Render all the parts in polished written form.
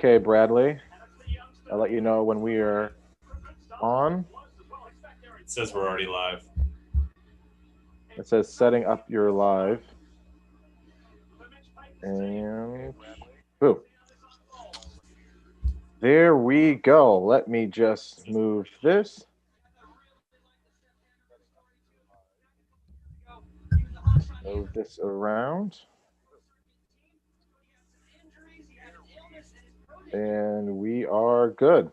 Okay, Bradley. I'll let you know when we are on. It says we're already live. It says setting up your live. And boom. There we go. Let me just move this. Move this around. And we are good.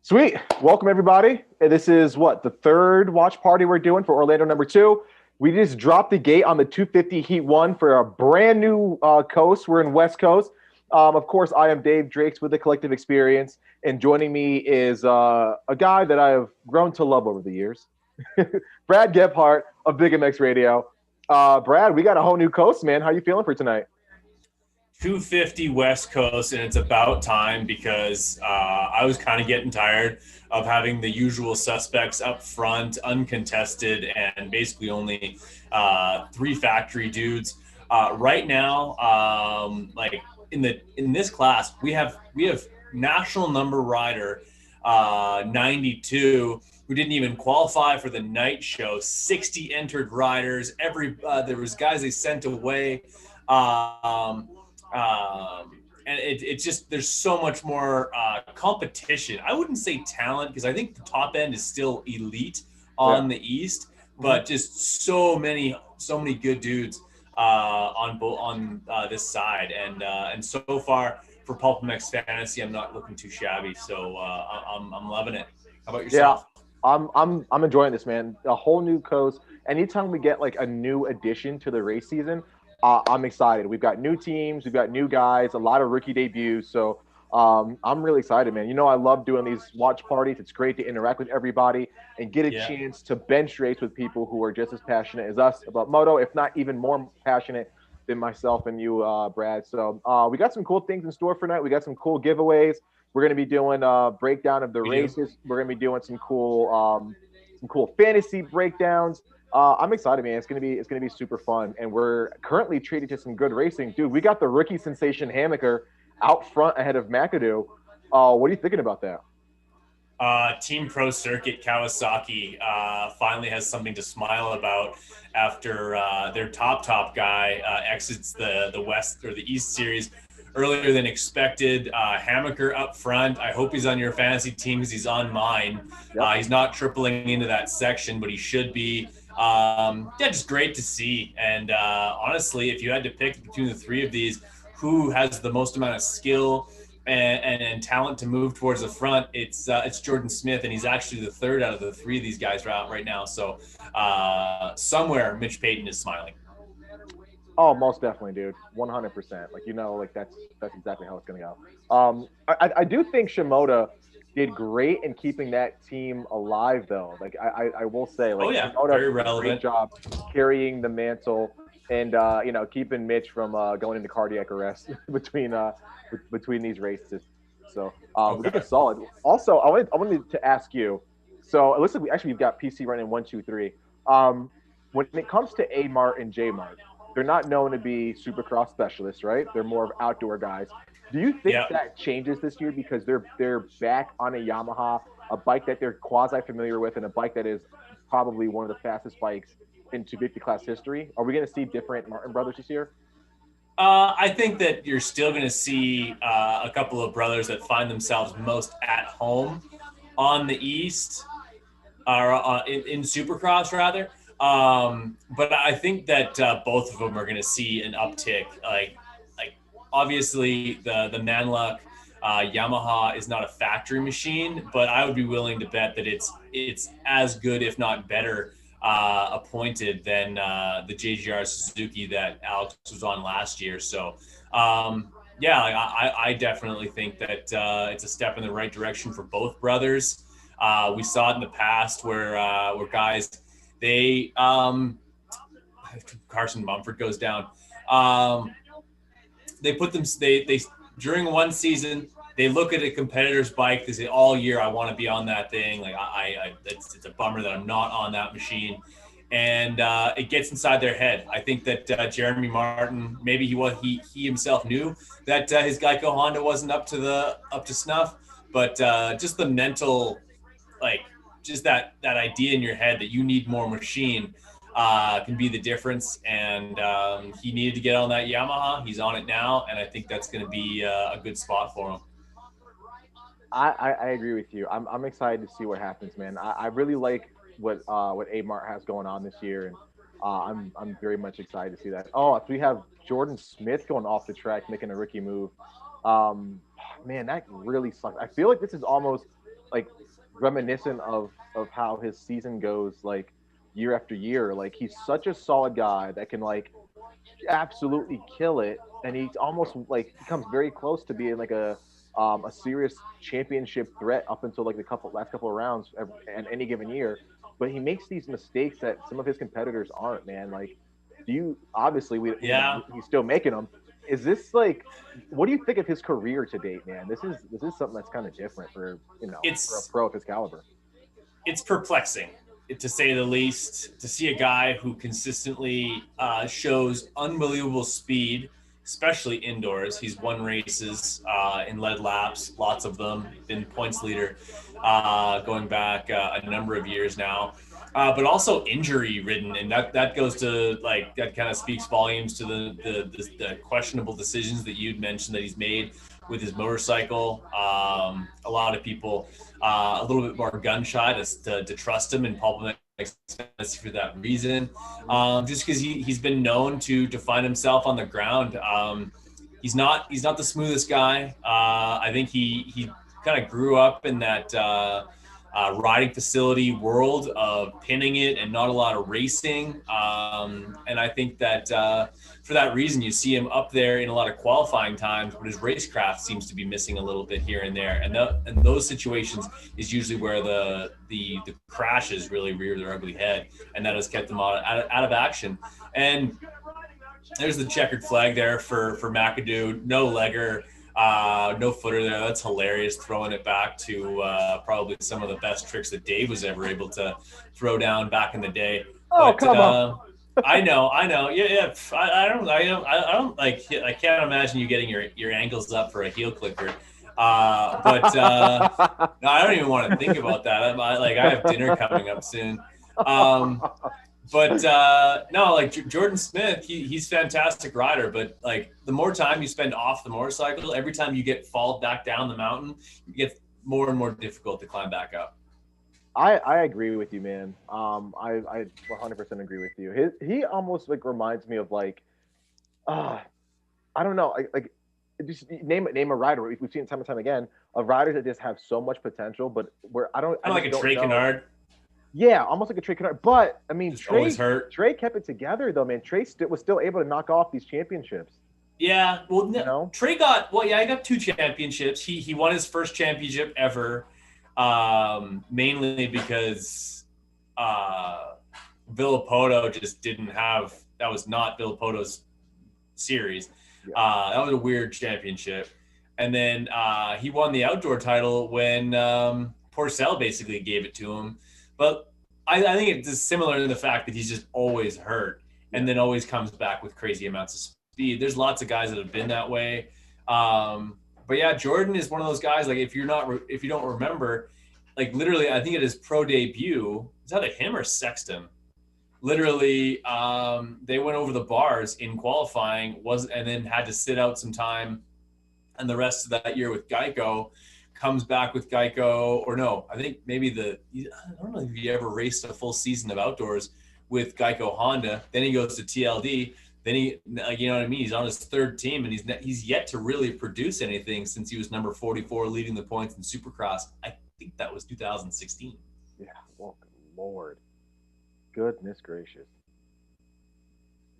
Sweet. Welcome, everybody. This is the third watch party we're doing for Orlando #2. We just dropped the gate on the 250 Heat 1 for a brand new coast. We're in West Coast. Of course, I am Dave Drakes with the Collective Experience. And joining me is a guy that I have grown to love over the years, Brad Gebhardt of Big MX Radio. Brad, we got a whole new coast, man. How you feeling for tonight? 250 West Coast, and it's about time because I was kind of getting tired of having the usual suspects up front, uncontested, and basically only 3 factory dudes. Right now, like in this class, we have national number rider 92 who didn't even qualify for the night show. 60 entered riders. There was guys they sent away. And it's just there's so much more competition. I wouldn't say talent because I think the top end is still elite on the East, but just so many good dudes on this side. And so far for Pulp MX Fantasy, I'm not looking too shabby. So I'm loving it. How about yourself? Yeah, I'm enjoying this, man. A whole new coast. Anytime we get like a new addition to the race season, I'm excited. We've got new teams, we've got new guys, a lot of rookie debuts. So I'm really excited, man. You know, I love doing these watch parties. It's great to interact with everybody and get a chance to bench race with people who are just as passionate as us about Moto, if not even more passionate than myself and you, Brad. So we got some cool things in store for tonight. We got some cool giveaways. We're going to be doing a breakdown of the races. We're going to be doing some cool fantasy breakdowns. I'm excited, man. It's gonna be super fun, and we're currently treated to some good racing, dude. We got the rookie sensation Hammaker out front ahead of Macadoo. What are you thinking about that? Team Pro Circuit Kawasaki finally has something to smile about after their top guy exits the West or the East Series earlier than expected. Hammaker up front. I hope he's on your fantasy team because he's on mine. Yep. He's not tripling into that section, but he should be. Just great to see. And honestly, if you had to pick between the 3 of these, who has the most amount of skill and talent to move towards the front, it's Jordan Smith, and he's actually the 3rd out of the 3 of these guys are out right now. So somewhere Mitch Payton is smiling. Oh, most definitely, dude. 100%. Like that's exactly how it's gonna go. I do think Shimoda did great in keeping that team alive, though. Like I will say, Shimoda very did relevant. a great job carrying the mantle and keeping Mitch from going into cardiac arrest between these races. So we did solid. Also, I wanted to ask you. So listen, we've got PC running 1, 2, 3. When it comes to A Mart and J Mart, they're not known to be Supercross specialists, right? They're more of outdoor guys. Do you think that changes this year because they're back on a Yamaha, a bike that they're quasi familiar with, and a bike that is probably one of the fastest bikes in 250 class history? Are we going to see different Martin brothers this year? I think that you're still going to see a couple of brothers that find themselves most at home on the East, or in Supercross rather. But I think that both of them are going to see an uptick. Like obviously the Manluck Yamaha is not a factory machine, but I would be willing to bet that it's as good, if not better, appointed than the JGR Suzuki that Alex was on last year. So I definitely think that it's a step in the right direction for both brothers. We saw it in the past where guys, they Carson Mumford goes down. They during one season, they look at a competitor's bike. They say, all year, I want to be on that thing. Like it's a bummer that I'm not on that machine. and it gets inside their head. I think that Jeremy Martin, maybe he himself knew that his Geico Honda wasn't up to snuff, but just the mental, like just that idea in your head that you need more machine can be the difference. And he needed to get on that Yamaha. He's on it now, and I think that's going to be a good spot for him. I agree with you. I'm excited to see what happens, man. I really like what Amart has going on this year, and I'm very much excited to see that. Oh, if we have Jordan Smith going off the track making a rookie move, man, that really sucks. I feel like this is almost like reminiscent of how his season goes, like year after year. Like he's such a solid guy that can like absolutely kill it, and he's almost like becomes very close to being like a serious championship threat up until like the last couple of rounds and any given year. But he makes these mistakes that some of his competitors aren't. Man, like, do you obviously he's still making them. Is this like, what do you think of his career to date, man? This is something that's kind of different for for a pro of his caliber. It's perplexing, to say the least, to see a guy who consistently shows unbelievable speed, especially indoors. He's won races in lead laps, lots of them, been points leader going back a number of years now. But also injury ridden, and that goes to like that kind of speaks volumes to the questionable decisions that you'd mentioned that he's made with his motorcycle. A lot of people a little bit more gun shy to trust him, and Pulp for that reason. Just because he's been known to find himself on the ground. He's not the smoothest guy. I think he kind of grew up in that riding facility world of pinning it and not a lot of racing. And I think that for that reason, you see him up there in a lot of qualifying times, but his racecraft seems to be missing a little bit here and there. And those situations is usually where the crashes really rear their ugly head, and that has kept them out of action. And there's the checkered flag there for Macadoo. No legger. No footer there. That's hilarious. Throwing it back to probably some of the best tricks that Dave was ever able to throw down back in the day. Oh, but, come on. I know. Yeah. I don't like. I can't imagine you getting your ankles up for a heel clicker. But no, I don't even want to think about that. I have dinner coming up soon. But no, like Jordan Smith, he's a fantastic rider. But like the more time you spend off the motorcycle, every time you fall back down the mountain, it gets more and more difficult to climb back up. I agree with you, man. I 100% agree with you. He almost like reminds me of like, I don't know, like just name a rider. We've seen it time and time again of riders that just have so much potential, but where I don't like a Trey Kennard. Yeah, almost like a Trey Kennard. But I mean, Trey kept it together though, man. Trey was still able to knock off these championships. Yeah, well, Trey got he got 2 championships. He won his first championship ever. Mainly because Villapoto just didn't have – that was not Villapoto's series. Yeah. That was a weird championship. And then he won the outdoor title when Porcel basically gave it to him. But I think it's similar in the fact that he's just always hurt and then always comes back with crazy amounts of speed. There's lots of guys that have been that way. But yeah, Jordan is one of those guys. Like if you don't remember, like literally, I think at his pro debut, is that him or Sexton? Literally, they went over the bars in qualifying, and then had to sit out some time, and the rest of that year with Geico, comes back with Geico, or no, I think maybe I don't know if he ever raced a full season of outdoors with Geico Honda. Then he goes to TLD. Then he, like, you know what I mean? He's on his 3rd team, and he's yet to really produce anything since he was number 44, leading the points in Supercross. I think that was 2016. Yeah, well, Lord, goodness gracious.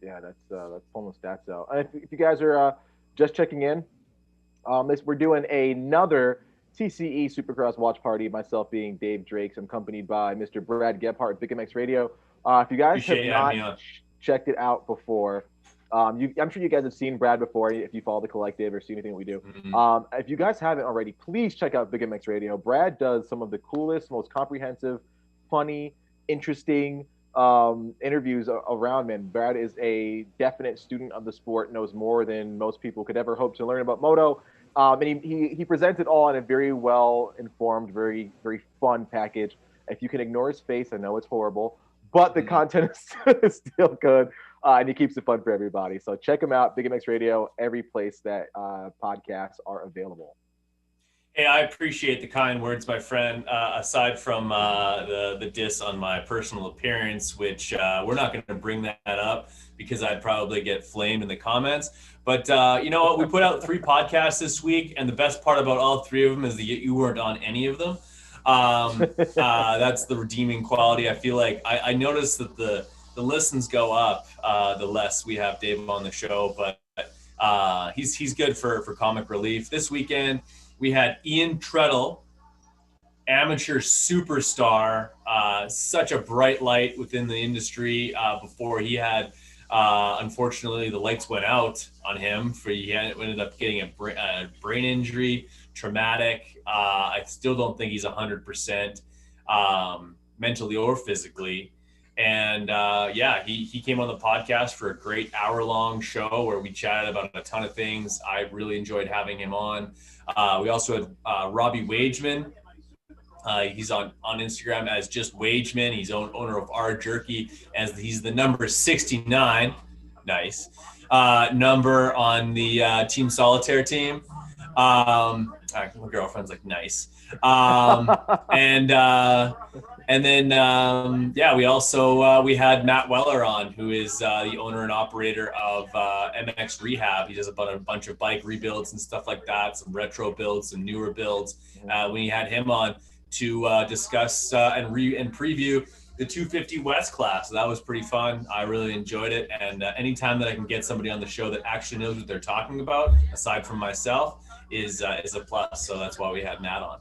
Yeah, that's pulling the stats out. If you guys are just checking in, we're doing another TCE Supercross watch party. Myself being Dave Drakes, I'm accompanied by Mr. Brad Gebhardt, Big MX Radio. If you guys have not checked it out before, I'm sure you guys have seen Brad before if you follow the collective or see anything that we do. Mm-hmm. If you guys haven't already, please check out Big MX Radio. Brad does some of the coolest, most comprehensive, funny, interesting interviews around, man, Brad is a definite student of the sport, knows more than most people could ever hope to learn about moto. And he presents it all in a very well informed, very, very fun package. If you can ignore his face, I know it's horrible, but the content is still good. And he keeps it fun for everybody. So check him out, Big MX Radio, every place that podcasts are available. Hey, I appreciate the kind words, my friend. Aside from the diss on my personal appearance, which we're not going to bring that up because I'd probably get flamed in the comments. But you know what? We put out 3 podcasts this week, and the best part about all 3 of them is that you weren't on any of them. That's the redeeming quality. I feel like I noticed that the listens go up the less we have Dave on the show, but he's good for comic relief. This weekend, we had Ian Trettel, amateur superstar, such a bright light within the industry before he had, unfortunately, the lights went out on him. He ended up getting a brain injury, traumatic. I still don't think he's 100% mentally or physically. And he came on the podcast for a great hour-long show where we chatted about a ton of things. I really enjoyed having him on. We also had Robbie Wageman. He's on Instagram as just Wageman. He's owner of R Jerky, as he's the number 69. Nice. Number on the Team Solitaire team. My girlfriend's like, nice. And then we also we had Matt Weller on, who is the owner and operator of MX Rehab. He does a bunch of bike rebuilds and stuff like that, some retro builds, some newer builds. We had him on to discuss and preview the 250 West class. So that was pretty fun. I really enjoyed it. And anytime that I can get somebody on the show that actually knows what they're talking about, aside from myself, is a plus. So that's why we had Matt on.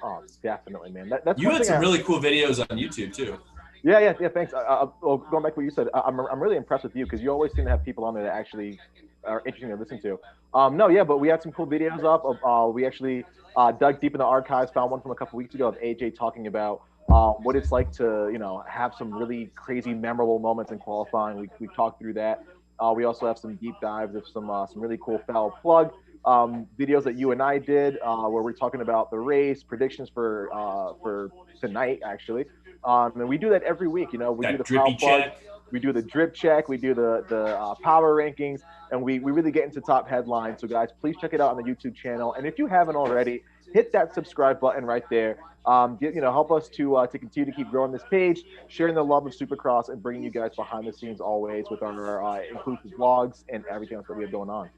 Oh, definitely, man. That's you had some really cool videos on YouTube too. Yeah. Thanks. Well, going back to what you said, I'm really impressed with you because you always seem to have people on there that actually are interesting to listen to. But we had some cool videos up. We actually dug deep in the archives, found one from a couple weeks ago of AJ talking about what it's like to, have some really crazy, memorable moments in qualifying. We talked through that. We also have some deep dives of some really cool foul plug videos that you and I did, where we're talking about the race, predictions for tonight, actually. And we do that every week. We do the foul plug, we do the drip check, we do the power rankings, and we really get into top headlines. So guys, please check it out on the YouTube channel. And if you haven't already, hit that subscribe button right there. Help us to continue to keep growing this page, sharing the love of Supercross, and bringing you guys behind the scenes always with our inclusive vlogs and everything else that we have going on.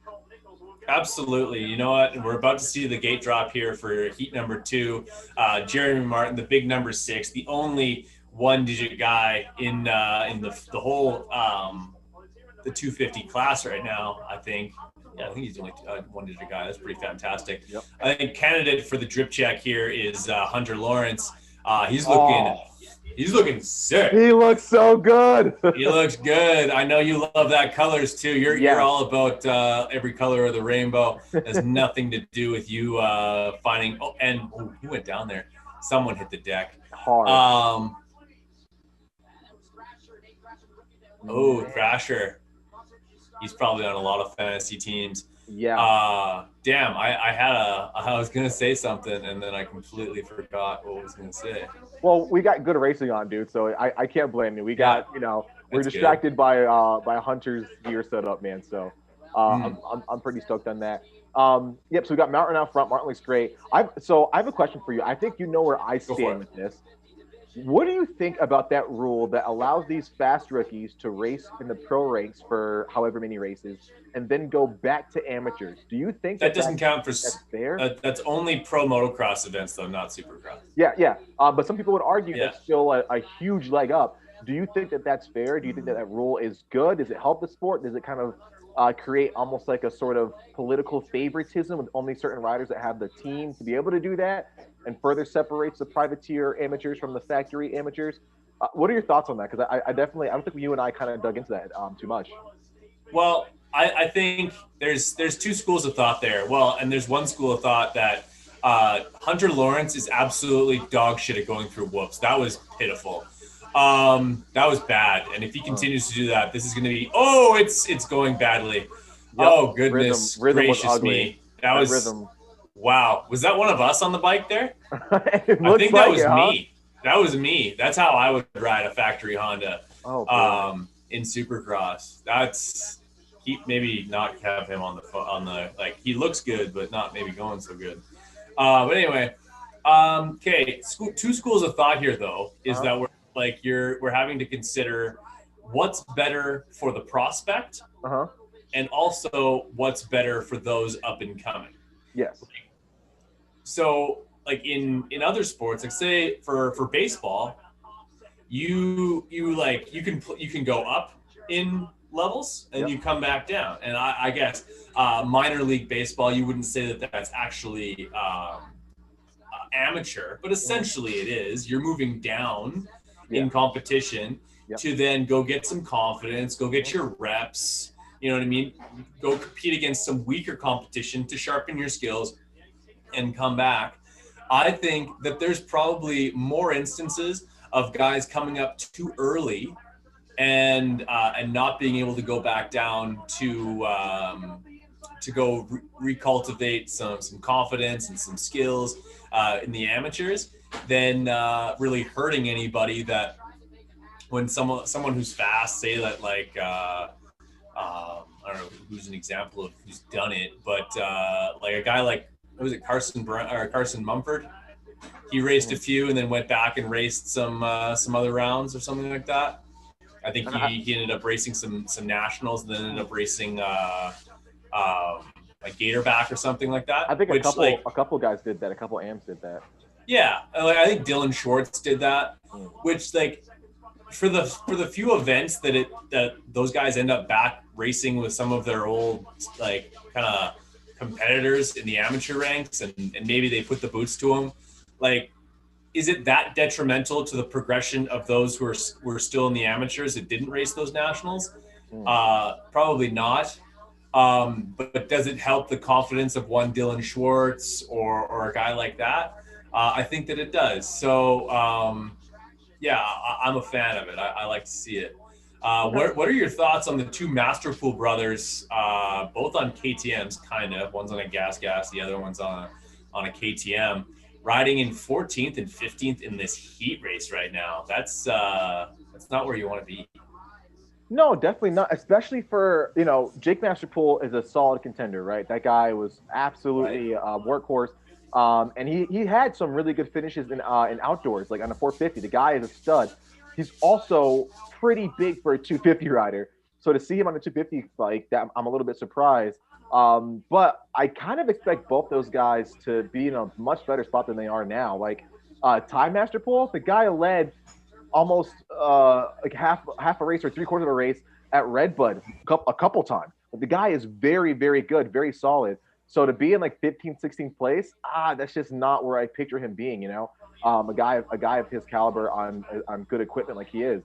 Absolutely. You know what? We're about to see the gate drop here for heat number 2. Jeremy Martin, the big number 6, the only one-digit guy in the whole the 250 class right now, I think. Yeah, I think he's the only one-digit guy. That's pretty fantastic. Yep. I think candidate for the drip check here is Hunter Lawrence. He's looking sick. He looks so good. He looks good. I know you love that colors too. You're all about every color of the rainbow. It has nothing to do with you finding. Oh, and he went down there. Someone hit the deck. Hard. Thrasher. He's probably on a lot of fantasy teams. Yeah. Damn. I was gonna say something and then I completely forgot what I was gonna say. Well, we got good racing on, dude. So I can't blame you. We got we're distracted by Hunter's gear setup, man. So I'm pretty stoked on that. So we got Martin out front. Martin looks great. I have a question for you. I think you know where I stand with this. What do you think about that rule that allows these fast rookies to race in the pro ranks for however many races and then go back to amateurs? Do you think that doesn't count for that's fair? That's only pro motocross events, though, not Supercross. Yeah. But some people would argue that's still a huge leg up. Do you think that that's fair? Do you think that rule is good? Does it help the sport? Does it kind of create almost like a sort of political favoritism with only certain riders that have the team to be able to do that, and further separates the privateer amateurs from the factory amateurs? What are your thoughts on that? Because I don't think you and I kind of dug into that too much. Well, I think there's 2 schools of thought there. Well, and there's one school of thought that Hunter Lawrence is absolutely dog shit at going through whoops. That was pitiful. That was bad. And if he continues to do that, this is going to be, oh, it's going badly. Yep. Oh, goodness rhythm was gracious ugly. me. That was, rhythm. Wow. Was that one of us on the bike there? It I looks think like that was it, huh? me. That was me. That's how I would ride a factory Honda in Supercross. That's maybe not have him on the like he looks good, but not maybe going so good. But anyway, okay. Two schools of thought here though is that we're having to consider what's better for the prospect, and also what's better for those up and coming. Yes. So like in other sports, like say for baseball, you can go up in levels and you come back down. And I guess minor league baseball, you wouldn't say that that's actually amateur, but essentially it is. You're moving down in competition to then go get some confidence, go get your reps. You know what I mean? Go compete against some weaker competition to sharpen your skills and come back. I think that there's probably more instances of guys coming up too early and not being able to go back down to go recultivate some confidence and some skills in the amateurs than really hurting anybody. That when someone who's fast, say that like I don't know who's an example of who's done it, but like a guy like, what was it, Carson Mumford? He raced a few and then went back and raced some other rounds or something like that. I think he ended up racing some nationals and then ended up racing like Gatorback or something like that. I think a couple guys did that. A couple AMs did that. Yeah, like I think Dylan Schwartz did that, which like for the few events that those guys end up back racing with some of their old like kind of competitors in the amateur ranks, and maybe they put the boots to them. Like, is it that detrimental to the progression of those who were still in the amateurs that didn't race those nationals? Probably not. But does it help the confidence of one Dylan Schwartz or a guy like that? I think that it does. So, yeah, I'm a fan of it. I like to see it. What are your thoughts on the two Masterpool brothers, both on KTMs, kind of? One's on a gas, the other one's on a KTM, riding in 14th and 15th in this heat race right now? That's not where you want to be. No, definitely not. Especially for, Jake Masterpool is a solid contender, right? That guy was absolutely a workhorse. And he had some really good finishes in outdoors, like on the 450. The guy is a stud. He's also pretty big for a 250 rider. So to see him on the 250 like that, I'm a little bit surprised. But I kind of expect both those guys to be in a much better spot than they are now. Like Ty Masterpool, the guy led almost like half a race or 3/4 of a race at Redbud a couple times. But the guy is very, very good, very solid. So to be in like 15th, 16th place, that's just not where I picture him being. A guy of his caliber on good equipment like he is.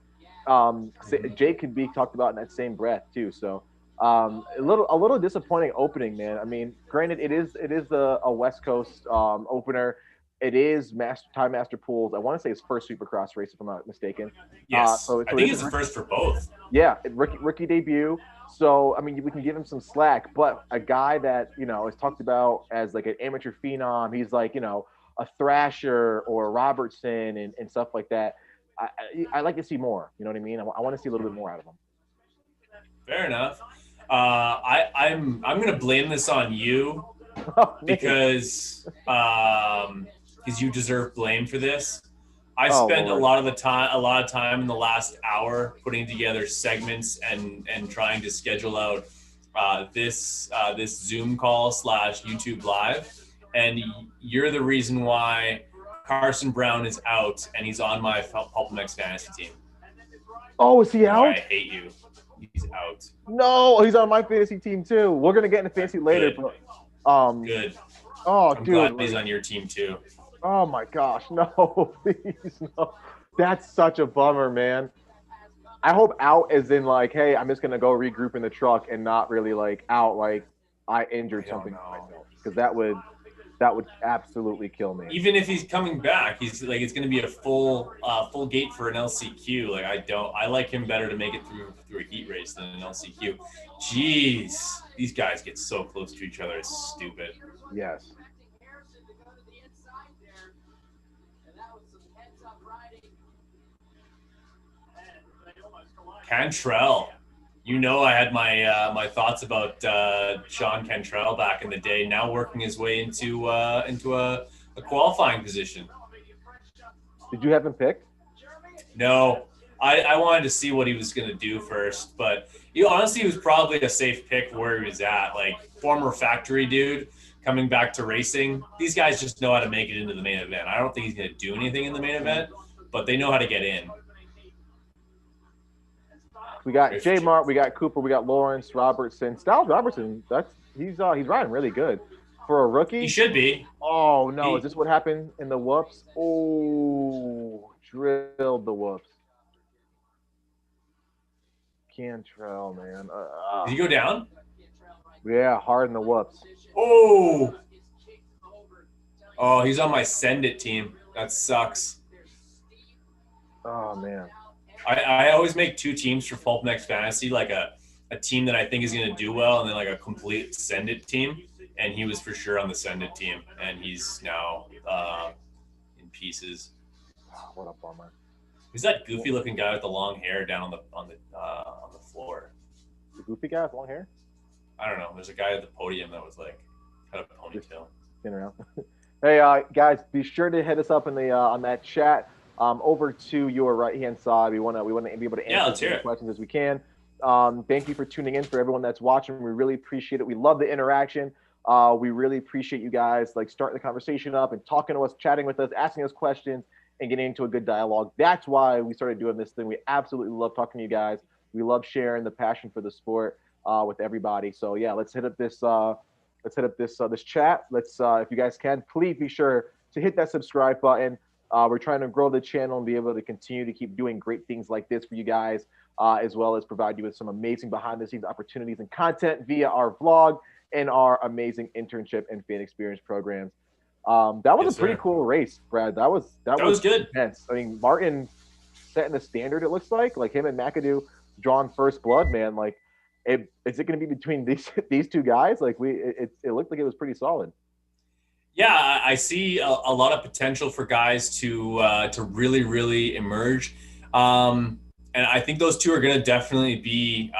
Jake could be talked about in that same breath too. So a little disappointing opening, man. I mean, granted, it is a West Coast opener. It is Ty Masterpool's, I want to say his first Supercross race, if I'm not mistaken. Yes, I think it's the first for both. Yeah, rookie debut. So, I mean, we can give him some slack. But a guy that, is talked about as like an amateur phenom, he's like, a Thrasher or a Robertson and stuff like that. I like to see more. You know what I mean? I want to see a little bit more out of him. Fair enough. I'm going to blame this on you because you deserve blame for this. I spent a lot of time in the last hour putting together segments and trying to schedule out this Zoom call / YouTube live, and you're the reason why Carson Brown is out and he's on my PulpMX fantasy team. Oh, is he out? I hate you. He's out. No, he's on my fantasy team too. We're gonna get into fantasy later. Good. But, Good. Oh, I'm dude, glad he's on your team too. Oh my gosh, no, please, no. That's such a bummer, man. I hope out as in like, hey, I'm just gonna go regroup in the truck and not really like out like I injured something myself, because that would That would absolutely kill me. Even if he's coming back, he's like it's going to be a full gate for an LCQ. Like I like him better to make it through a heat race than an LCQ. Jeez, these guys get so close to each other. It's stupid. Yes. Cantrell. You know, I had my thoughts about Sean Cantrell back in the day. Now working his way into a qualifying position. Did you have him picked? No, I wanted to see what he was going to do first, but honestly, he was probably a safe pick where he was at. Like former factory dude coming back to racing. These guys just know how to make it into the main event. I don't think he's going to do anything in the main event, but they know how to get in. We got J Mart, we got Cooper, we got Lawrence, Robertson. Styles Robertson, he's riding really good. For a rookie? He should be. Oh no, is this what happened in the whoops? Oh, drilled the whoops. Cantrell, man. Did he go down? Yeah, hard in the whoops. Oh, he's on my send it team. That sucks. Oh man. I always make two teams for Pulp Next Fantasy, like a team that I think is going to do well, and then like a complete send it team. And he was for sure on the send it team, and he's now in pieces. Oh, what a bummer. Who's that goofy looking guy with the long hair down on the floor? The goofy guy with long hair? I don't know. There's a guy at the podium that was like had a ponytail. Spin around. Hey guys, be sure to hit us up in the on that chat. Over to your right-hand side. We want to be able to answer as many questions as we can. Thank you for tuning in. For everyone that's watching, we really appreciate it. We love the interaction. We really appreciate you guys like starting the conversation up and talking to us, chatting with us, asking us questions, and getting into a good dialogue. That's why we started doing this thing. We absolutely love talking to you guys. We love sharing the passion for the sport with everybody. So yeah, let's hit up this this chat. Let's if you guys can, please be sure to hit that subscribe button. We're trying to grow the channel and be able to continue to keep doing great things like this for you guys, as well as provide you with some amazing behind-the-scenes opportunities and content via our vlog and our amazing internship and fan experience programs. That was a pretty cool race, Brad. That was good. Intense. I mean, Martin setting the standard. It looks like him and Macadoo drawing first blood, man. Like, is it going to be between these two guys? Like, it looked like it was pretty solid. Yeah, I see a lot of potential for guys to really, really emerge. And I think those two are going to definitely be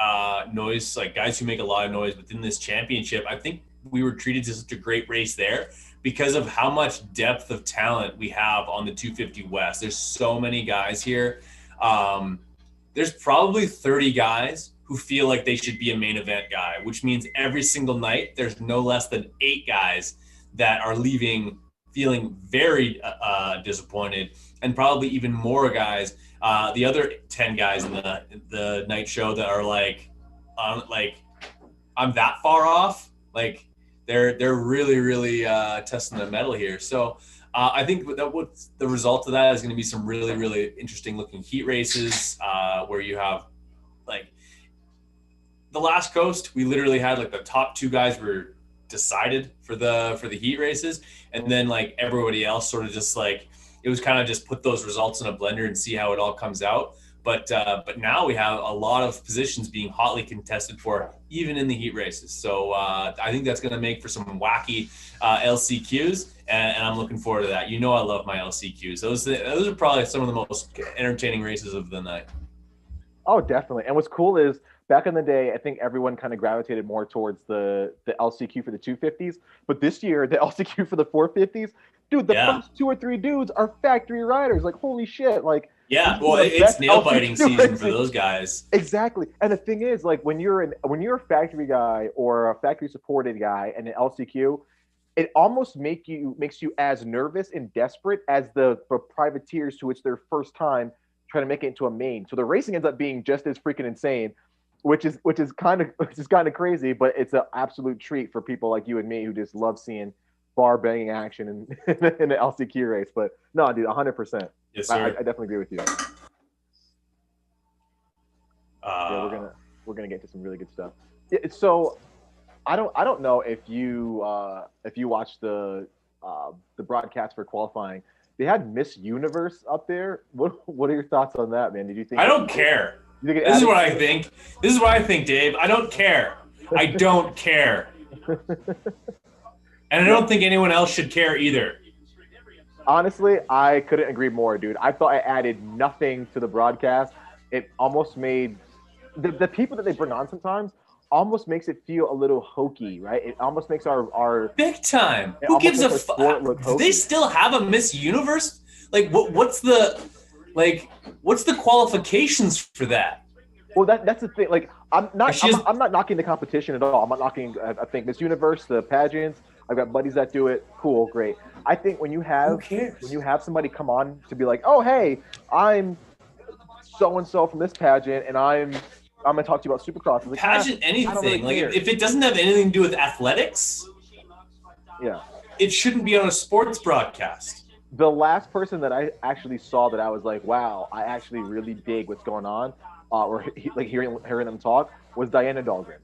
noise, like guys who make a lot of noise within this championship. I think we were treated to such a great race there because of how much depth of talent we have on the 250 West. There's so many guys here. There's probably 30 guys who feel like they should be a main event guy, which means every single night there's no less than 8 guys that are leaving feeling very disappointed, and probably even more guys, the other 10 guys in the night show that are like I'm that far off. Like they're really, really testing the metal here. So I think what the result of that is going to be some really, really interesting looking heat races where you have like the last coast, we literally had like the top 2 guys were decided for the heat races, and then like everybody else sort of just like it was kind of just put those results in a blender and see how it all comes out. But now we have a lot of positions being hotly contested for even in the heat races. So I think that's going to make for some wacky LCQs, and I'm looking forward to that. You know, I love my LCQs. Those are probably some of the most entertaining races of the night. Oh, definitely. And what's cool is back in the day, I think everyone kind of gravitated more towards the LCQ for the 250s. But this year, the LCQ for the 450s, dude, the first 2 or 3 dudes are factory riders. Like, holy shit. Like, yeah, well, it's nail-biting season for those guys. Exactly. And the thing is, like, when you're a factory guy or a factory-supported guy and an LCQ, it almost makes you as nervous and desperate as the privateers who it's their first time trying to make it into a main. So the racing ends up being just as freaking insane, which is kind of crazy, but it's an absolute treat for people like you and me who just love seeing bar banging action in the LCQ race. But no, dude, 100%. Yes, sir. I definitely agree with you. Yeah, we're gonna get to some really good stuff. So I don't know if you watched the the broadcast for qualifying, they had Miss Universe up there. What are your thoughts on that, man? Did you think? I don't care. This is what I think. This is what I think, Dave. I don't care. I don't care. And I don't think anyone else should care either. Honestly, I couldn't agree more, dude. I thought I added nothing to the broadcast. It almost made the people that they bring on sometimes almost makes it feel a little hokey, right? It almost makes our big time. Who gives a fuck? Do they still have a Miss Universe? Like, what's the qualifications for that? Well, that's the thing. Like, I'm not knocking the competition at all. I'm not knocking. I think Miss Universe, the pageants. I've got buddies that do it. Cool, great. I think when you have somebody come on to be like, oh, hey, I'm so and so from this pageant, and I'm gonna talk to you about Supercross. Like, pageant anything. Really like if it doesn't have anything to do with athletics, yeah, it shouldn't be on a sports broadcast. The last person that I actually saw that I was like, wow, I actually really dig what's going on, or like hearing them talk, was Diana Dahlgren.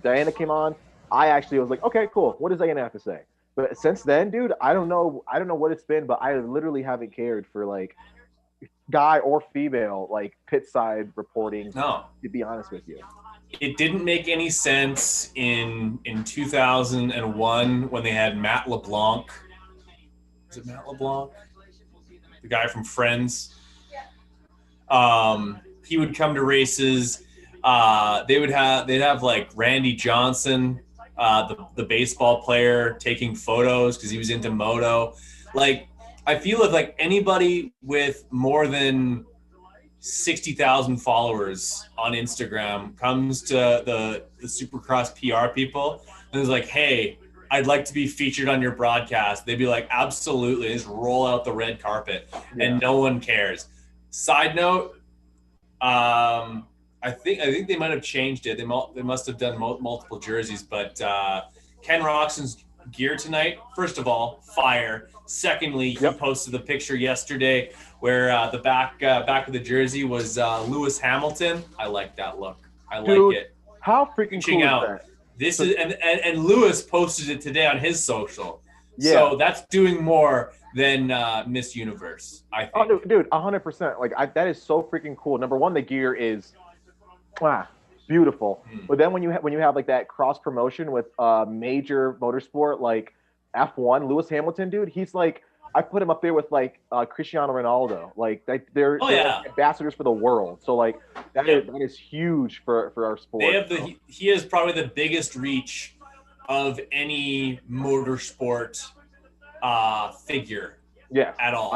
Diana came on. I actually was like, okay, cool. What does Diana have to say? But since then, dude, I don't know what it's been, but I literally haven't cared for like guy or female like pit side reporting. No, to be honest with you, it didn't make any sense in 2001 when they had Matt LeBlanc. Is it Matt LeBlanc? The guy from Friends. He would come to races. They'd have like Randy Johnson, the baseball player, taking photos because he was into Moto. Like, I feel like anybody with more than 60,000 followers on Instagram comes to the Supercross PR people and is like, hey, I'd like to be featured on your broadcast. They'd be like, absolutely, just roll out the red carpet, and no one cares. Side note, I think they might have changed it. They must have done multiple jerseys, but Ken Roczen's gear tonight, first of all, fire. Secondly, he posted the picture yesterday where the back of the jersey was Lewis Hamilton. I like that look. Like it. How freaking cool is that? This is and Lewis posted it today on his social. Yeah. So that's doing more than Miss Universe, I think. Oh, dude, 100%. Like, that is so freaking cool. Number one, the gear is beautiful. But then when you have like that cross promotion with major motorsport like F1, Lewis Hamilton, dude, he's like, I put him up there with like Cristiano Ronaldo. Like, they're ambassadors for the world. So like that is huge for our sport. He has probably the biggest reach of any motorsport figure. Yeah, at all.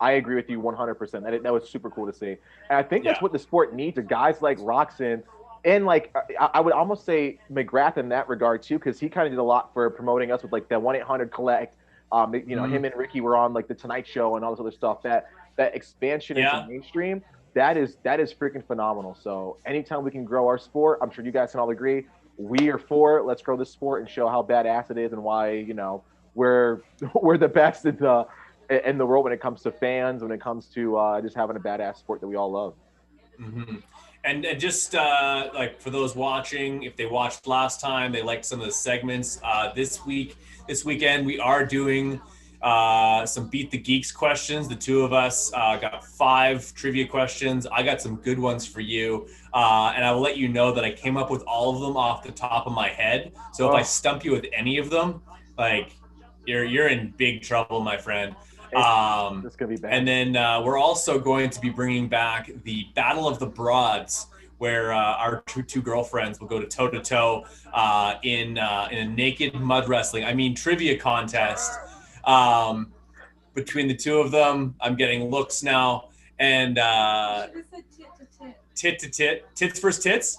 I agree with you 100%. That was super cool to see. And I think that's what the sport needs, are guys like Roczen and like I would almost say McGrath in that regard too, because he kind of did a lot for promoting us with like the 1-800-COLLECT. Him and Ricky were on like the Tonight Show and all this other stuff. That expansion into mainstream, that is freaking phenomenal. So anytime we can grow our sport, I'm sure you guys can all agree, we are for it. Let's grow this sport and show how badass it is and why we're the best in the world when it comes to fans, when it comes to just having a badass sport that we all love. Mm-hmm. And just like for those watching, if they watched last time, they liked some of the segments. This weekend, we are doing some Beat the Geeks questions. The two of us got 5 trivia questions. I got some good ones for you. And I will let you know that I came up with all of them off the top of my head. So if I stump you with any of them, like you're in big trouble, my friend. It's gonna be bad. And then we're also going to be bringing back the Battle of the Broads, where our two girlfriends will go toe to toe in a naked mud wrestling. I mean, trivia contest between the two of them. I'm getting looks now, and tit to tit, tits versus tits.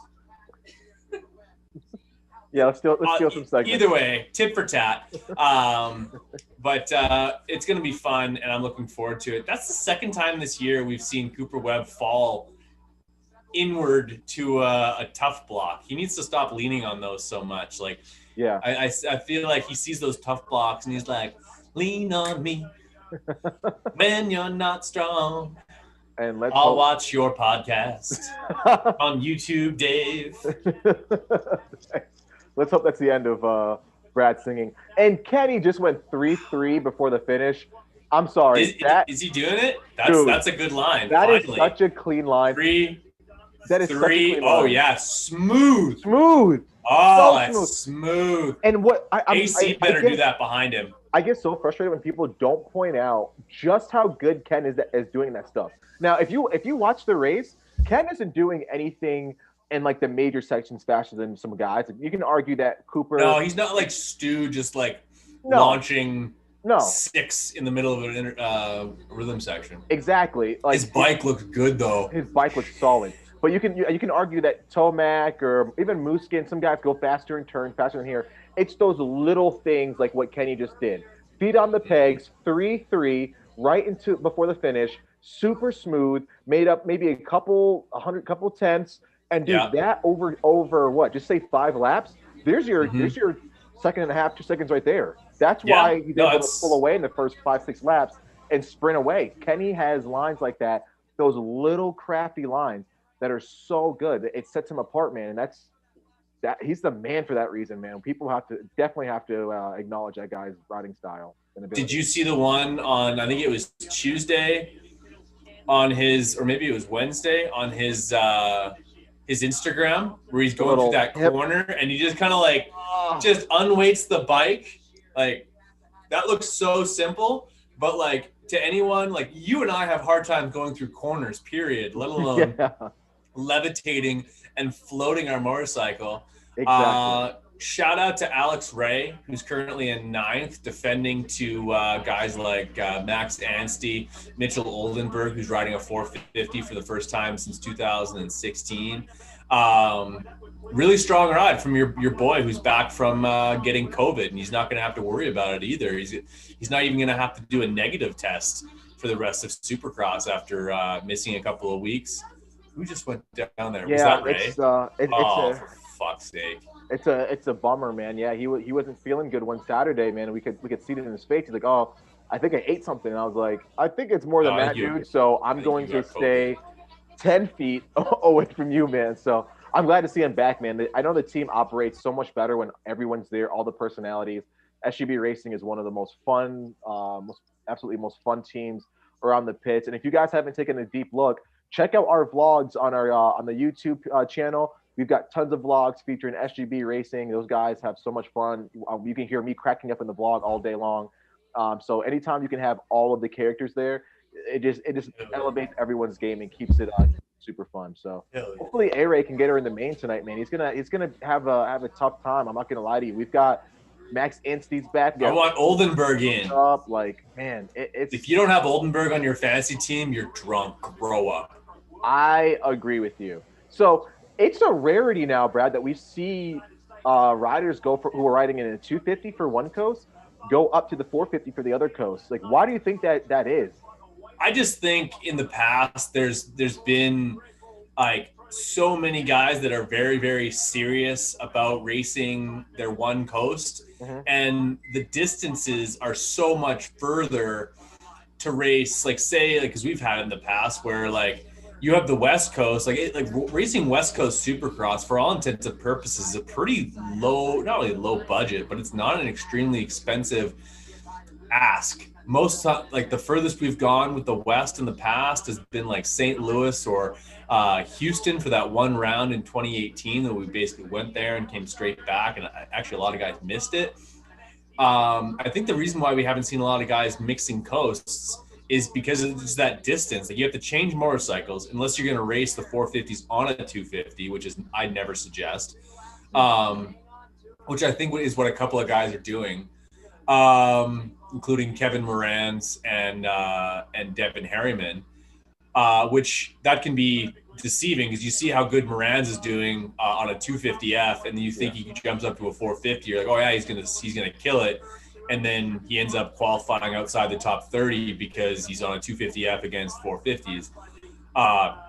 Yeah, let's steal some segments. Either way, tit for tat. But it's going to be fun, and I'm looking forward to it. That's the second time this year we've seen Cooper Webb fall inward to a tough block. He needs to stop leaning on those so much. Like, I feel like he sees those tough blocks, and he's like, lean on me when you're not strong. And I'll watch your podcast on YouTube, Dave. Let's hope that's the end of Brad singing. And Kenny just went 3-3 before the finish. I'm sorry. Is he doing it? Dude, That's a good line. That finally. is such a clean line. That is such a clean Oh line. yeah, smooth. Smooth. Oh, that's smooth. And what AC better do that behind him. I get so frustrated when people don't point out just how good Ken is doing that stuff. Now, if you watch the race, Ken isn't doing anything in like the major sections faster than some guys. You can argue that Cooper. No, he's not like Stu, just like launching 6 in the middle of a rhythm section. Exactly. Like, his bike looks good though. His bike looks solid. But you can argue that Tomac or even Mooskin, some guys go faster in turn, faster than here. It's those little things like what Kenny just did. Feet on the pegs, 3-3, right into before the finish, super smooth, made up maybe a couple tenths, and do that over what? Just say 5 laps. There's your second and a half, 2 seconds right there. That's why he's able to pull away in the first 5-6 laps and sprint away. Kenny has lines like that, those little crafty lines that are so good. It sets him apart, man. And he's the man for that reason, man. People definitely have to acknowledge that guy's riding style. Did you see the one on, I think it was Tuesday on his, or maybe it was Wednesday on his Instagram where he's going through that corner and he just kind of like just unweights the bike. Like that looks so simple, but like to anyone, like you and I have hard time going through corners, period, let alone levitating and floating our motorcycle. Exactly. Shout out to Alex Ray, who's currently in 9th, defending to guys like Max Anstey, Mitchell Oldenburg, who's riding a 450 for the first time since 2016. Really strong ride from your boy, who's back from getting COVID, and he's not going to have to worry about it either. He's not even going to have to do a negative test for the rest of Supercross after missing a couple of weeks. Who just went down there? Was that Ray? For fuck's sake. It's a bummer, man. Yeah, he wasn't feeling good one Saturday, man. We could see it in his face. He's like, "Oh, I think I ate something." And I was like, "I think it's more than that, dude." So I'm going to stay 10 feet away from you, man. So I'm glad to see him back, man. I know the team operates so much better when everyone's there, all the personalities. SGB Racing is one of the most fun, absolutely most fun teams around the pits. And if you guys haven't taken a deep look, check out our vlogs on our on the YouTube channel. We've got tons of vlogs featuring SGB Racing. Those guys have so much fun. You can hear me cracking up in the vlog all day long. So anytime you can have all of the characters there, it just elevates everyone's game and keeps it super fun. So hopefully A-Ray can get her in the main tonight, man. He's gonna have a tough time. I'm not gonna lie to you. We've got Max Anstey's back. I want Oldenburg in. Like, man, it's if you don't have Oldenburg on your fantasy team, you're drunk. Grow up. I agree with you. So it's a rarity now, Brad, that we see riders who are riding in a 250 for one coast go up to the 450 for the other coast. Like, why do you think that is? I just think in the past there's been like so many guys that are very, very serious about racing their one coast, and the distances are so much further to race. Like, say, like, because we've had it in the past where like you have the West Coast, like racing West Coast Supercross, for all intents and purposes, is a pretty low, not only low budget, but it's not an extremely expensive ask. Most like the furthest we've gone with the West in the past has been like St. Louis or Houston for that one round in 2018 that we basically went there and came straight back, and actually a lot of guys missed it. I think the reason why we haven't seen a lot of guys mixing coasts is because it's that distance. Like, you have to change motorcycles unless you're going to race the 450s on a 250, which is I never suggest, which I think is what a couple of guys are doing, including Kevin Morans and Devin Harriman, which that can be deceiving because you see how good Morans is doing on a 250F, and then you think he jumps up to a 450. You're like, oh yeah, he's gonna kill it. And then he ends up qualifying outside the top 30 because he's on a 250F against 450s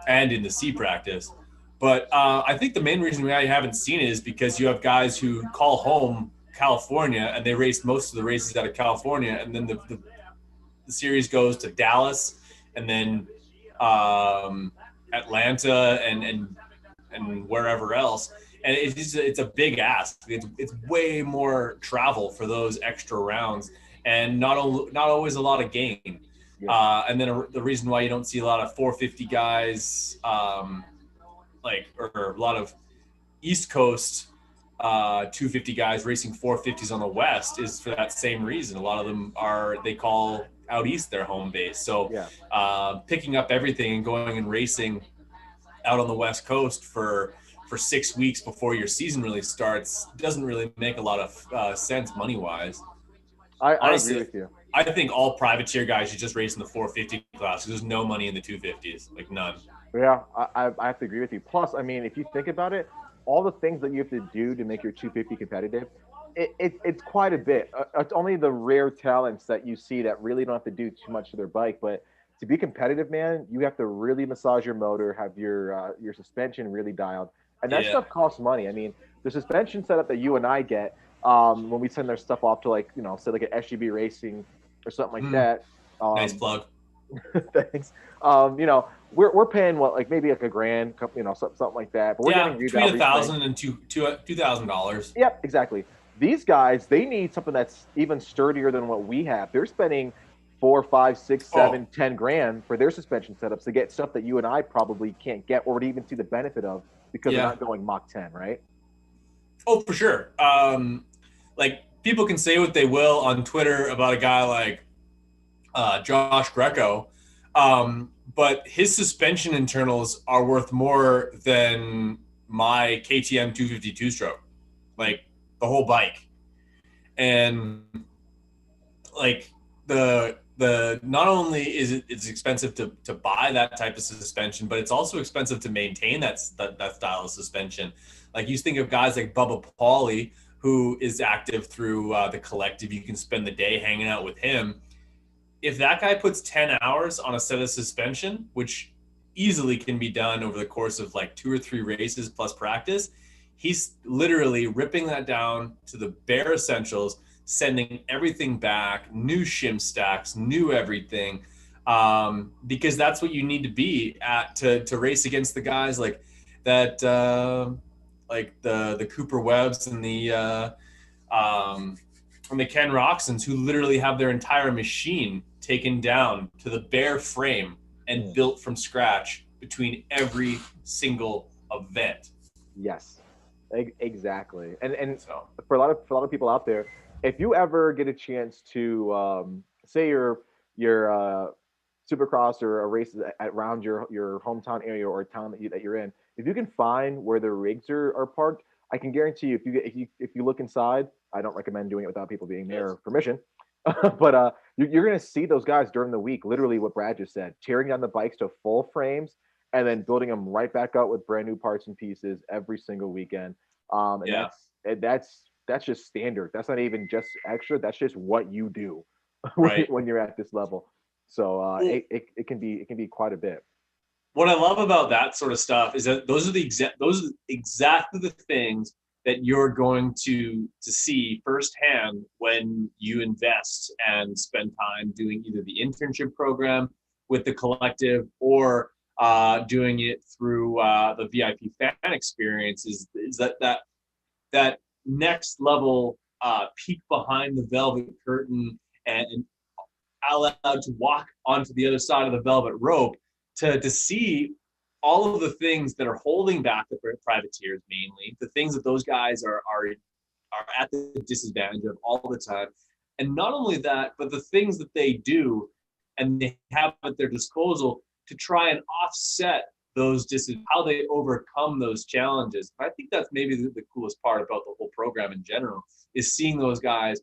and in the C practice. But I think the main reason why you haven't seen it is because you have guys who call home California and they race most of the races out of California, and then the series goes to Dallas and then Atlanta and wherever else. and it's a big ask. It's way more travel for those extra rounds, and not always a lot of gain. Yeah. And then the reason why you don't see a lot of 450 guys, or a lot of East Coast 250 guys racing 450s on the West is for that same reason. A lot of them they call out East their home base. So Yeah. picking up everything and going and racing out on the West Coast for 6 weeks before your season really starts doesn't really make a lot of sense money wise. I agree Honestly, with you. I think all privateer guys should just race in the 450 class because there's no money in the 250s, like none. Yeah, I have to agree with you. Plus, I mean, if you think about it, all the things that you have to do to make your 250 competitive, it's quite a bit. It's only the rare talents that you see that really don't have to do too much to their bike. But to be competitive, man, you have to really massage your motor, have your suspension really dialed, and that Yeah. stuff costs money. I mean, the suspension setup that you and I get when we send their stuff off to, like, say like an SGB Racing or something like that. Nice Um, plug. Thanks. We're paying what, like maybe like a grand, something like that. But we're Yeah, getting between revalve reframes. $1,000 and $2,000. Yep, exactly. These guys, they need something that's even sturdier than what we have. They're spending 4, 5, 6, Oh, 7, 10 grand for their suspension setups to get stuff that you and I probably can't get or would even see the benefit of because they're yeah. not going Mach 10, right? Oh, for sure. Like people can say what they will on Twitter about a guy like Josh Greco, but his suspension internals are worth more than my KTM 252 stroke, like the whole bike. And like the not only is it's expensive to buy that type of suspension, but it's also expensive to maintain that style of suspension. Like you think of guys like Bubba Pauly, who is active through the collective. You can spend the day hanging out with him. If that guy puts 10 hours on a set of suspension, which easily can be done over the course of like 2 or 3 races plus practice, he's literally ripping that down to the bare essentials, sending everything back, new shim stacks, new everything, because that's what you need to be at to race against the guys like that, like the Cooper Webbs and the Ken Roczens, who literally have their entire machine taken down to the bare frame and built from scratch between every single event. Yes, exactly. And So for a lot of people out there, if you ever get a chance to say your Supercross or a race around your hometown area or town that you're in, if you can find where the rigs are parked, I can guarantee you if you look inside, I don't recommend doing it without people being there or permission. But you're going to see those guys during the week, literally what Brad just said, tearing down the bikes to full frames and then building them right back up with brand new parts and pieces every single weekend. And yeah, that's just standard. That's not even just extra. That's just what you do right. when you're at this level. So Well, it can be quite a bit. what I love about that sort of stuff is that those are exactly the things that you're going to see firsthand when you invest and spend time doing either the internship program with the collective or doing it through the VIP fan experience. Is that next level peek behind the velvet curtain and allowed to walk onto the other side of the velvet rope to see all of the things that are holding back the privateers, mainly the things that those guys are at the disadvantage of all the time. And not only that, but the things that they do and they have at their disposal to try and offset those how they overcome those challenges. I think that's maybe the coolest part about the whole program in general is seeing those guys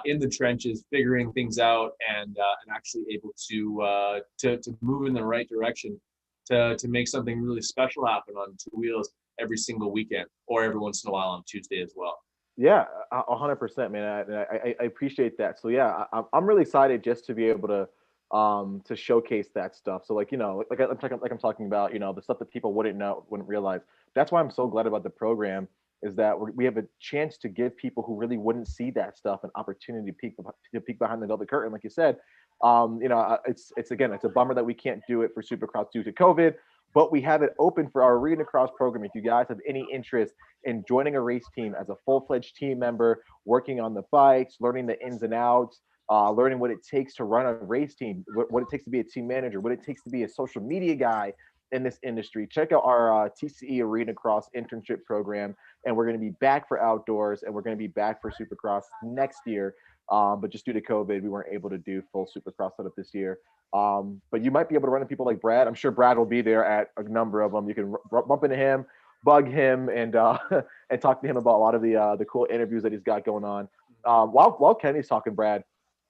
in the trenches, figuring things out, and actually able to move in the right direction to make something really special happen on 2 wheels every single weekend or every once in a while on Tuesday as well. Yeah, 100%, man. I appreciate that. So yeah, I'm really excited just to be able to showcase that stuff. So like I'm talking about the stuff that people wouldn't realize. That's why I'm so glad about the program is that we have a chance to give people who really wouldn't see that stuff an opportunity to peek behind the velvet curtain, like you said. It's a bummer that we can't do it for Supercross due to COVID. but we have it open for our Arena Cross program. If you guys have any interest in joining a race team as a full-fledged team member, working on the bikes, learning the ins and outs, learning what it takes to run a race team, what it takes to be a team manager, what it takes to be a social media guy in this industry, check out our TCE Arena Cross internship program. And we're going to be back for outdoors, and we're going to be back for Supercross next year. But just due to COVID, we weren't able to do full Supercross setup this year. But you might be able to run into people like Brad. I'm sure Brad will be there at a number of them. You can bump into him, bug him, and and talk to him about a lot of the cool interviews that he's got going on. While Kenny's talking, Brad,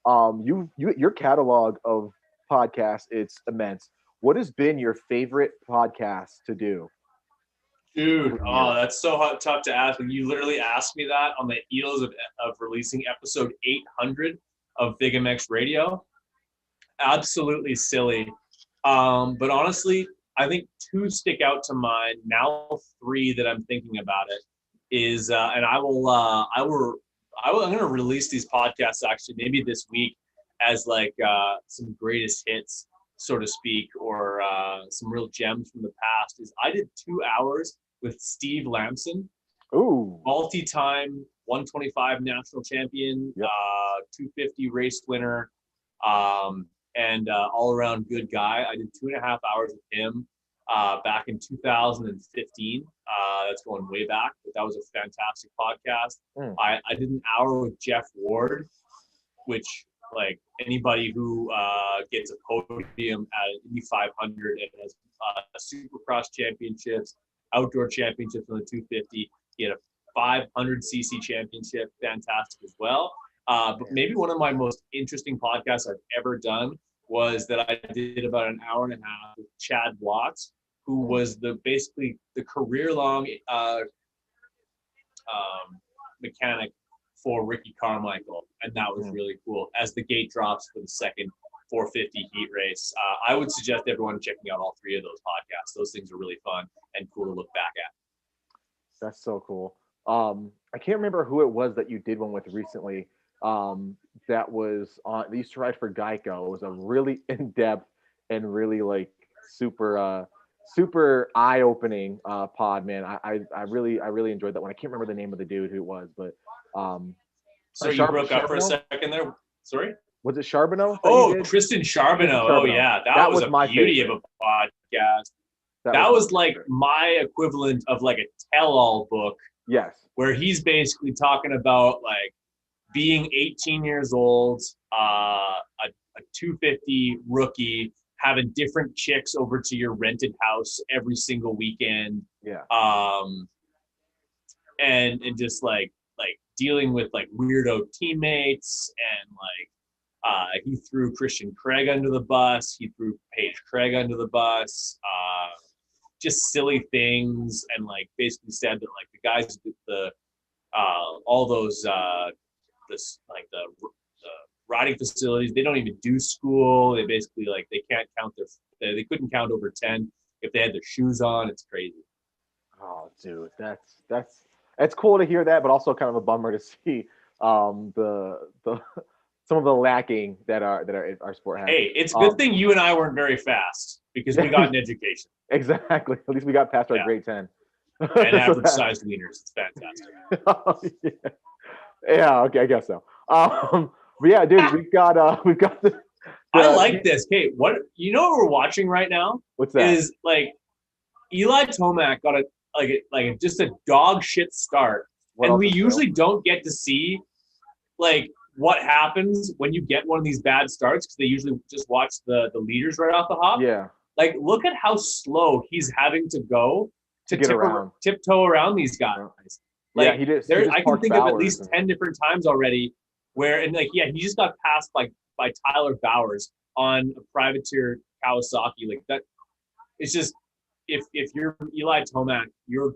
your catalog of podcasts, it's immense. What has been your favorite podcast to do? Dude, oh, that's so tough to ask. When you literally asked me that on the heels of releasing episode 800 of Big MX Radio, absolutely silly. But honestly, I think two stick out to mind. Now three that I'm thinking about it is, and I'm going to release these podcasts actually maybe this week as like some greatest hits, so to speak, or some real gems from the past. Is I did 2 hours with Steve Lamson, multi-time 125 national champion, 250 race winner, and all-around good guy. I did 2.5 hours with him back in 2015. That's going way back, but that was a fantastic podcast. I did an hour with Jeff Ward, which, like, anybody who gets a podium at Indy 500 and has Supercross championships, outdoor championships on the 250, he had a 500cc championship, fantastic as well. But maybe one of my most interesting podcasts I've ever done was that I did about an hour and a half with Chad Watts, who was basically the career-long mechanic for Ricky Carmichael, and that was really cool. As the gate drops for the second 450 heat race, I would suggest everyone checking out all three of those podcasts. Those things are really fun and cool to look back at. That's so cool. I can't remember who it was that you did one with recently. That was on. They used to ride for Geico. It was a really in-depth and really like super eye-opening pod, man. I really enjoyed that one. I can't remember the name of the dude who it was, but so you broke up for a second there. Sorry, was it Charbonneau? Oh, Tristan Charbonneau. Oh yeah, that was a beauty of a podcast. That was like my equivalent of like a tell-all book. Yes, where he's basically talking about like being 18 years old, a 250 rookie, having different chicks over to your rented house every single weekend. Yeah. And just like dealing with like weirdo teammates, and like he threw Christian Craig under the bus. He threw Paige Craig under the bus. Just silly things, and like basically said that like the guys with the all those this like the riding facilities, they don't even do school. They basically like they can't count they couldn't count over 10 if they had their shoes on. It's crazy. Oh, dude, that's cool to hear that, but also kind of a bummer to see the some of the lacking that our sport has. Hey, it's a good thing you and I weren't very fast, because we got an education. Exactly. At least we got past our grade 10. And average sized wieners. It's fantastic. Oh, yeah. Okay, I guess so. But yeah, dude, we've got the I like this. Kate, what we're watching right now? What's that? Is like Eli Tomac got just a dog shit start. And we usually don't get to see like what happens when you get one of these bad starts, because they usually just watch the leaders right off the hop. Yeah. Like, look at how slow he's having to go to tiptoe around these guys. Like, yeah, he did. I can think of at least 10 different times already where, and like, yeah, he just got passed by Tyler Bowers on a privateer Kawasaki. Like that, it's just, if you're Eli Tomac, you're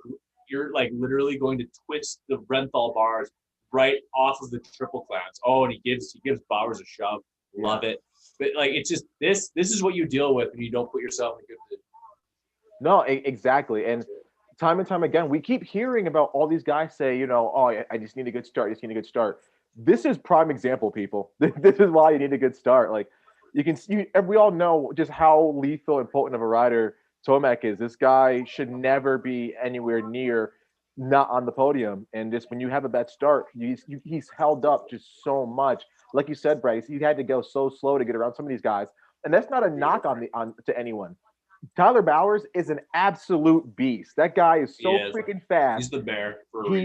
like literally going to twist the Renthal bars right off of the triple clamps. Oh, and he gives Bowers a shove. Love it. But like, it's just this is what you deal with when you don't put yourself in a good position. No, exactly. And time again, we keep hearing about all these guys say, oh, I just need a good start. This is prime example, people. This is why you need a good start. Like we all know just how lethal and potent of a rider Tomac is. This guy should never be anywhere near not on the podium. And just when you have a bad start, he's held up just so much. Like you said, Bryce, he had to go so slow to get around some of these guys. And that's not a knock on to anyone. Tyler Bowers is an absolute beast. That guy is so freaking fast. He's the bear.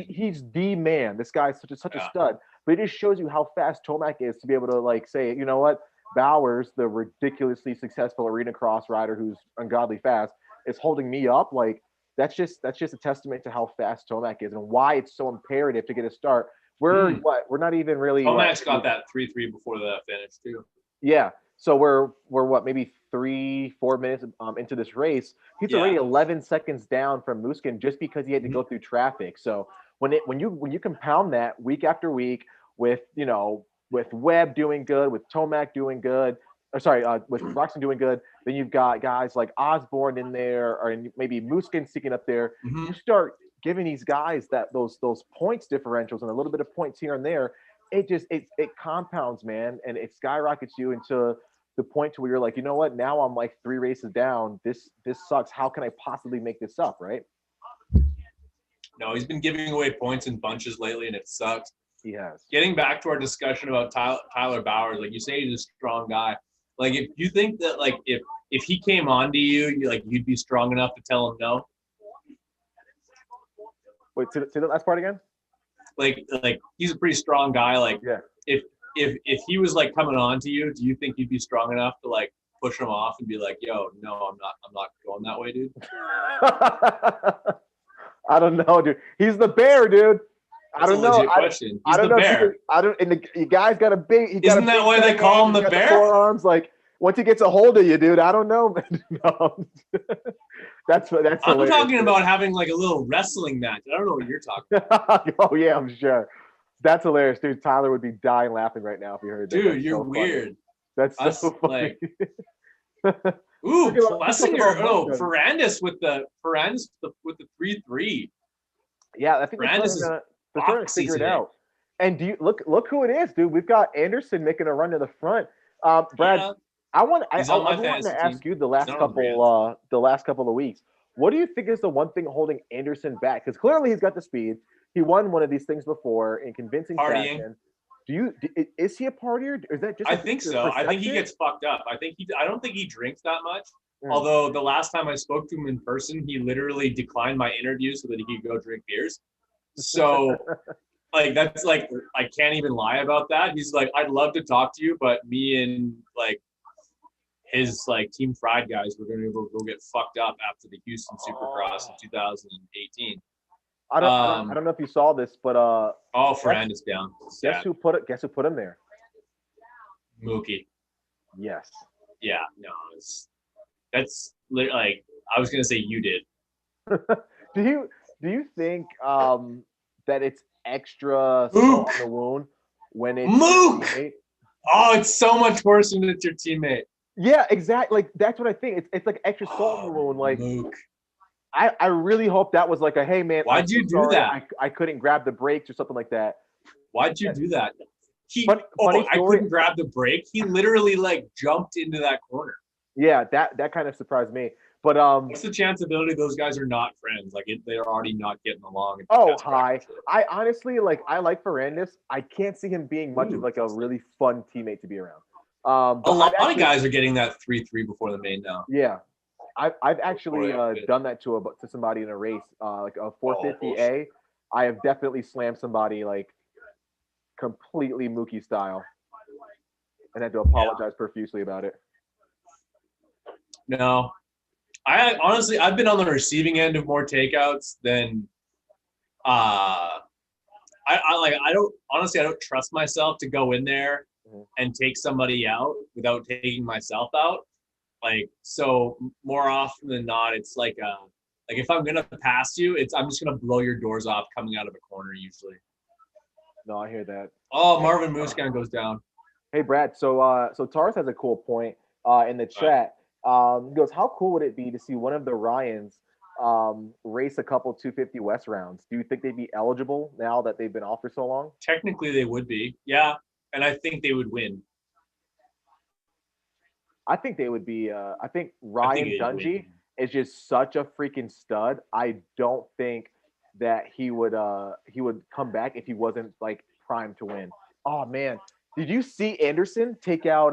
He's the man. This guy is such a stud. But it just shows you how fast Tomac is to be able to like say, you know what, Bowers, the ridiculously successful arena cross rider who's ungodly fast, is holding me up. Like that's just a testament to how fast Tomac is and why it's so imperative to get a start. We're not even really. Tomac's got that 3-3 before the finish too. Yeah. So we're what, maybe 3-4 minutes into this race. He's already 11 seconds down from Muskin just because he had to go through traffic. So when you compound that week after week with with Webb doing good, with Tomac doing good, with Roczen doing good, then you've got guys like Osborne in there, or maybe Muskin sticking up there. You start giving these guys those points differentials and a little bit of points here and there. It compounds, man, and it skyrockets you into the point to where you're like, you know what? Now I'm like 3 races down. This sucks. How can I possibly make this up, right? No, he's been giving away points in bunches lately, and it sucks. He has. Getting back to our discussion about Tyler Bowers, like you say, he's a strong guy. Like if you think that like if he came on to you, you'd be strong enough to tell him no. Wait, say the last part again. Like he's a pretty strong guy. Like if he was like coming on to you, do you think you'd be strong enough to like push him off and be like, yo, no, I'm not going that way, dude? I don't know, dude. He's the bear, dude. I don't know. Question. He's the bear. And the guy's got a big. Isn't that why they call him the bear? Forearms, like once he gets a hold of you, dude. I don't know. No. That's. I'm talking about having like a little wrestling match. I don't know what you're talking about. Oh yeah, I'm sure. That's hilarious, dude. Tyler would be dying laughing right now if he heard that. Dude, you're so weird. That's so funny. Ooh, Ferrandis with the 3-3. Yeah, I think they're trying to figure it out. And do you look who it is, dude? We've got Anderson making a run to the front. Brad, I want to ask you the last couple of weeks. What do you think is the one thing holding Anderson back? Because clearly he's got the speed. He won one of these things before in convincing fashion. Is he a partier? Or is that just? I think so. I think he gets fucked up. I don't think he drinks that much. Although the last time I spoke to him in person, he literally declined my interview so that he could go drink beers. So, like that's like I can't even lie about that. He's like, I'd love to talk to you, but me and like his like Team Fried guys, we're gonna go get fucked up after the Houston Supercross in 2018. I don't know if you saw this, but Ferrandis down. Guess who put him there? Mookie. Yes. Yeah. No. That's like I was gonna say you did. Do you think that it's extra salt in the wound when it's Mook? Oh, it's so much worse when it's your teammate. Yeah, exactly. Like that's what I think. It's like extra salt in the wound. Like Mook. I really hope that was like a hey man. Why'd you do that? I couldn't grab the brakes or something like that. Why'd you do that? Funny I couldn't grab the brake. He literally like jumped into that corner. Yeah, that kind of surprised me. But what's the chanceability those guys are not friends? Like they're already not getting along. Hi. I honestly I like Ferrandis. I can't see him being much of like a really fun teammate to be around. A lot of guys are getting that 3-3 before the main now. Yeah. I've actually done that to somebody in a race, like a 450A. I have definitely slammed somebody like completely Mookie style, and had to apologize profusely about it. No, I've been on the receiving end of more takeouts than I don't trust myself to go in there and take somebody out without taking myself out. Like, so more often than not, it's like if I'm gonna pass you, I'm just gonna blow your doors off coming out of a corner usually. No, I hear that. Oh, Marvin Muscan goes down. Hey Brad, so Taurus has a cool point in the chat. He goes, how cool would it be to see one of the Ryans race a couple 250 West rounds? Do you think they'd be eligible now that they've been off for so long? Technically, they would be, yeah, and I think they would win. I think they would be. I think Ryan Dungey is just such a freaking stud. I don't think that he would come back if he wasn't like primed to win. Oh man, did you see Anderson take out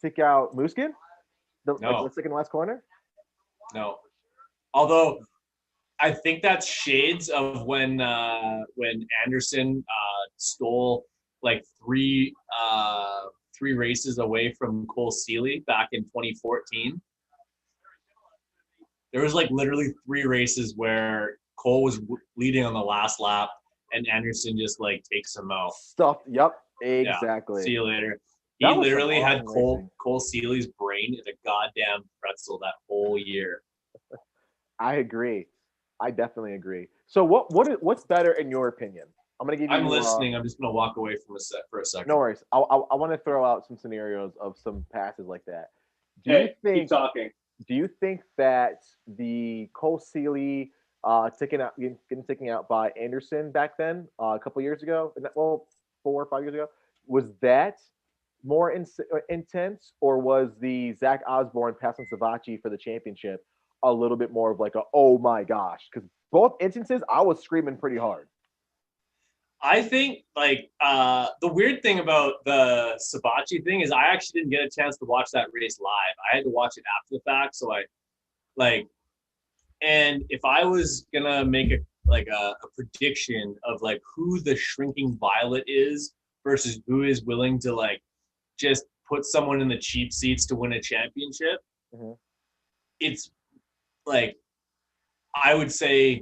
Muskin? The No, second last corner? no. Although I think that's shades of when Anderson stole like three races away from Cole Seeley back in 2014. There was like literally three races where Cole was leading on the last lap, and Anderson just like takes him out. Stuff. Yep. Yeah. Exactly. See you later. He That was some literally had awesome Cole Seeley's brain in a goddamn pretzel that whole year. I agree. I definitely agree. So what's better in your opinion? I'm gonna give you. I'm listening. I'm just gonna walk away from for a second. No worries. I want to throw out some scenarios of some passes like that. Keep talking. Do you think that the Cole Seeley getting taken out by Anderson back then a couple years ago, well, 4 or 5 years ago, was that more intense, or was the Zach Osborne passing Savacci for the championship a little bit more of like a oh my gosh? Because both instances, I was screaming pretty hard. I think like the weird thing about the Sabachi thing is I actually didn't get a chance to watch that race live. I had to watch it after the fact. So I like, and if I was gonna make a prediction of like who the shrinking violet is versus who is willing to like just put someone in the cheap seats to win a championship, it's like I would say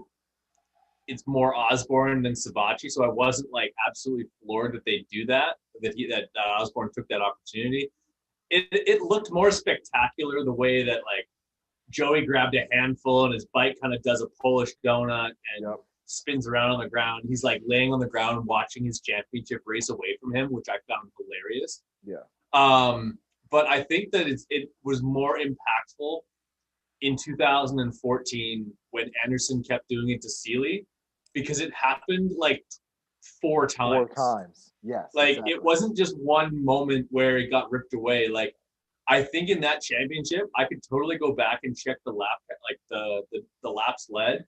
it's more Osborne than Sabachi, so I wasn't like absolutely floored that they do that. That Osborne took that opportunity. It looked more spectacular the way that like Joey grabbed a handful and his bike kind of does a Polish donut and spins around on the ground. He's like laying on the ground watching his championship race away from him, which I found hilarious. Yeah. But I think that it was more impactful in 2014 when Anderson kept doing it to Seeley, because it happened like four times. 4 times, yes. Like exactly. It wasn't just one moment where it got ripped away. Like I think in that championship, I could totally go back and check the lap, like the laps led.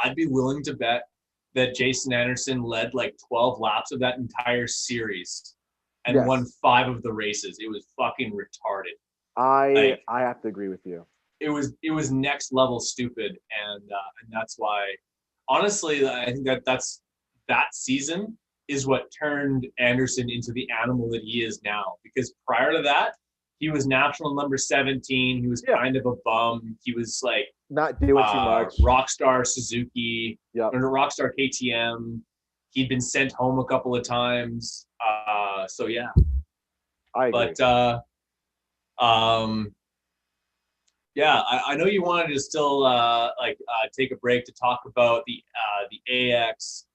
I'd be willing to bet that Jason Anderson led like 12 laps of that entire series and won 5 of the races. It was fucking retarded. I have to agree with you. It was next level stupid, and that's why, honestly, I think that season is what turned Anderson into the animal that he is now. Because prior to that, he was national number 17. He was kind of a bum. He was like not doing too much. Rockstar Suzuki, or Rockstar KTM. He'd been sent home a couple of times. So yeah, I agree. But yeah, I know you wanted to still take a break to talk about the AX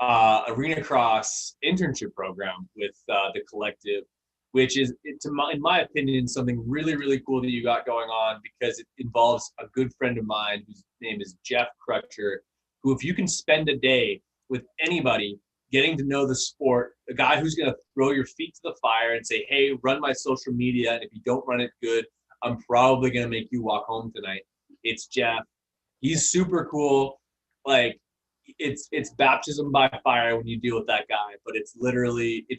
Arena Cross internship program with the collective, which is, in my opinion, something really, really cool that you got going on, because it involves a good friend of mine whose name is Jeff Crutcher, who, if you can spend a day with anybody getting to know the sport, a guy who's going to throw your feet to the fire and say, hey, run my social media, and if you don't run it good, I'm probably going to make you walk home tonight. It's Jeff. He's super cool. Like, it's baptism by fire when you deal with that guy, but it's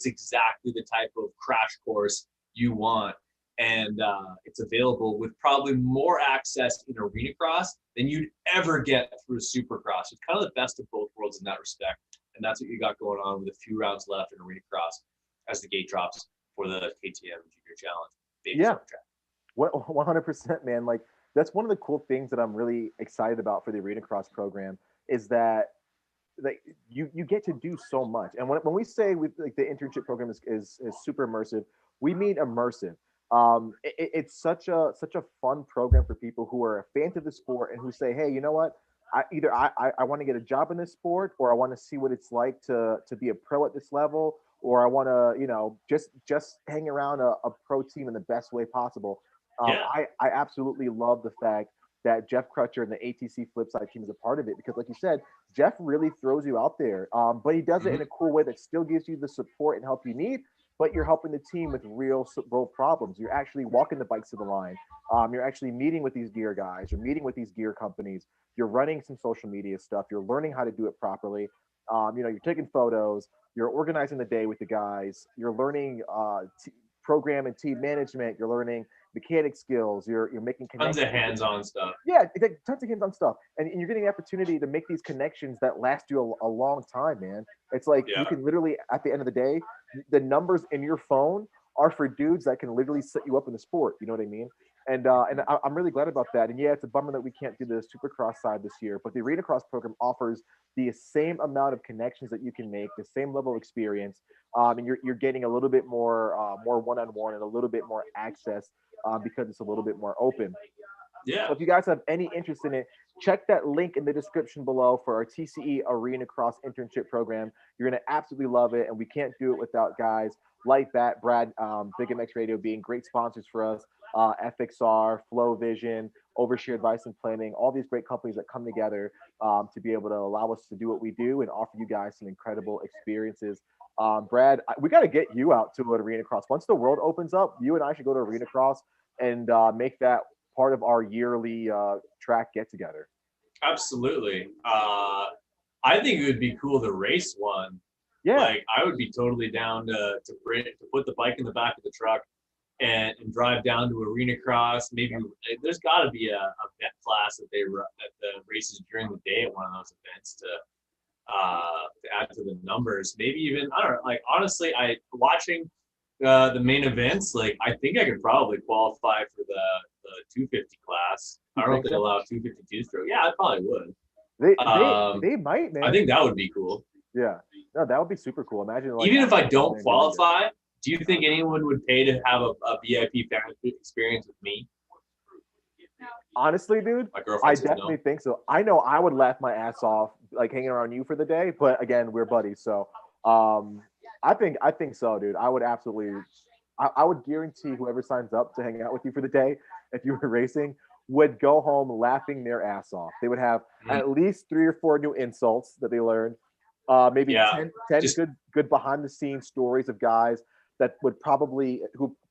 exactly the type of crash course you want. And it's available with probably more access in Arena Cross than you'd ever get through Supercross. It's kind of the best of both worlds in that respect. And that's what you got going on with a few rounds left in Arena Cross as the gate drops for the KTM Junior Challenge. Yeah. 100%, man. Like, that's one of the cool things that I'm really excited about for the Arena Cross program, is that like you get to do so much. And when we say like the internship program is super immersive, we mean immersive. It's such a fun program for people who are fans of the sport and who say, hey, you know what? I want to get a job in this sport, or I want to see what it's like to be a pro at this level, or I want to, just hang around a pro team in the best way possible. I absolutely love the fact that Jeff Crutcher and the ATC Flipside team is a part of it, because, like you said, Jeff really throws you out there, but he does it in a cool way that still gives you the support and help you need, but you're helping the team with real world problems. You're actually walking the bikes to the line. You're actually meeting with these gear guys. You're meeting with these gear companies. You're running some social media stuff. You're learning how to do it properly. You're taking photos. You're organizing the day with the guys. You're learning program and team management. You're learning mechanic skills. You're making tons connections. of hands-on stuff. Yeah, tons of hands-on stuff, and you're getting the opportunity to make these connections that last you a long time, man. It's like you can literally, at the end of the day, the numbers in your phone are for dudes that can literally set you up in the sport. You know what I mean? And I'm really glad about that. And yeah, it's a bummer that we can't do the Supercross side this year, but the Arena Cross program offers the same amount of connections that you can make, the same level of experience, and you're getting a little bit more one-on-one and a little bit more access because it's a little bit more open. Yeah. So if you guys have any interest in it, check that link in the description below for our TCE Arena Cross internship program. You're going to absolutely love it, and we can't do it without guys like that. Brad, Big MX Radio being great sponsors for us. FXR, Flow Vision, Overshare Advice and Planning, all these great companies that come together to be able to allow us to do what we do and offer you guys some incredible experiences. Brad, we got to get you out to an Arena Cross. Once the world opens up, you and I should go to Arena Cross and make that part of our yearly track get together. Absolutely. I think it would be cool to race one. Yeah. Like I would be totally down to put the bike in the back of the truck and drive down to Arena Cross. Maybe there's got to be a vet class that the races during the day at one of those events to add to the numbers. Maybe even, I don't know, like honestly, watching the main events, like I think I could probably qualify for the 250 class. I don't know if they allow 252 stroke. Yeah, I probably would. They might, man. I think that would be cool. Yeah, no, that would be super cool. Imagine, like, even if I don't qualify, do you think anyone would pay to have a VIP fan experience with me? Honestly, dude, I definitely think so. I know I would laugh my ass off like hanging around you for the day, but again, we're buddies, so I think so, dude. I would absolutely, I would guarantee whoever signs up to hang out with you for the day, if you were racing, would go home laughing their ass off. They would have at least 3 or 4 new insults that they learned. Maybe 10 good behind the scenes stories of guys that would probably,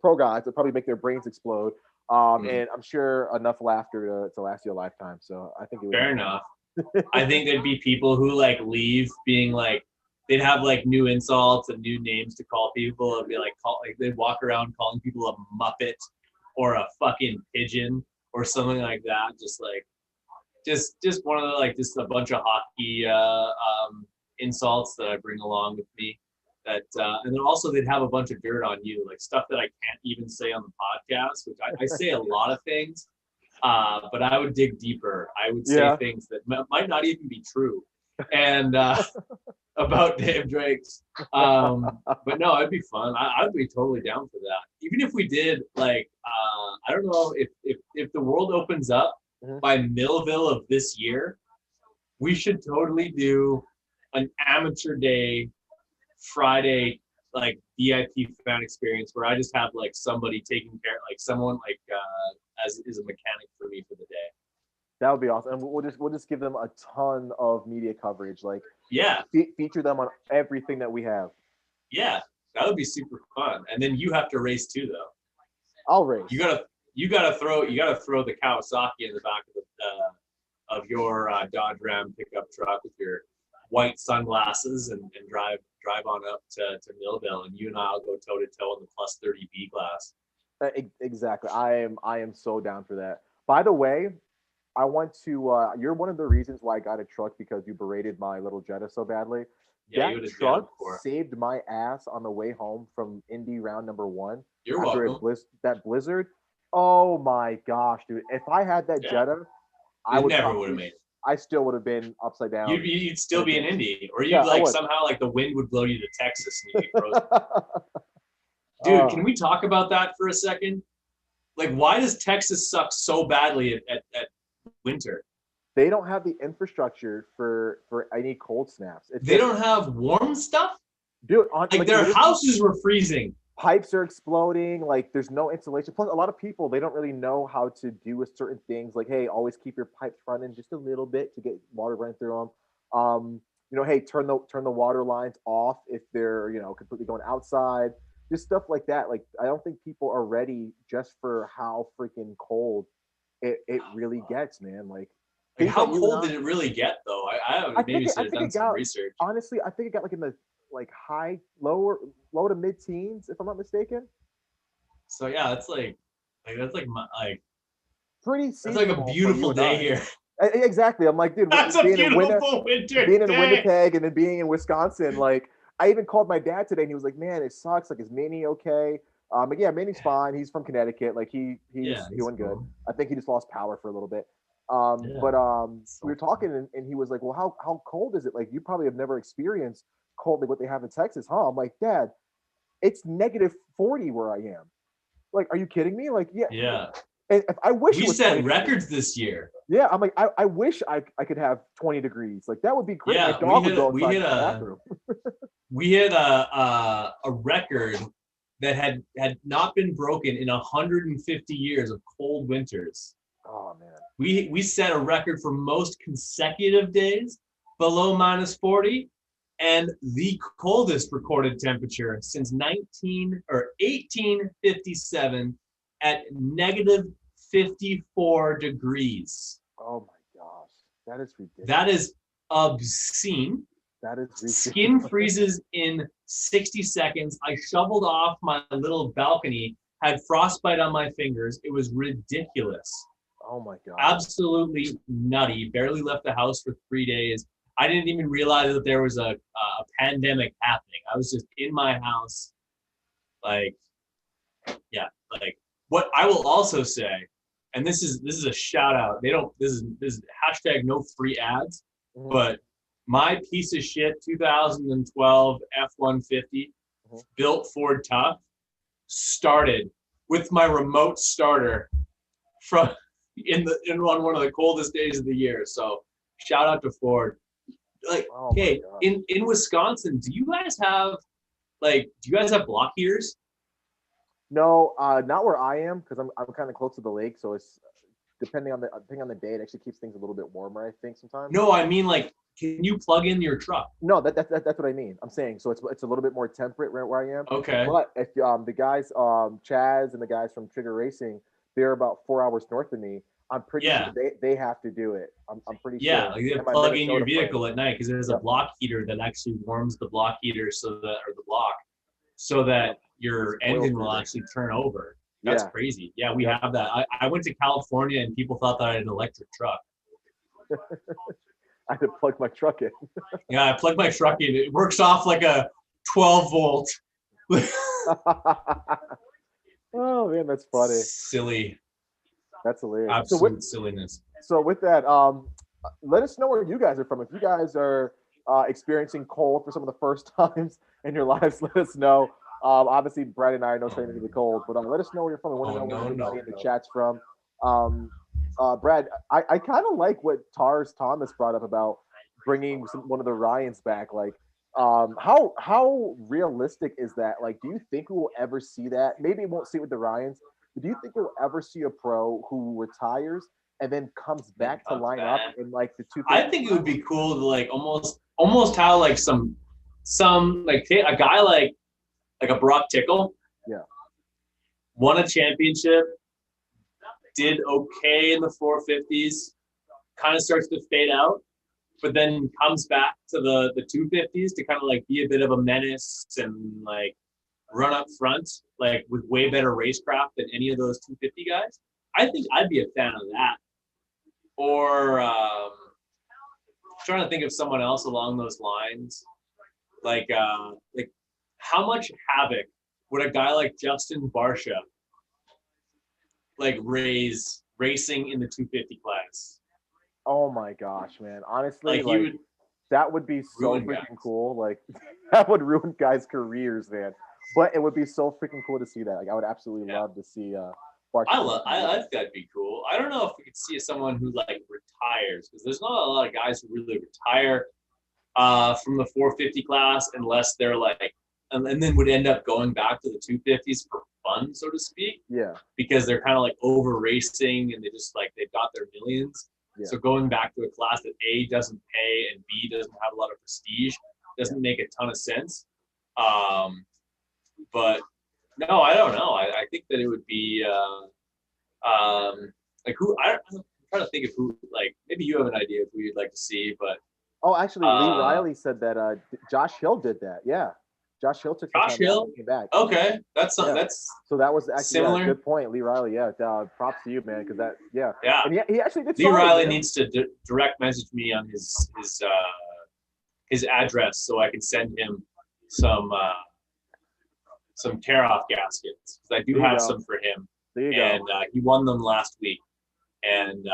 pro guys would probably make their brains explode. And I'm sure enough laughter to last you a lifetime. So I think it would fair enough. I think there'd be people who like leave being like, they'd have like new insults and new names to call people. It'd be like, they'd walk around calling people a muppet or a fucking pigeon or something like that. Just one of the, like, just a bunch of hockey insults that I bring along with me. That and then also they'd have a bunch of dirt on you, like stuff that I can't even say on the podcast, which I say a lot of things, but I would dig deeper. I would say things that might not even be true, and about Dave Drakes. But no, it'd be fun. I'd be totally down for that. Even if we did, like, I don't know if the world opens up by Millville of this year, we should totally do an amateur day Friday, like VIP fan experience where I just have like somebody taking care, like someone like as is a mechanic for me for the day. That would be awesome, and we'll just give them a ton of media coverage, like feature them on everything that we have. Yeah, that would be super fun. And then you have to race too, though. I'll race. You gotta throw the Kawasaki in the back of your Dodge Ram pickup truck with your white sunglasses and drive on up to Millville, and you and I'll go toe to toe in the plus 30 B class. Exactly. I am so down for that. By the way, I want to. You're one of the reasons why I got a truck, because you berated my little Jetta so badly. Yeah, that truck saved my ass on the way home from Indy round number 1. You're welcome. That blizzard. Oh my gosh, dude! If I had that Jetta, I would never would have made it. I still would have been upside down. You'd still be in Indy, or you'd somehow like the wind would blow you to Texas and you'd be frozen. Dude, can we talk about that for a second? Like, why does Texas suck so badly at winter? They don't have the infrastructure for any cold snaps. They don't have warm stuff? Dude, their houses were freezing. Pipes are exploding. Like, there's no insulation. Plus, a lot of people, they don't really know how to do with certain things. Like, hey, always keep your pipes running just a little bit to get water running through them. Hey, turn the water lines off if they're completely going outside. just stuff like that. Like, I don't think people are ready just for how freaking cold it really gets, man. Like how cold did it really get though? I maybe should have done some research. Honestly, I think it got like in the like low to mid teens, if I'm not mistaken. So yeah, it's like pretty. That's like a beautiful day here. Exactly. I'm like, dude, that's a beautiful winter. Being in Winnipeg and then being in Wisconsin, like, I even called my dad today and he was like, "Man, it sucks. Like, is Manny okay?" Like, yeah, Manny's fine. He's from Connecticut. Like, he's doing good. I think he just lost power for a little bit. But we were talking and he was like, "Well, how cold is it? Like, you probably have never experienced cold like what they have in Texas, huh?" I'm like, "Dad, it's -40 where I am." Like, are you kidding me? Like, yeah. Yeah. And I wish we set records this year. Yeah, I'm like, I wish I could have 20 degrees. Like, that would be great. Yeah, we hit a record that had not been broken in 150 years of cold winters. Oh man. We set a record for most consecutive days below -40, and the coldest recorded temperature since 1857 at -54 degrees. Oh my gosh, that is ridiculous. That is obscene. That is ridiculous. Skin freezes in 60 seconds. I shoveled off my little balcony, had frostbite on my fingers. It was ridiculous. Oh my god. Absolutely nutty. Barely left the house for 3 days. I didn't even realize that there was a pandemic happening. I was just in my house. Like, yeah, like what I will also say, and this is a shout out. This is hashtag no free ads, but my piece of shit 2012 F-150 built Ford Tough started with my remote starter from on one of the coldest days of the year. So shout out to Ford. Like, okay, in Wisconsin, do you guys have block heaters? No, not where I am, because I'm kind of close to the lake, so it's depending on the day, it actually keeps things a little bit warmer, I think, sometimes. No, I mean, like, can you plug in your truck? No, that's what I mean. I'm saying, so it's a little bit more temperate where I am. Okay. But if the guys, Chaz and the guys from Trigger Racing, they're about 4 hours north of me. I'm pretty sure they have to do it. I'm pretty sure. Yeah, like you plug in your vehicle at night, because there's a block heater that actually warms the block heater so that your engine will actually turn over. That's crazy. Yeah, we have that. I went to California and people thought that I had an electric truck. I had to plug my truck in. Yeah, I plugged my truck in. It works off like a 12 volt. Oh man, that's funny. Silly. That's hilarious. Absolute silliness. So with that, let us know where you guys are from. If you guys are experiencing cold for some of the first times in your lives, let us know. Obviously, Brad and I are no strangers to the cold, but let us know where you're from. I want to know where everybody in the chat's from. Brad, I kind of like what Tars Thomas brought up about bringing one of the Ryans back. Like, how realistic is that? Like, do you think we will ever see that? Maybe we won't see it with the Ryans, but do you think we'll ever see a pro who retires and then comes back to line up in like the two? I think it would be cool to like almost how like some like a guy like a Brock Tickle, won a championship, did okay in the 450s, kind of starts to fade out, but then comes back to the 250s to kind of like be a bit of a menace and like run up front, like with way better racecraft than any of those 250 guys. I think I'd be a fan of that. Or trying to think of someone else along those lines, like how much havoc would a guy like Justin Barsha like racing in the 250 class? Oh my gosh, man! Honestly, like that would be so freaking cool. Like that would ruin guys' careers, man. But it would be so freaking cool to see that. Like I would absolutely love to see Barsha. I think that'd be cool. I don't know if we could see someone who like retires, because there's not a lot of guys who really retire from the 450 class unless they're like. And then would end up going back to the 250s for fun, so to speak. Yeah. Because they're kind of like over racing and they've got their millions. Yeah. So going back to a class that A, doesn't pay, and B, doesn't have a lot of prestige doesn't make a ton of sense. But No, I don't know. I think that it would be like who I'm trying to think of who, like, maybe you have an idea of who you'd like to see, but Oh, actually, Lee Riley said that Josh Hill did that. Yeah, Josh Hill took some Josh time out Hill. and came back. Okay, that's Yeah. that's So that was actually similar. good point, Lee Riley. Yeah, props to you, man, because that Yeah. And he actually did. Lee Riley needs to direct message me on his address so I can send him some tear off gaskets, because I do have some for him. There you and go. He won them last week, and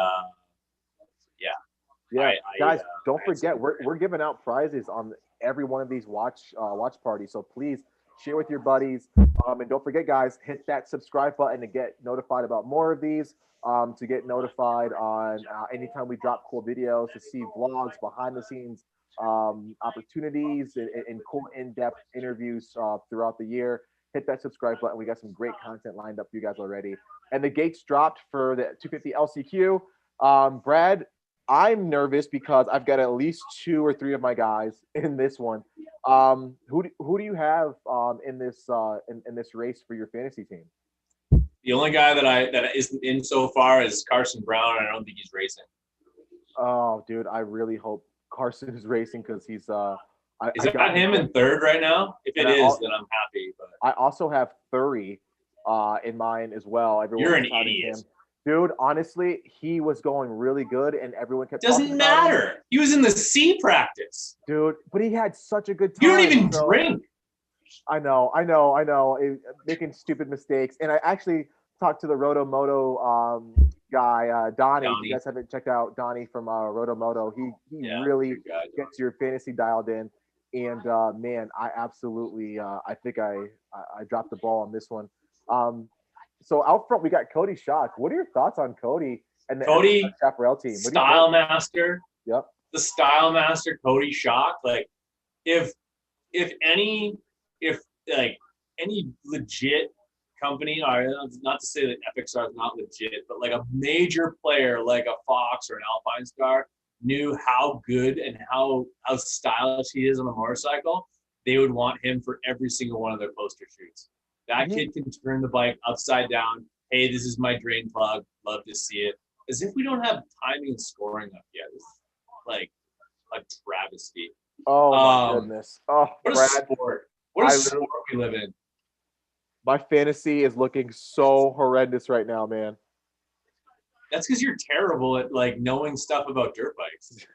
guys, don't forget we're giving out prizes on every one of these watch parties. So please share with your buddies, and don't forget, guys, hit that subscribe button to get notified about more of these. To get notified on anytime we drop cool videos, to see vlogs, behind the scenes opportunities, and cool in-depth interviews throughout the year. Hit that subscribe button. We got some great content lined up for you guys already. And the gates dropped for the 250 LCQ. Brad, I'm nervous because I've got at least 2 or 3 of my guys in this one. Who do you have in this race for your fantasy team? The only guy that isn't in so far is Carson Brown, and I don't think he's racing. Oh, dude, I really hope Carson is racing, because he's Is that him in third right now? If it is, then I'm happy. But I also have Thury in mine as well. You're an idiot. Him. Dude, honestly, he was going really good, and everyone kept doesn't matter. He was in the C practice. Dude, but he had such a good time. You don't even drink. I know. Making stupid mistakes. And I actually talked to the Roto Moto guy, Donnie. If you guys haven't checked out Donnie from Roto Moto, he really gets your fantasy dialed in. And man, I absolutely, I think I dropped the ball on this one. So out front, we got Cody Schock. What are your thoughts on Cody and the Chaparral team? Style master. Yep. The style master, Cody Schock. Like, if any legit company, or not to say that FXR is not legit, but like a major player like a Fox or an Alpine Star knew how good and how stylish he is on a motorcycle, they would want him for every single one of their poster shoots. That kid can turn the bike upside down. Hey, this is my drain plug. Love to see it. As if we don't have timing and scoring up yet. It's like a travesty. Oh my goodness. Oh, what a sport. What a sport we live in. My fantasy is looking so horrendous right now, man. That's because you're terrible at like knowing stuff about dirt bikes.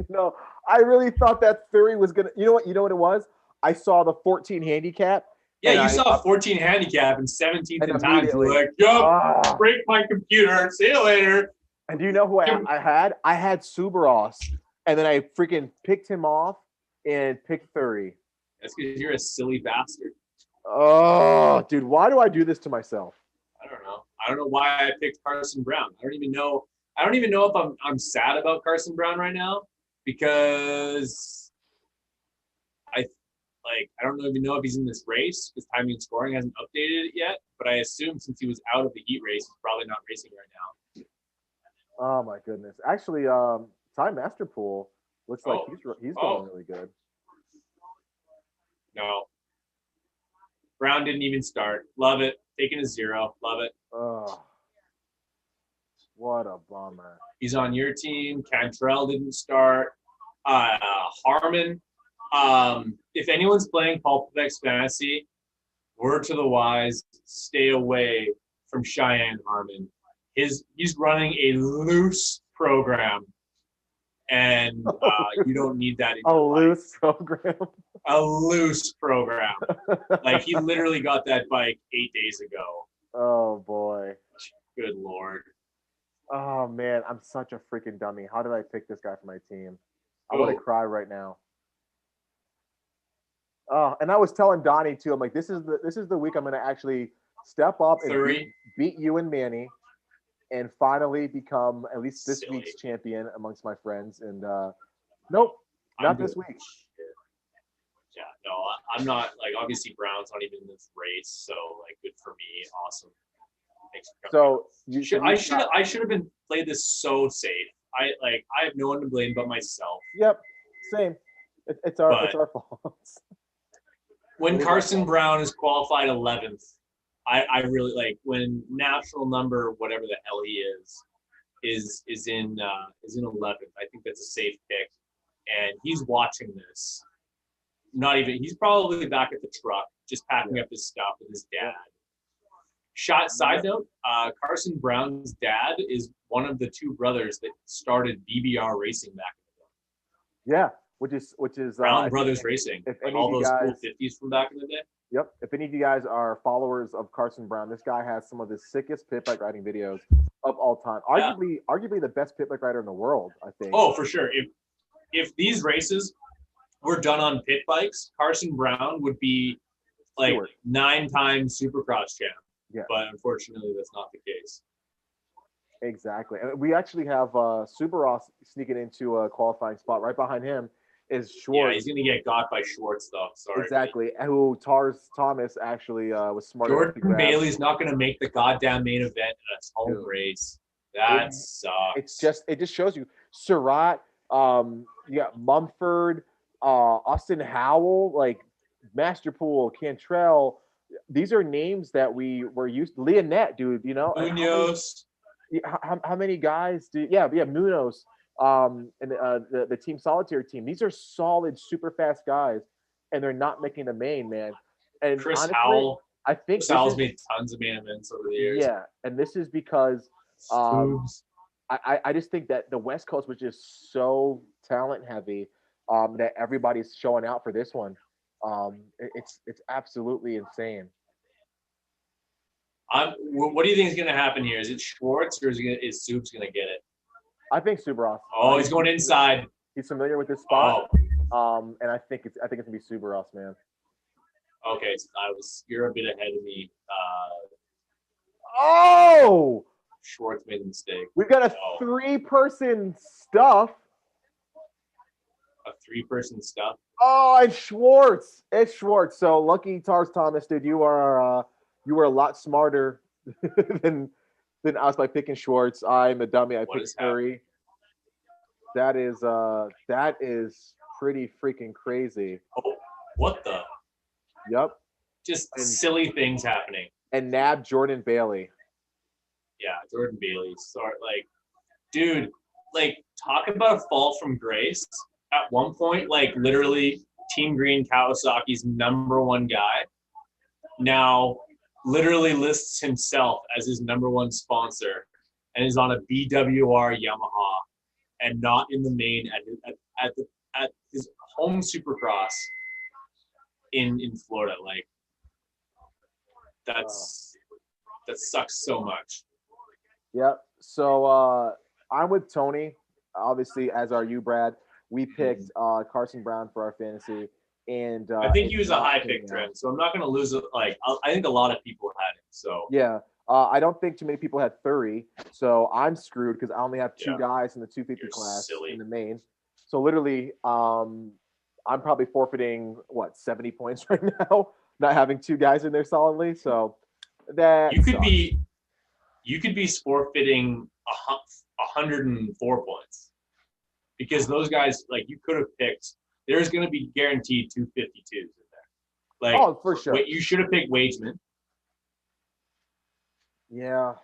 No, I really thought that theory was gonna. You know what it was? I saw the 14 handicap. Yeah, you saw a 14 handicap and 17th in time. You were like, yup, break my computer. See you later. And do you know who I had? I had Supercross, and then I freaking picked him off and picked Thury. That's because you're a silly bastard. Oh, dude, why do I do this to myself? I don't know. I don't know why I picked Carson Brown. I don't even know if I'm sad about Carson Brown right now, because I don't even know if he's in this race, because timing and scoring hasn't updated it yet. But I assume since he was out of the heat race, he's probably not racing right now. Oh my goodness! Actually, Time Master Pool looks like he's going really good. No, Brown didn't even start. Love it. Taking a 0. Love it. Oh, what a bummer. He's on your team. Cantrell didn't start. Harmon. If anyone's playing Pulpvex Fantasy, word to the wise, stay away from Cheyenne Harmon. He's running a loose program, and you don't need that in your life. Loose program? A loose program. Like, he literally got that bike 8 days ago. Oh, boy. Good Lord. Oh, man, I'm such a freaking dummy. How did I pick this guy for my team? I want to cry right now. Oh, and I was telling Donnie too. I'm like, this is the week I'm going to actually step up and beat you and Manny, and finally become at least this week's champion amongst my friends. And nope, not this week. Yeah, no, I'm not. Like, obviously Brown's not even in this race, so like, good for me. Awesome. Thanks for coming. I should have been played this so safe. I have no one to blame but myself. Yep, same. It's our fault. when Carson Brown is qualified 11th, I really like when national number whatever the hell he is in 11th. I think that's a safe pick, and he's watching this. He's probably back at the truck, just packing up his stuff with his dad. Side note, Carson Brown's dad is one of the two brothers that started BBR racing back in the day. Yeah, which is Brown Brothers Racing. If like any all of you those guys, cool 50s from back in the day. Yep. If any of you guys are followers of Carson Brown, this guy has some of the sickest pit bike riding videos of all time. Arguably the best pit bike rider in the world, I think. Oh, for sure. If these races were done on pit bikes, Carson Brown would be like 9-time Supercross champ. Yeah. But unfortunately, that's not the case. Exactly. And we actually have Supercross sneaking into a qualifying spot. Right behind him is Schwartz. Yeah, he's going to get got by Schwartz, though. Sorry. Exactly. Who Thomas actually was smart. Jordan Bailey's not going to make the goddamn main event in a home race. That sucks. It just shows you Surratt, you got Mumford, Austin Howell, like Masterpool, Cantrell. These are names that we were used to. Leonette, dude, you know. Munoz. How many guys do? Yeah, Munoz. And the Team Solitaire team. These are solid, super fast guys, and they're not making the main, man. And Chris honestly, Howell. I think Chris Howell's made tons of main events over the years. Yeah, and this is because I just think that the West Coast was just so talent heavy that everybody's showing out for this one. It's absolutely insane. What do you think is going to happen here? Is it Schwartz or is Soups going to get it? I think Supercross. Oh, he's going inside. He's familiar with this spot. And I think it's gonna be Supercross, man. Okay, so you're a bit ahead of me. Schwartz made a mistake. We've got a 3-person stuff. A 3-person stuff. Oh, it's Schwartz. It's Schwartz. So lucky Tars Thomas, dude. You were a lot smarter than us by picking Schwartz. I'm a dummy. I picked Curry. That is pretty freaking crazy. Oh, what the? Yep. Just silly things happening. And nabbed Jordan Bailey. Yeah, Jordan Bailey. Dude, talk about a fall from grace. At one point, literally Team Green Kawasaki's #1 guy now literally lists himself as his #1 sponsor and is on a BWR Yamaha and not in the main at his home Supercross in Florida. That sucks so much. Yep. So I'm with Tony, obviously, as are you, Brad. We picked Carson Brown for our fantasy, and I think he was a high pick trend, so I'm not going to lose it. I think a lot of people had him. So yeah, I don't think too many people had 30, so I'm screwed because I only have 2 guys in the 250 class in the main. So literally, I'm probably forfeiting 70 points right now, not having 2 guys in there solidly. So that you could be forfeiting 104 points. Because those guys, you could have picked. There's going to be guaranteed 252s in there. For sure. You should have picked Wageman. Yeah,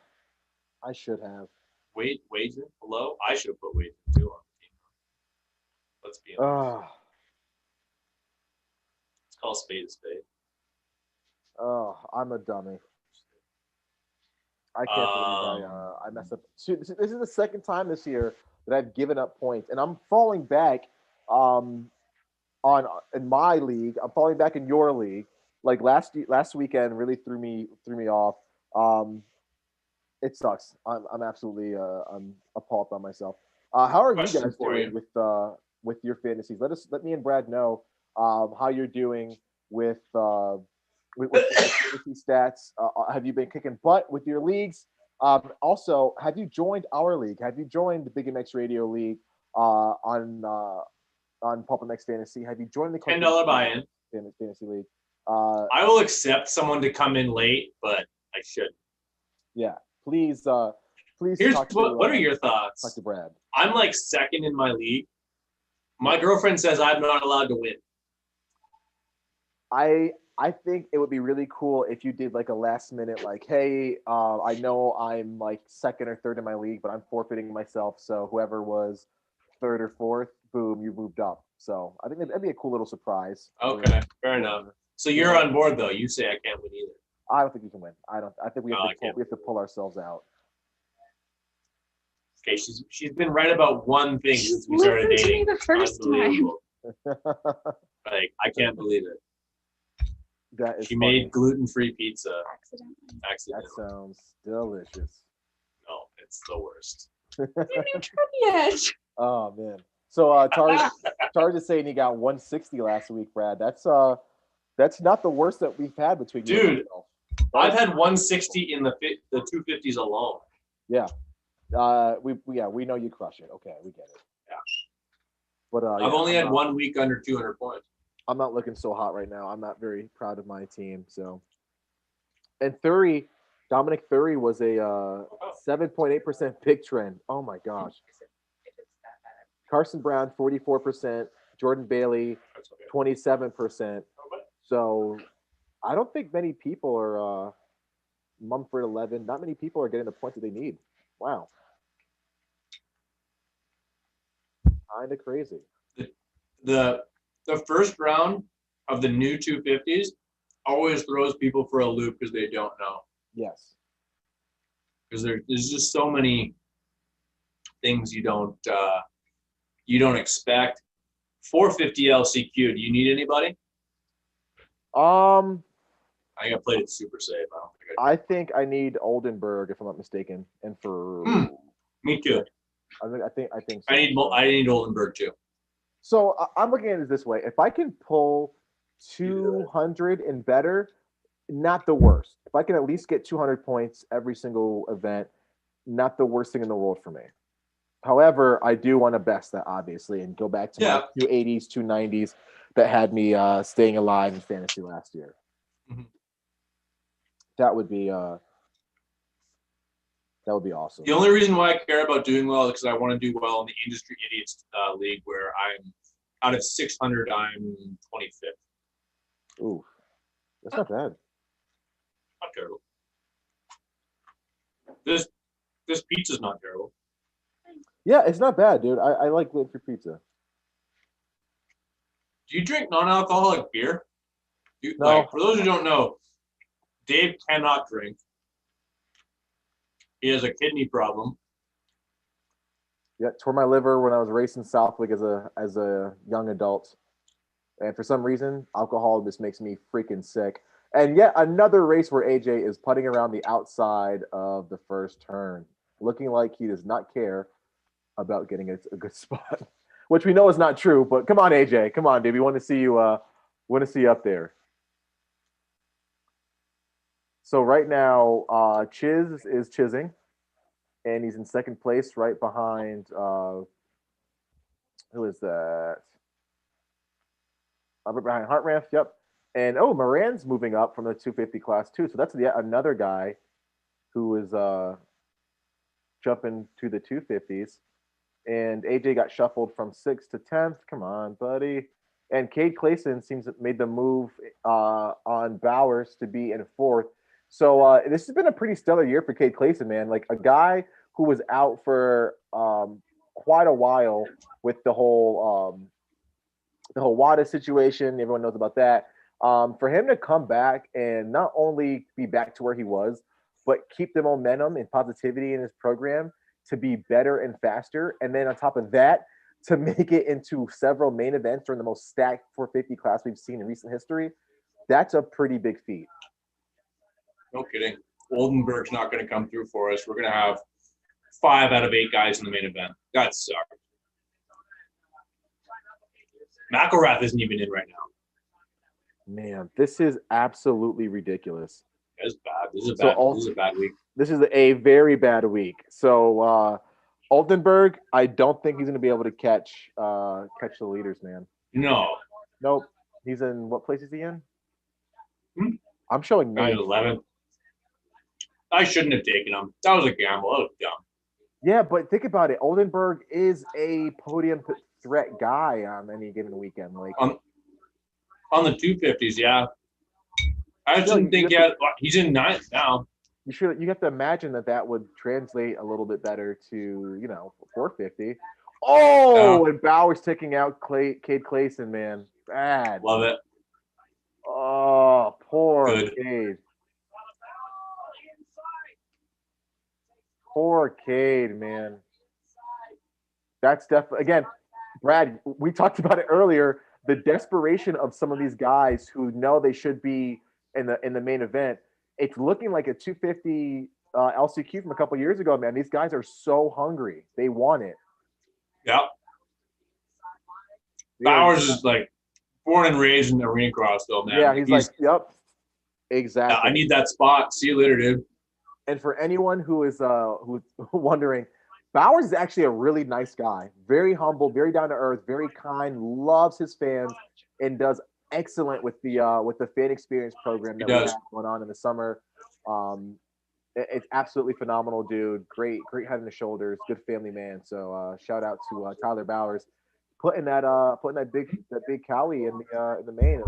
I should have. Wageman? Hello? I should have put Wageman too on the team. Let's be honest. Let's call a spade a spade. Oh, I'm a dummy. I can't believe I messed up. This is the second time this year that I've given up points, and I'm falling back in my league. I'm falling back in your league. Last weekend really threw me off. It sucks. I'm absolutely I'm appalled by myself. How are you guys doing with your fantasies? Let me and Brad know how you're doing with fantasy stats. Have you been kicking butt with your leagues? Also, have you joined our league? Have you joined the Big MX Radio League on Pulp MX Fantasy? Have you joined the $10 buy-in fantasy league? I will accept someone to come in late, but I should. Yeah, please. Here's what are your thoughts? Talk to Brad. I'm 2nd in my league. My girlfriend says I'm not allowed to win. I think it would be really cool if you did like a last minute, like, hey, I know I'm like second or third in my league, but I'm forfeiting myself. So whoever was third or fourth, boom, you moved up. So I think that'd be a cool little surprise. Okay, fair enough. So you're on board though. You say I can't win either. I don't think we can win. I don't. I think we have No, to. We have to pull ourselves out. Okay, she's been right about one thing since we Listened started to dating. me the first time. Like I can't believe it. That is She funny. made gluten-free pizza Accidentally. That sounds delicious. No, it's the worst. Your new trivia. Oh man. So Tarj is saying he got 160 last week, Brad. That's not the worst that we've had between you and Dude, yourself. I've had 160 in the 250s alone. Yeah. We know you crush it. Okay, we get it. Yeah. But I've only had 1 week under 200 points. I'm not looking so hot right now. I'm not very proud of my team. So, and Thury, Dominic Thury was a 7.8% pick trend. Oh my gosh. Carson Brown 44%, Jordan Bailey 27%. So, I don't think many people are Mumford 11. Not many people are getting the points that they need. Wow. Kind of crazy. The first round of the new 250s always throws people for a loop because they don't know. Yes. Because there's just so many things you don't expect. 450 LCQ. Do you need anybody? I got played it super safe. I think I need Oldenburg, if I'm not mistaken, and for Me too. I think so. I need Oldenburg too. So I'm looking at it this way: if I can pull 200 and better, not the worst. If I can at least get 200 points every single event, not the worst thing in the world for me. However, I do want to best that obviously and go back to my 280s, 290s that had me staying alive in fantasy last year. Mm-hmm. That would be awesome. The only reason why I care about doing well is because I want to do well in the Industry Idiots League, where I'm out of 600, I'm 25th. Ooh, that's not bad. Not terrible. This pizza's not terrible. Yeah, it's not bad, dude. I like gluten-free pizza. Do you drink non-alcoholic beer? No. Like, for those who don't know, Dave cannot drink. He has a kidney problem. Yeah, tore my liver when I was racing Southwick as a young adult, and for some reason, alcohol just makes me freaking sick. And yet another race where AJ is putting around the outside of the first turn, looking like he does not care about getting a good spot, which we know is not true. But come on, AJ, come on, dude. We want to see you. Want to see you up there. So right now, Chiz is chizzing, and he's in second place, right behind. Who is that? Right behind Hartranft. Yep. And Moran's moving up from the 250 class too. So that's yet another guy who is jumping to the 250s. And AJ got shuffled from 6th to 10th. Come on, buddy. And Cade Clayson seems to have made the move on Bowers to be in 4th. So this has been a pretty stellar year for Cade Clayson, man. Like a guy who was out for quite a while with the whole WADA situation. Everyone knows about that. For him to come back and not only be back to where he was, but keep the momentum and positivity in his program to be better and faster. And then on top of that, to make it into several main events during the most stacked 450 class we've seen in recent history, that's a pretty big feat. No kidding. Oldenburg's not going to come through for us. We're going to have 5 out of 8 guys in the main event. That sucks. McElrath isn't even in right now. Man, this is absolutely ridiculous. It's bad. This is a bad week. This is a very bad week. So Oldenburg, I don't think he's going to be able to catch the leaders, man. No. Nope. He's in what place is he in? I'm showing 9-11. I shouldn't have taken him. That was a gamble. That was dumb. Yeah, but think about it. Oldenburg is a podium threat guy on any given weekend. Like on the 250s, yeah. I didn't think yet. He's in ninth now. You have to imagine that would translate a little bit better to 450. Oh, and Bauer's taking out Cade Clayson, man. Bad. Love it. Oh, poor Good. Cade. Poor Cade, man. That's definitely, again, Brad, we talked about it earlier, the desperation of some of these guys who know they should be in the main event. It's looking like a 250 LCQ from a couple years ago, man. These guys are so hungry. They want it. Yep. Bowers is like born and raised in the arena cross, though, man. Yeah, he's like, yep, exactly. I need that spot. See you later, dude. And for anyone who is who's wondering, Bowers is actually a really nice guy. Very humble, very down to earth, very kind, loves his fans, and does excellent with the fan experience program that we have going on in the summer. It's absolutely phenomenal, dude. Great head and shoulders, good family man. So shout out to Tyler Bowers putting that big Cowie in the main.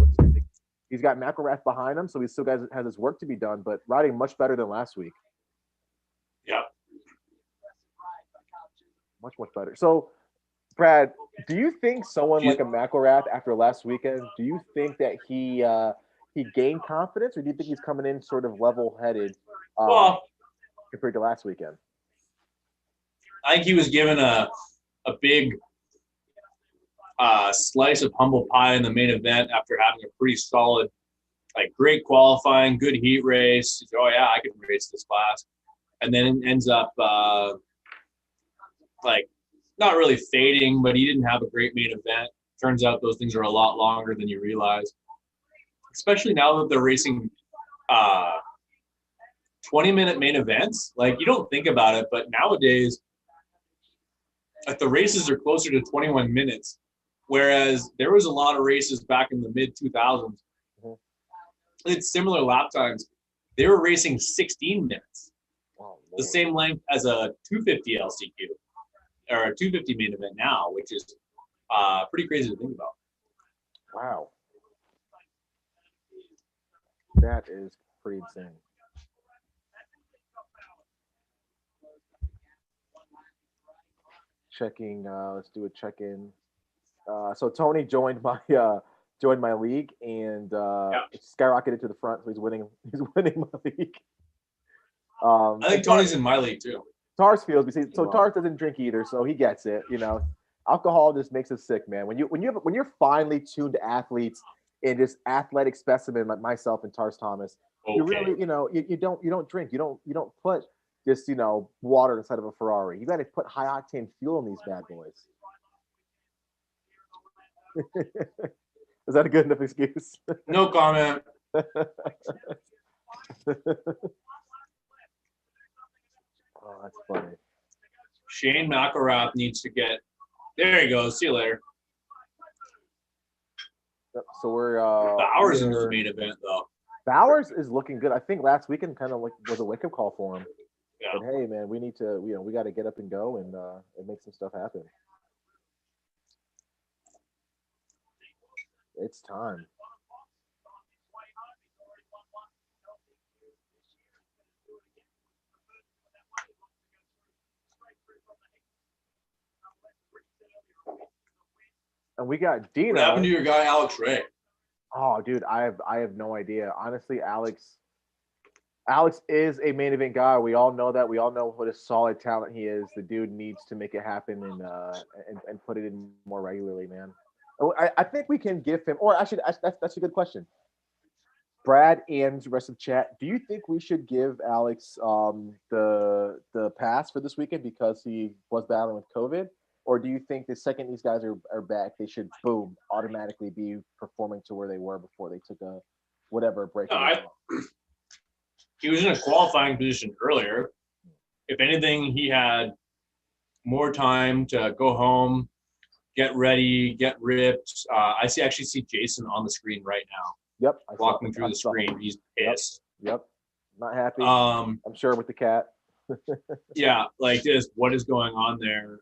He's got McElrath behind him, so he still has his work to be done, but riding much better than last week. Yeah. Much better. So, Brad, do you think someone like a McElrath after last weekend, do you think that he gained confidence, or do you think he's coming in sort of level-headed compared to last weekend? I think he was given a big slice of humble pie in the main event after having a pretty solid, great qualifying, good heat race. He said, oh yeah, I can race this class, and then it ends up not really fading, but he didn't have a great main event. Turns out those things are a lot longer than you realize, especially now that they're racing 20-minute main events. You don't think about it, but nowadays the races are closer to 21 minutes, whereas there was a lot of races back in the mid-2000s. It's similar lap times. They were racing 16 minutes, the same length as a 250 LCQ or a 250 main event now, which is pretty crazy to think about. Wow. That is pretty insane. Checking, let's do a check-in. So Tony joined my league and skyrocketed to the front. So he's winning my league. I think Tony's in my league too. Tars feels, so Tars doesn't drink either, so he gets it. Alcohol just makes us sick, man. When you're finely tuned athletes and just athletic specimen like myself and Tars Thomas, you really you don't drink. You don't put just water inside of a Ferrari. You got to put high octane fuel in these bad boys. Is that a good enough excuse? No comment. Oh, that's funny. Shane McElrath needs to get. There he goes. See you later. So we're Bowers in the main event though. Bowers is looking good. I think last weekend kind of was a wake up call for him. Yeah. But hey, man, we need to we got to get up and go and make some stuff happen. It's time. And we got Dino. What happened to your guy Alex Ray? Oh, dude, I have no idea. Honestly, Alex is a main event guy. We all know that. We all know what a solid talent he is. The dude needs to make it happen and put it in more regularly, man. I think we can give him, or actually, that's a good question. Brad and the rest of the chat, do you think we should give Alex the pass for this weekend because he was battling with COVID? Or do you think the second these guys are back, they should, boom, automatically be performing to where they were before they took a break? No, he was in a qualifying position earlier. If anything, he had more time to go home, get ready, get ripped. I actually see Jason on the screen right now. Yep. Walking through the screen. He's pissed. Yep. Not happy. I'm sure with the cat. Yeah, just what is going on there?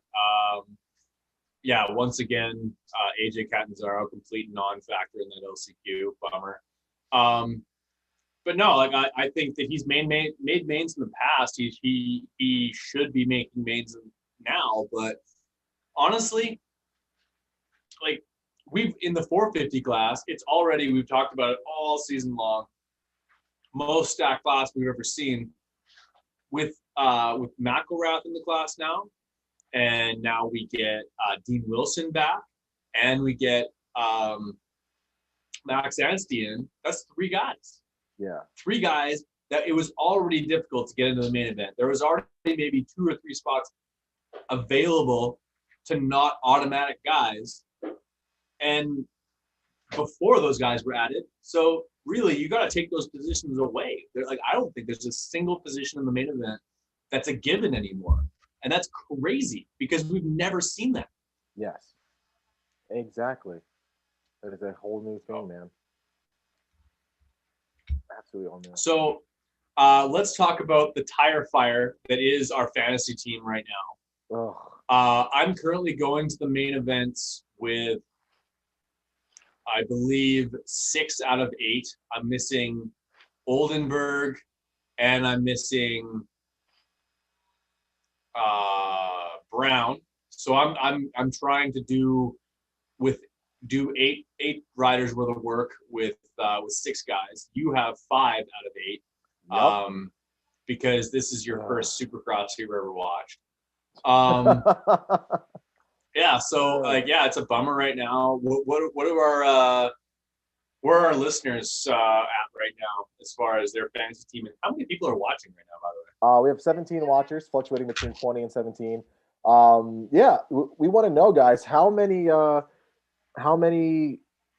Once again, AJ Catanzaro, complete non-factor in that LCQ. Bummer. but no, like I think that he's made mains in the past. He should be making mains now. But honestly, like we've in the 450 class, it's already we've talked about it all season long. Most stacked class we've ever seen. With McElrath in the class now, and now we get Dean Wilson back, and we get Max Anstian. That's 3 guys. Yeah. 3 guys that it was already difficult to get into the main event. There was already maybe 2 or 3 spots available to not automatic guys, and before those guys were added. So really, you got to take those positions away. They're like, I don't think there's a single position in the main event that's a given anymore, and that's crazy because we've never seen that. Yes. Exactly. That is a whole new thing, man. Absolutely all new. So let's talk about the tire fire that is our fantasy team right now. I'm currently going to the main events with, I believe, 6 out of 8. I'm missing Oldenburg, and I'm missing Brown. So I'm trying to do 8 riders worth of work with 6 guys. You have 5 out of 8. Yep. Because this is your first Supercross you've ever watched. Yeah, so it's a bummer right now. What are our listeners at right now as far as their fantasy team, and how many people are watching right now, by the way? We have 17 watchers, fluctuating between 20 and 17. We want to know, guys, how many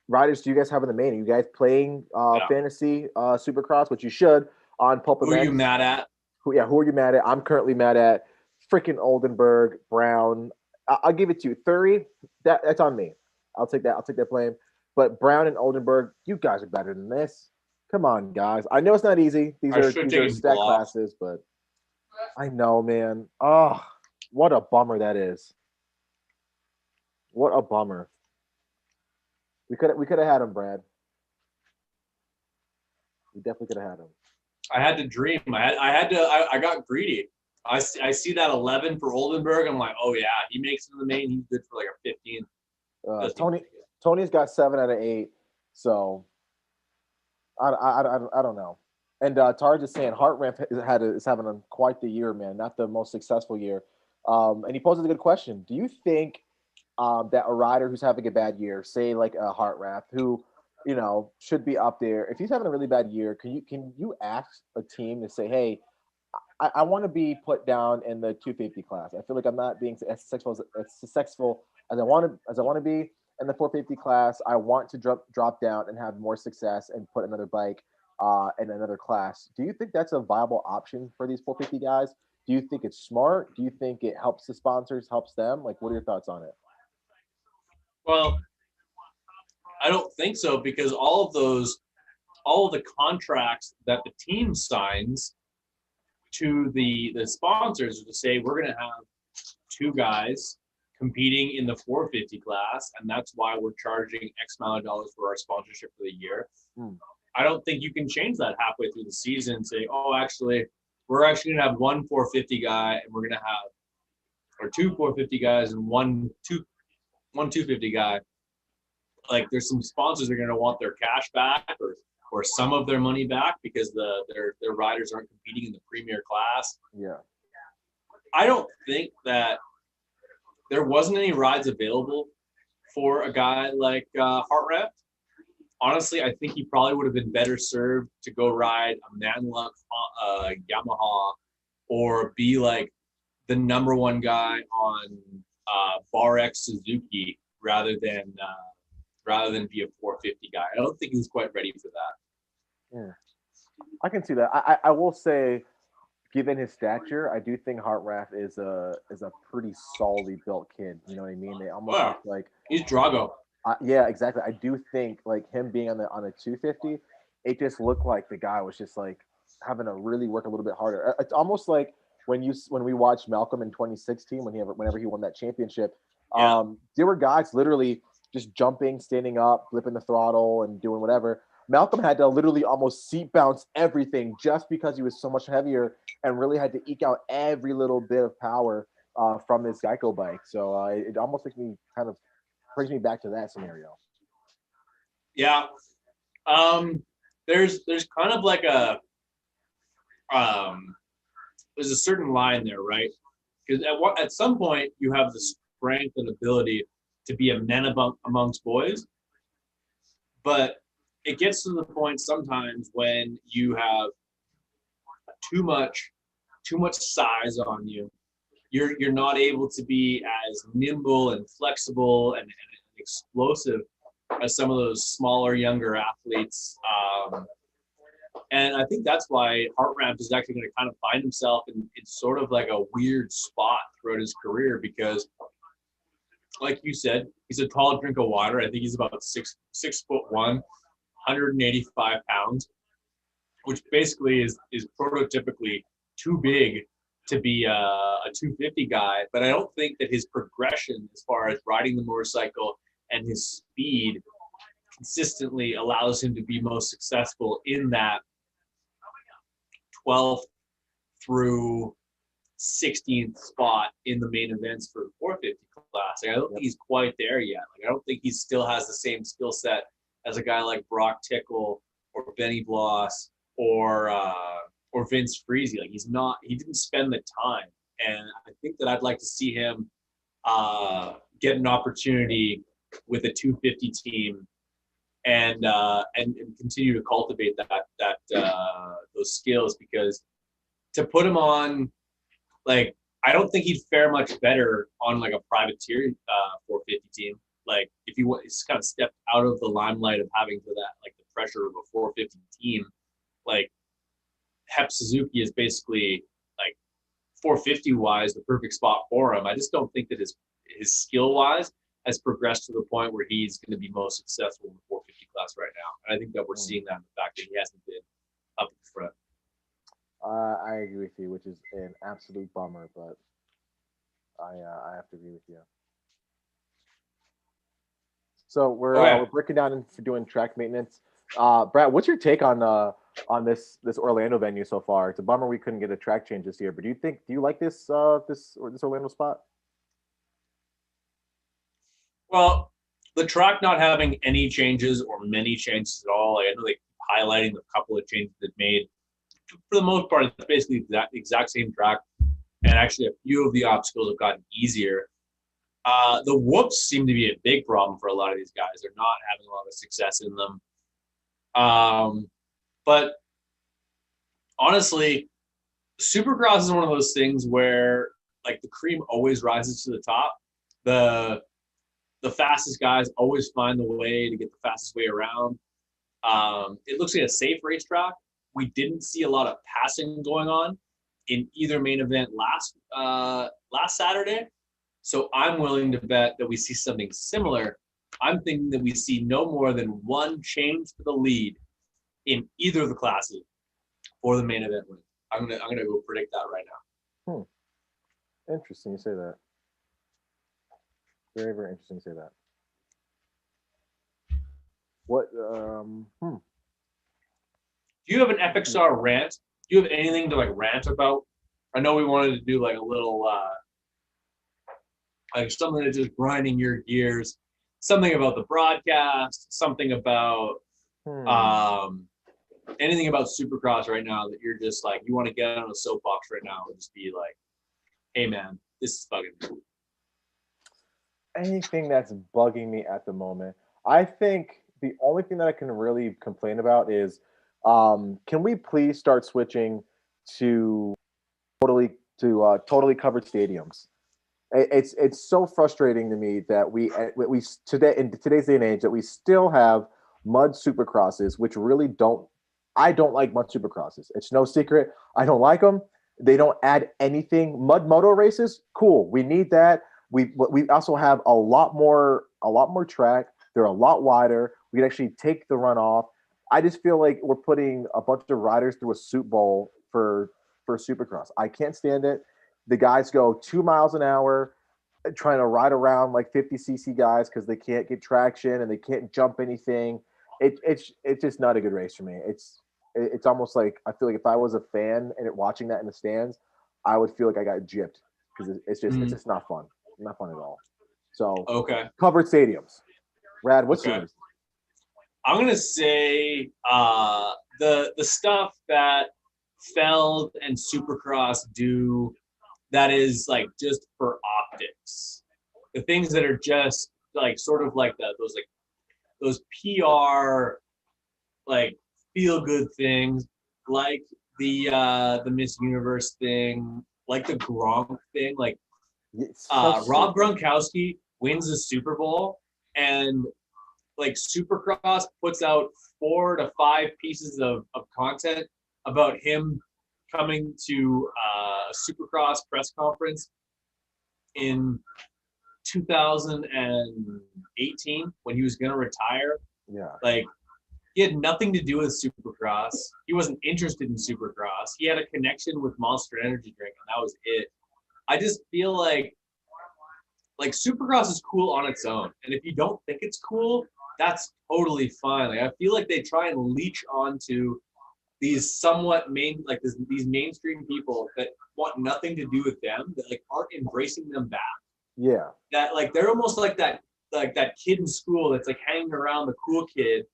riders do you guys have in the main? Are you guys playing fantasy Supercross, which you should on Pulp Who are you mad at? Who are you mad at? I'm currently mad at freaking Oldenburg, Brown. I'll give it to you. Thury, that's on me. I'll take that blame. But Brown and Oldenburg, you guys are better than this. Come on, guys. I know it's not easy. These are stack classes, but I know, man. Oh, what a bummer that is. What a bummer. We could have had him, Brad. We definitely could have had him. I had to dream. I got greedy. I see that 11 for Oldenburg. I'm like, oh yeah, he makes it in the main. He's good for like a 15. Tony's got 7 out of 8. So I don't know. And Tarj is saying Heart Ramp is having quite the year, man. Not the most successful year. And he poses a good question. Do you think that a rider who's having a bad year, say like a Heart Ramp, who should be up there, if he's having a really bad year, can you ask a team to say, hey, I want to be put down in the 250 class. I feel like I'm not being as successful as I want to be in the 450 class. I want to drop down and have more success and put another bike in another class. Do you think that's a viable option for these 450 guys? Do you think it's smart? Do you think it helps the sponsors, helps them? Like, what are your thoughts on it? Well, I don't think so, because all of the contracts that the team signs to the sponsors are to say we're going to have 2 guys competing in the 450 class, and that's why we're charging X amount of dollars for our sponsorship for the year. I don't think you can change that halfway through the season and say, oh, actually, we're actually going to have 1 450 guy, and we're going to have, or 2 450 guys and one 250 guy. Like, there's some sponsors that are going to want their cash back or some of their money back because their riders aren't competing in the premier class. Yeah. I don't think that there wasn't any rides available for a guy like Hartranft. Honestly, I think he probably would have been better served to go ride a Manluck Yamaha or be like the number 1 guy on Bar X Suzuki rather than be a 450 guy. I don't think he was quite ready for that. Yeah, I can see that. I will say, given his stature, I do think Hartranft is a pretty solidly built kid. You know what I mean? They almost look like he's Drago. Yeah, exactly. I do think like him being on a 250, it just looked like the guy was just like having to really work a little bit harder. It's almost like when we watched Malcolm in 2016 whenever he won that championship. Yeah. There were guys literally just jumping, standing up, flipping the throttle, and doing whatever. Malcolm had to literally almost seat bounce everything just because he was so much heavier and really had to eke out every little bit of power from his Geico bike. So it almost makes me kind of brings me back to that scenario. Yeah. There's kind of like there's a certain line there, right? Because at some point you have the strength and ability to be a man amongst boys, but it gets to the point sometimes when you have too much size on you. You're not able to be as nimble and flexible and explosive as some of those smaller, younger athletes. And I think that's why Hartranft is actually going to kind of find himself in sort of like a weird spot throughout his career because, like you said, he's a tall drink of water. I think he's about 6'1", 185 pounds, which basically is prototypically too big to be a 250 guy. But I don't think that his progression as far as riding the motorcycle and his speed consistently allows him to be most successful in that 12th through 16th spot in the main events for the 450 class. Like, I don't think he's quite there yet. Like, I don't think he still has the same skill set as a guy like Brock Tickle or Benny Bloss or Vince Freezy. Like, he didn't spend the time. And I think that I'd like to see him get an opportunity with a 250 team and continue to cultivate those skills, because to put him on, like, I don't think he'd fare much better on like a privateer 450 team. Like, if he's kind of stepped out of the limelight of having the pressure of a 450 team, like Hep Suzuki is basically like 450 wise the perfect spot for him. I just don't think that his skill wise has progressed to the point where he's going to be most successful in the 450 class right now. And I think that we're seeing that in the fact that he hasn't been up in front. I agree with you, which is an absolute bummer, but I have to agree with you. So we're breaking down and doing track maintenance. Brad, what's your take on this Orlando venue so far? It's a bummer we couldn't get a track change this year, but do you like this Orlando spot? Well, the track not having any changes or many changes at all, I know they keep highlighting the couple of changes they've made. For the most part, it's basically the exact same track, and actually a few of the obstacles have gotten easier. The whoops seem to be a big problem for a lot of these guys. They're not having a lot of success in them. But honestly, Supercross is one of those things where, like, the cream always rises to the top. The fastest guys always find the way to get the fastest way around. It looks like a safe racetrack. We didn't see a lot of passing going on in either main event last Saturday. So I'm willing to bet that we see something similar. I'm thinking that we see no more than one change to the lead in either of the classes for the main event win. I'm gonna go predict that right now. Interesting you say that. Very, very interesting to say that. What? Do you have an FXR rant? Do you have anything to like rant about? I know we wanted to do like a little, like something that's just grinding your gears. Something about the broadcast. Something about anything about Supercross right now that you're just like, you want to get on a soapbox right now and just be like, hey man, this is fucking cool. Anything that's bugging me at the moment. I think the only thing that I can really complain about is, can we please start switching to totally covered stadiums? It's so frustrating to me that we today in today's day and age that we still have mud supercrosses, which really I don't like mud supercrosses. It's no secret. I don't like them. They don't add anything. Mud moto races, cool. We need that. We also have a lot more track. They're a lot wider. We can actually take the run off. I just feel like we're putting a bunch of riders through a soup bowl for Supercross. I can't stand it. The guys go 2 miles an hour trying to ride around like 50cc guys because they can't get traction and they can't jump anything. It's just not a good race for me. It's almost like I feel like if I was a fan and watching that in the stands, I would feel like I got gypped because it's just not fun. Not fun at all. So Okay. covered stadiums. Rad, what's Okay. yours? I'm gonna say the stuff that Feld and Supercross do that is like just for optics. The things that are just like sort of like those PR like feel good things, like the Miss Universe thing, like the Gronk thing, like Rob Gronkowski wins the Super Bowl and like Supercross puts out 4 to 5 pieces of content about him coming to a Supercross press conference in 2018 when he was going to retire. Yeah. Like, he had nothing to do with Supercross. He wasn't interested in Supercross. He had a connection with Monster Energy drink, and that was it. I just feel like Supercross is cool on its own. And if you don't think it's cool, that's totally fine. Like, I feel like they try and leech onto these somewhat these mainstream people that want nothing to do with them, that like aren't embracing them back. Yeah. That like they're almost like that kid in school that's like hanging around the cool kid,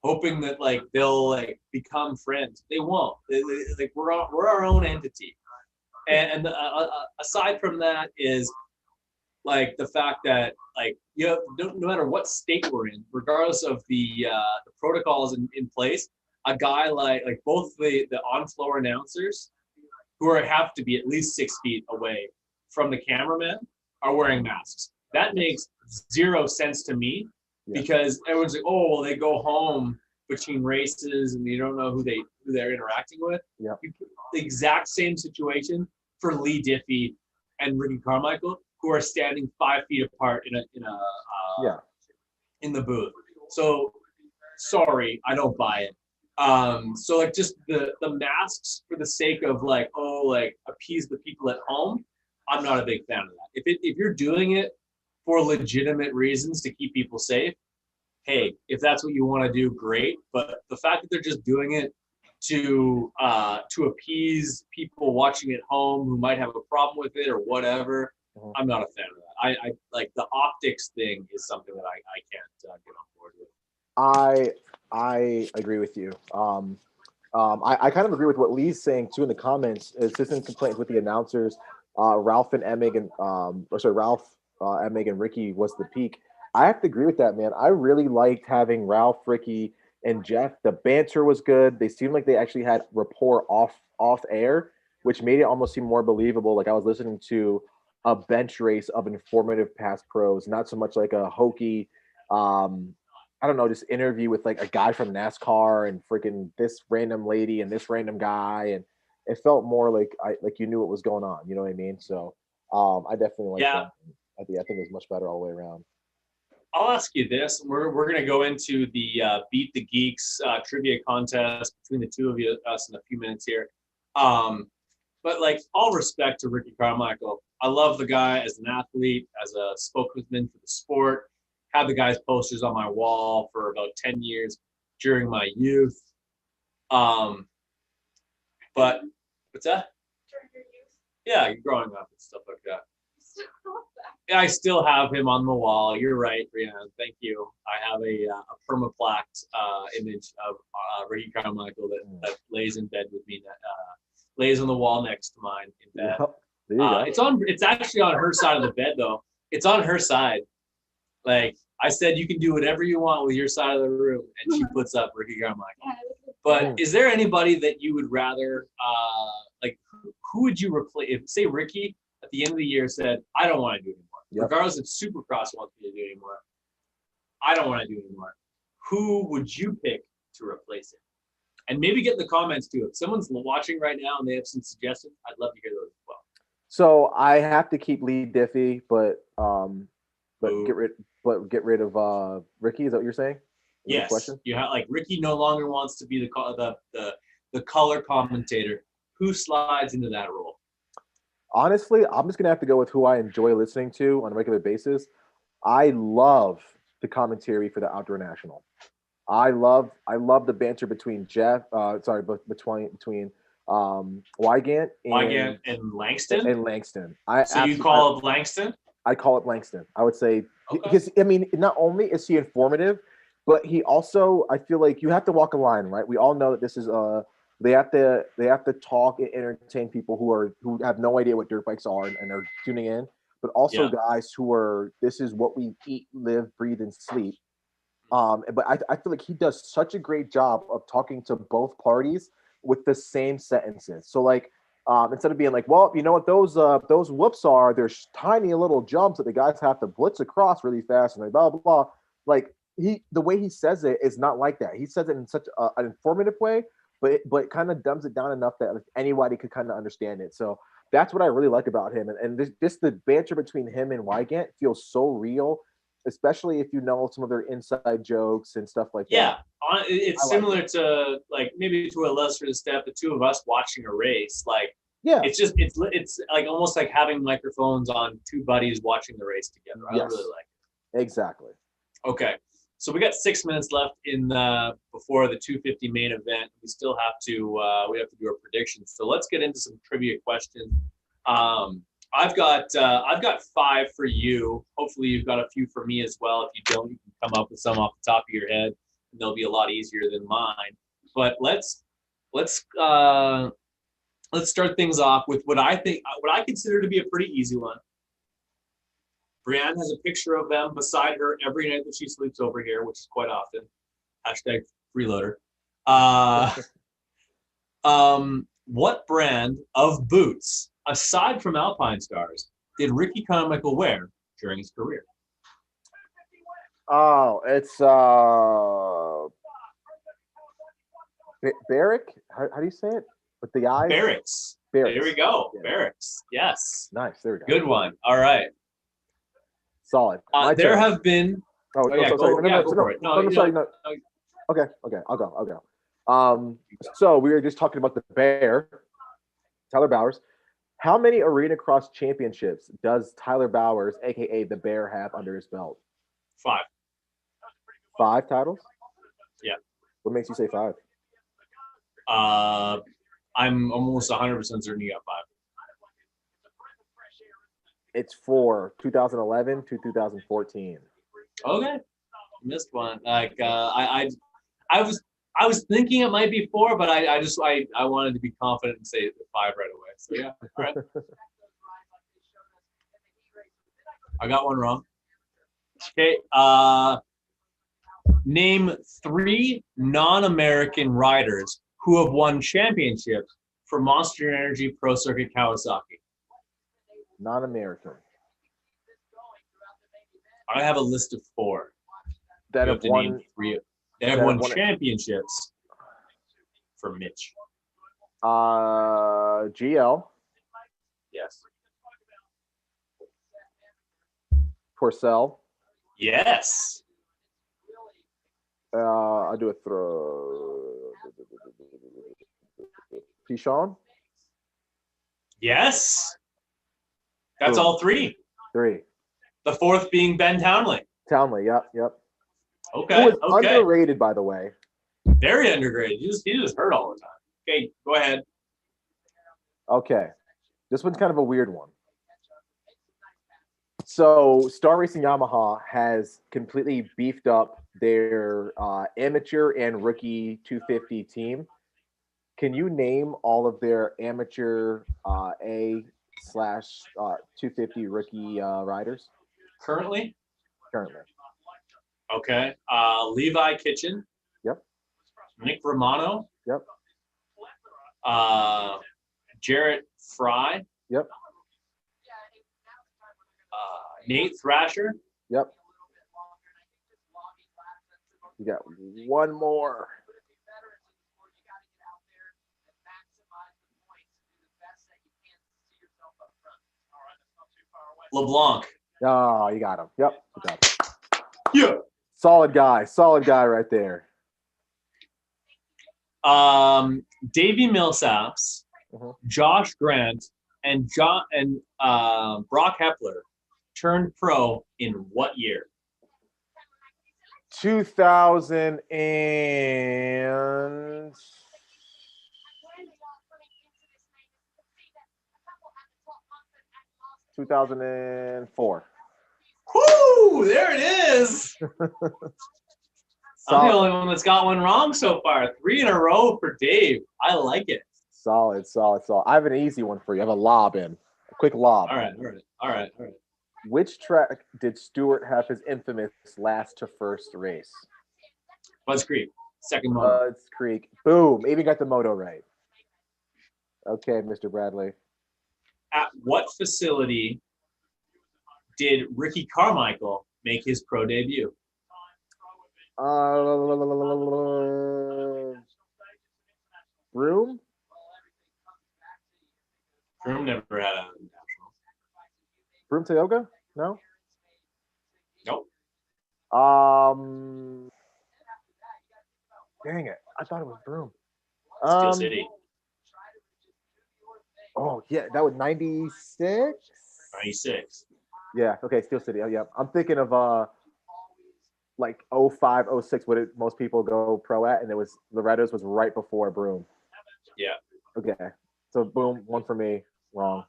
hoping that like they'll like become friends. They won't. Like we're our own entity. And aside from that is like the fact that like no matter what state we're in, regardless of the protocols in place, a guy like both the on-floor announcers, who have to be at least 6 feet away from the cameraman, are wearing masks. That makes zero sense to me, because everyone's like, oh well, they go home between races and you don't know who they're interacting with. Yeah. The exact same situation for Lee Diffie and Ricky Carmichael, who are standing 5 feet apart in the booth. So sorry, I don't buy it. So like just the masks for the sake of like, oh, like appease the people at home, I'm not a big fan of that. If you're doing it for legitimate reasons to keep people safe, hey, if that's what you want to do, great. But the fact that they're just doing it to appease people watching at home who might have a problem with it or whatever, I'm not a fan of that. I like the optics thing is something that I can't get on board with. I agree with you. I kind of agree with what Lee's saying too in the comments. Assistant complaints with the announcers, Ralph Emig and Ricky was the peak. I have to agree with that, man. I really liked having Ralph, Ricky, and Jeff. The banter was good. They seemed like they actually had rapport off air, which made it almost seem more believable. Like I was listening to a bench race of informative past pros, not so much like a hokey, I don't know, just interview with like a guy from NASCAR and freaking this random lady and this random guy, and it felt more like you knew what was going on. You know what I mean? So I definitely like that. I think it was much better all the way around. I'll ask you this: we're going to go into the Beat the Geeks trivia contest between the two of us in a few minutes here. But like, all respect to Ricky Carmichael, I love the guy as an athlete, as a spokesman for the sport. Had the guy's posters on my wall for about 10 years during my youth. But what's that? During your youth. Yeah, growing up and stuff like that. Yeah, I still have him on the wall. You're right, Brianna. Thank you. I have a permaplaque image of Ricky Carmichael that lays in bed with me, lays on the wall next to mine in bed. It's actually on her side of the bed, though. It's on her side. Like, I said, you can do whatever you want with your side of the room, and she puts up Ricky Carmichael. But is there anybody that you would rather, who would you replace? If, say, Ricky at the end of the year said, I don't want to do it anymore. Regardless if Supercross wants me to do it anymore, I don't want to do it anymore. Who would you pick to replace it? And maybe get in the comments too. If someone's watching right now and they have some suggestions, I'd love to hear those as well. So I have to keep Lee Diffie, but get rid of Ricky. Is that what you're saying? Yes. You have like Ricky no longer wants to be the color commentator. Who slides into that role? Honestly, I'm just gonna have to go with who I enjoy listening to on a regular basis. I love the commentary for the Outdoor National. I love the banter between between Wygant And Langston. and Langston. So you call up Langston? I call it Langston. I would say Okay. because I mean, not only is he informative, but he also, I feel like you have to walk a line, right? We all know that this is they have to talk and entertain people who have no idea what dirt bikes are and are tuning in, but also guys who are, this is what we eat, live, breathe, and sleep. But I feel like he does such a great job of talking to both parties with the same sentences. So like, instead of being like, well, you know what those whoops are, there's tiny little jumps that the guys have to blitz across really fast and like blah blah blah. Like the way he says it is not like that. He says it in such an informative way, but it kind of dumbs it down enough that anybody could kind of understand it. So that's what I really like about him. And this the banter between him and Wygant feels so real, especially if you know some of their inside jokes and stuff like that. Yeah, it's similar to like maybe to a lesser extent the two of us watching a race. Like, yeah, it's like almost like having microphones on two buddies watching the race together. I really like it. Exactly. Okay, so we got 6 minutes left in before the 250 main event. We still have to do our predictions. So let's get into some trivia questions. I've got 5 for you. Hopefully you've got a few for me as well. If you don't, you can come up with some off the top of your head, and they'll be a lot easier than mine. But let's start things off with what I consider to be a pretty easy one. Brianne has a picture of them beside her every night that she sleeps over here, which is quite often. Hashtag freeloader. What brand of boots, aside from Alpine Stars, did Ricky Carmichael wear during his career? Oh, it's Barrick. How do you say it? With the eyes? Barracks. Barracks. There we go. Yeah. Barracks. Yes. Nice. There we go. Good one. All right. Solid. There have been. Oh, yeah, sorry. go for it. No, sorry. No. Okay. I'll go. So we were just talking about the Bear, Tyler Bowers. How many Arena Cross championships does Tyler Bowers, aka the Bear, have under his belt? 5. 5 titles? Yeah. What makes you say 5? I'm almost 100% certain you got 5. It's 4, 2011 to 2014. Okay, missed one. Like I was thinking it might be 4, but I wanted to be confident and say 5 right away. So yeah, all right. I got one wrong. Okay. Name 3 non-American riders who have won championships for Monster Energy Pro Circuit Kawasaki. Non-American. I have a list of 4. That have won 3. They have won championships for Mitch. GL. Yes. Porcel. Yes. I do a throw. Pichon. Yes. That's Ooh. all 3. 3. The 4th being Ben Townley. Townley. Yep. Okay. Who was underrated, by the way. Very underrated. He was hurt all the time. Okay, go ahead. Okay. This one's kind of a weird one. So Star Racing Yamaha has completely beefed up their amateur and rookie 250 team. Can you name all of their amateur A/250 rookie riders? Currently? Currently. Okay. Levi Kitchen. Yep. Nick Romano. Yep. Jarrett Fry. Yep. Nate Thrasher. Yep. You got one more. LeBlanc. Oh, you got him. Yep. Good job. Yeah. Solid guy right there. Davey Millsaps, Josh Grant, and Brock Hepler turned pro in what year? 2000 and 2004. Woo! There it is. I'm the Solid. only one that's got one wrong so far. 3 in a row for Dave. I like it. Solid. I have an easy one for you. I have a lob in. A quick lob. All right. Which track did Stewart have his infamous last to first race? Buzz Creek, second Moto. Buzz Creek. Boom. Even got the moto right. Okay, Mr. Bradley. At what facility did Ricky Carmichael make his pro debut? Broom? Broom never had a national. Broom Tioga? No? Nope. Dang it. I thought it was Broom. Steel City. Oh, yeah. That was 96? 96. Yeah. Okay. Steel City. Oh, yeah. I'm thinking of like 05, 06, what most people go pro at, and it was Loretta's was right before Broom. Yeah. Okay. So boom, one for me. Wrong.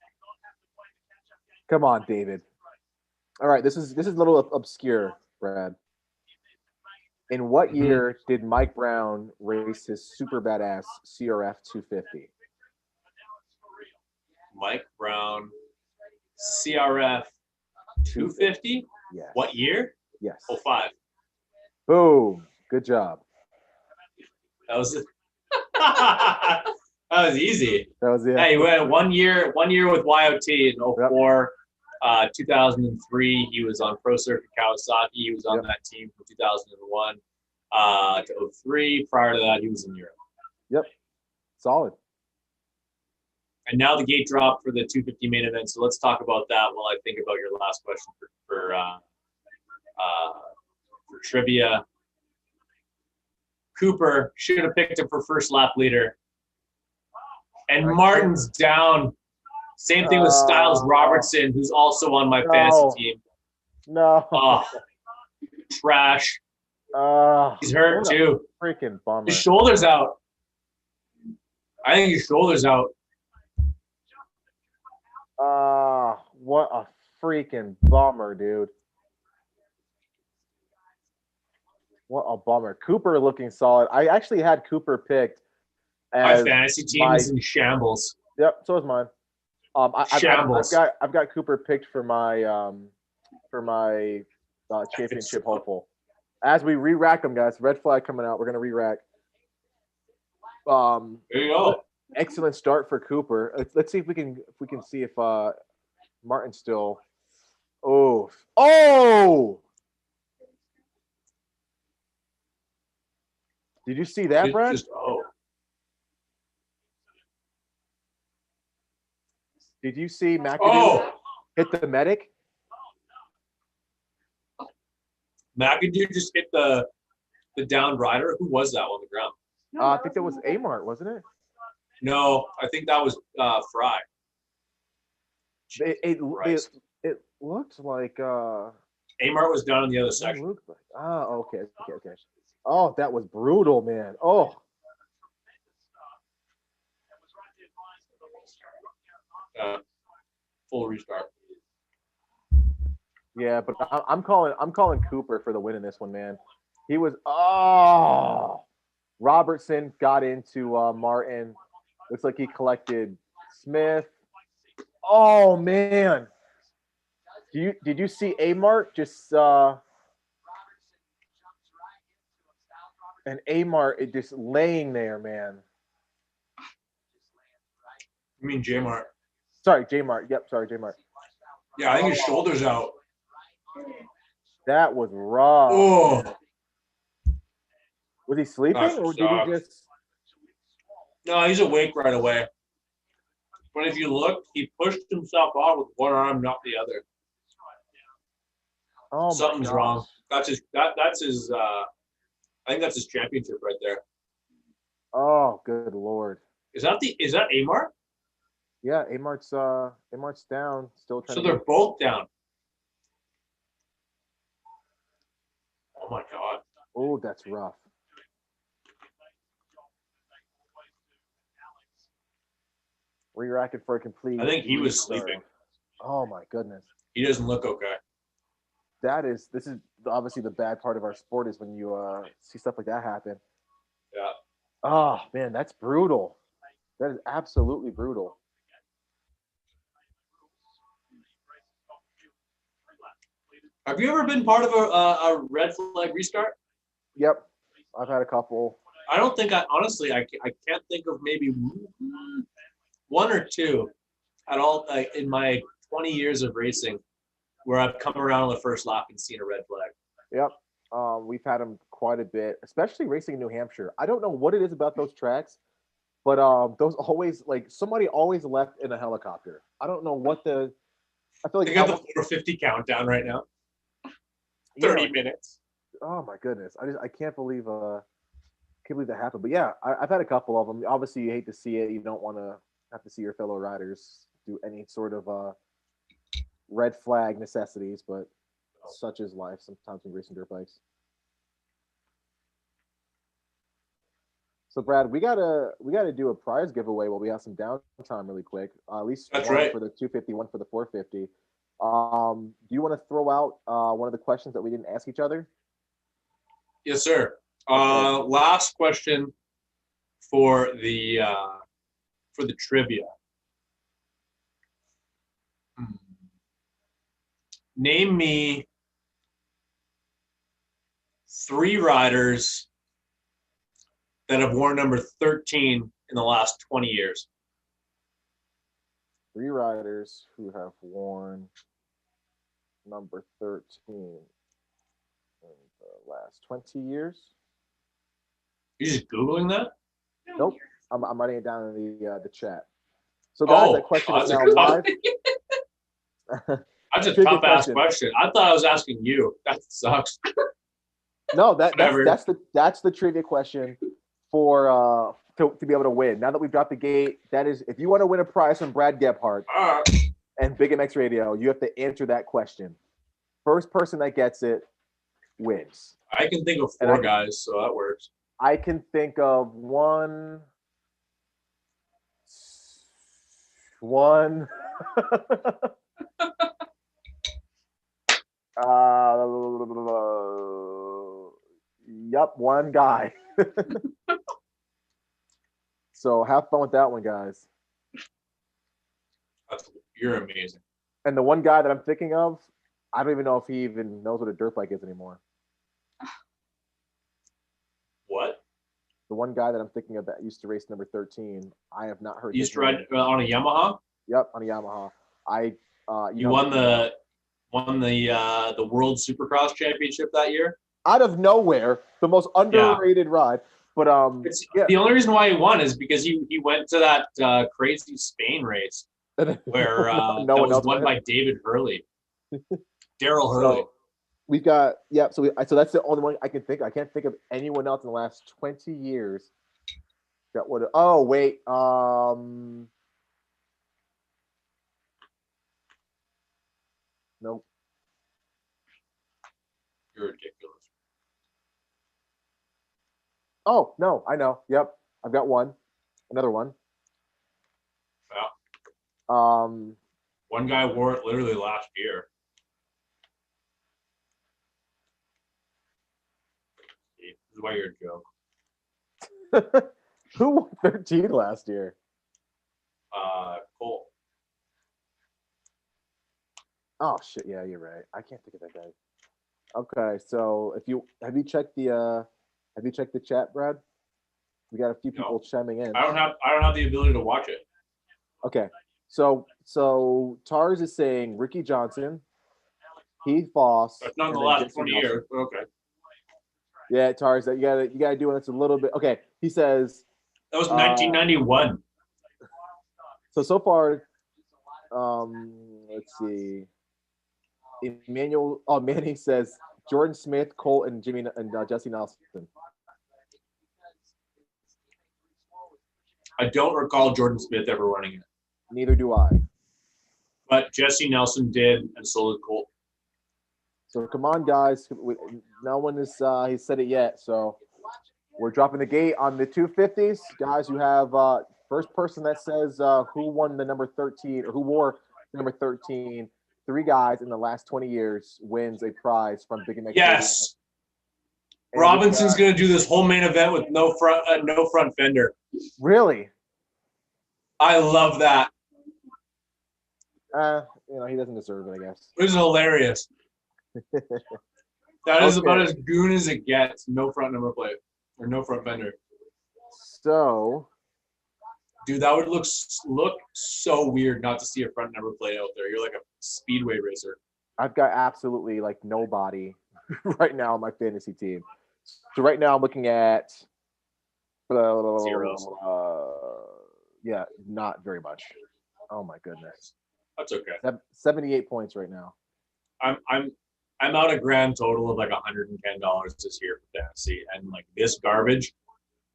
Come on, David. All right. This is a little obscure, Brad. In what year did Mike Brown race his super badass CRF 250? Mike Brown, CRF 250? Yes. What year? Yes. 05. Boom. Good job. That was that was easy. That was it. Hey, we had one year with YOT in 04. 2003, he was on Pro Circuit Kawasaki. He was on that team from 2001 to 03. Prior to that, he was in Europe. Yep. Solid. And now the gate drop for the 250 main event. So let's talk about that while I think about your last question for trivia. Cooper should have picked him for first lap leader. And Martin's down. Same thing with Styles Robertson, who's also on my fantasy team. No. Oh, trash. He's hurt too. Freaking bummer. His shoulder's out. I think his shoulder's out. What a freaking bummer, dude. What a bummer. Cooper looking solid. I actually had Cooper picked as my fantasy team is in shambles. Yep, so is mine. Shambles. I've got Cooper picked for my championship hopeful. As we re-rack them, guys. Red flag coming out. We're gonna re-rack. There you go. Excellent start for Cooper. Let's see if we can see if Martin's still. Oh! Did you see that, Brad? Did you see Macadoo hit the medic? Macadoo just hit the downed rider. Who was that on the ground? I think that was Amart, wasn't it? No, I think that was Fry. It looked like Amart was down in the other section. Okay. Oh, that was brutal, man. Oh. Full restart. Yeah, but I'm calling Cooper for the win in this one, man. He was Robertson got into Martin. Looks like he collected Smith. Oh man. Did you see Amart just and Amart just laying there, man. You mean J-Mart? Sorry, J-Mart. Yep, sorry, J-Mart. Yeah, I think his shoulder's out. That was rough. Oh. Was he sleeping or did he just? No, he's awake right away. But if you look, he pushed himself off with one arm, not the other. Oh, something's wrong. That's his. That's his. I think that's his championship right there. Oh, good lord. Is that Amart? Yeah, Amart's down. Still trying. So they're both down. Oh my god. Oh, that's rough. Re-racked for a complete. I think he was restart. sleeping. Oh my goodness. He doesn't look okay. This is obviously the bad part of our sport is when you see stuff like that happen. Yeah. Oh man, that's brutal. That is absolutely brutal. Have you ever been part of a red flag restart? Yep, I've had a couple. I don't think I can't think of maybe one or two at all in my 20 years of racing where I've come around on the first lap and seen a red flag. Yep. We've had them quite a bit, especially racing in New Hampshire. I don't know what it is about those tracks, but those always somebody always left in a helicopter. I don't know what the. I feel like They got the 450 countdown right now. 30 minutes. Oh my goodness! I can't believe that happened. But yeah, I've had a couple of them. Obviously, you hate to see it. You don't want to have to see your fellow riders do any sort of red flag necessities, but such is life. Sometimes when racing dirt bikes. So Brad, we gotta do a prize giveaway while we have some downtime really quick. At least That's one right. for the 250, one for the 450. Do you want to throw out one of the questions that we didn't ask each other? Yes, sir. Last question for the trivia. Name me 3 riders that have worn number 13 in the last 20 years. 3 riders who have worn number 13 in the last 20 years. You just Googling that? Nope. I'm writing it down in the chat. So guys, that question is now live. That's a Trivia tough ass question. I thought I was asking you. That sucks. No, that's the trivia question for to be able to win. Now that we've dropped the gate, that is if you want to win a prize from Brad Gebhardt and Big MX Radio, you have to answer that question. First person that gets it wins. I can think of 4 guys, so that works. I can think of one. Yep, one guy. So have fun with that one, guys. You're amazing. And the one guy that I'm thinking of, I don't even know if he even knows what a dirt bike is anymore. What? The one guy that I'm thinking of that used to race number 13, I have not heard. You used to ride on a Yamaha? Yep, on a Yamaha. You won the World Supercross Championship that year? Out of nowhere, the most underrated ride. But the only reason why he won is because he went to that crazy Spain race where that was won by David Hurley. Daryl Hurley. So we've got so that's the only one I can think. I can't think of anyone else in the last 20 years that would. Oh wait, nope. You're ridiculous. Oh no, I know. Yep, I've got one. Another one. Yeah. One guy wore it literally last year. This is why you're a joke. Who won 13 last year? Cole. Oh shit! Yeah, you're right. I can't think of that guy. Okay, so have you checked the chat, Brad? We got a few people chiming in. I don't have the ability to watch it. Okay, so Tars is saying Ricky Johnson, Heath Foss. That's not in the last 20 years. Okay. Yeah, Tars, you gotta do it. That's a little bit. Okay, he says that was 1991. So far, let's see. Emmanuel, Manny says Jordan Smith, Cole, and Jimmy and Jesse Nelson. I don't recall Jordan Smith ever running it. Neither do I. But Jesse Nelson did, and so did Cole. So come on, guys. No one has he said it yet. So we're dropping the gate on the 250s. Guys, you have first person that says who won the number 13 or who wore number 13. 3 guys in the last 20 years wins a prize from Big Neck. Yes. And Robinson's going to do this whole main event with no front fender. Really? I love that. He doesn't deserve it, I guess. It was hilarious. That is Okay. about as goon as it gets. No front number plate or no front fender. So, Dude, that would look so weird not to see a front number plate out there. You're like a speedway racer. I've got absolutely like nobody right now on my fantasy team. So right now I'm looking at Zeros. Yeah, not very much. Oh my goodness. That's okay. 78 points right now. I'm out a grand total of like $110 this year for fantasy, and like this garbage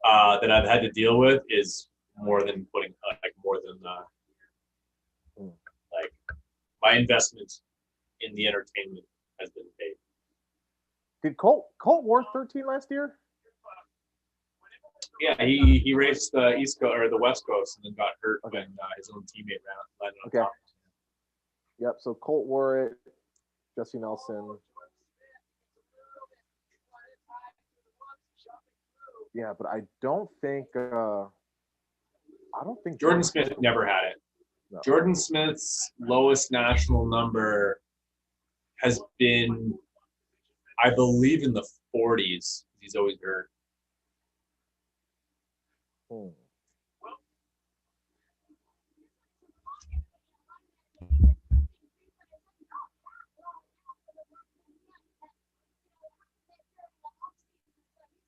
that I've had to deal with is more than like my investment in the entertainment has been paid. Did Colt wore 13 last year? Yeah, he raced the East Coast or the West Coast and then got hurt when his own teammate landed on top. Yep. So Colt wore it. Jesse Nelson. Yeah, but I don't think Jordan Smith never had it. No. Jordan Smith's lowest national number has been, I believe, in the 40s. He's always hurt.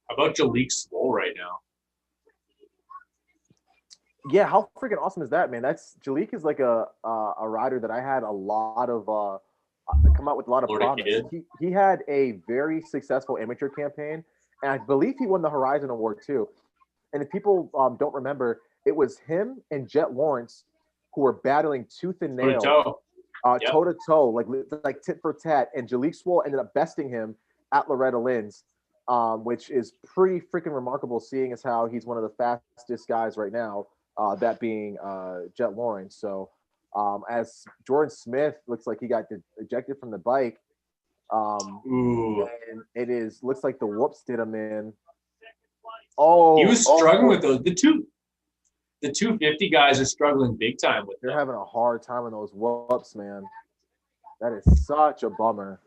How about Jalik Swole right now? Yeah, how freaking awesome is that, man? Jalik is like a rider that I had a lot of come out with a lot of promise. He had a very successful amateur campaign, and I believe he won the Horizon Award too. And if people don't remember, it was him and Jet Lawrence who were battling tooth and nail, toe to toe, like tit for tat. And Jalik Swole ended up besting him at Loretta Lynn's, which is pretty freaking remarkable, seeing as how he's one of the fastest guys right now. That being Jet Lawrence. So as Jordan Smith looks like he got ejected from the bike, and it looks like the whoops did him in. Oh, he was struggling with those. The 250 guys are struggling big time with. They're having a hard time on those whoops, man. That is such a bummer.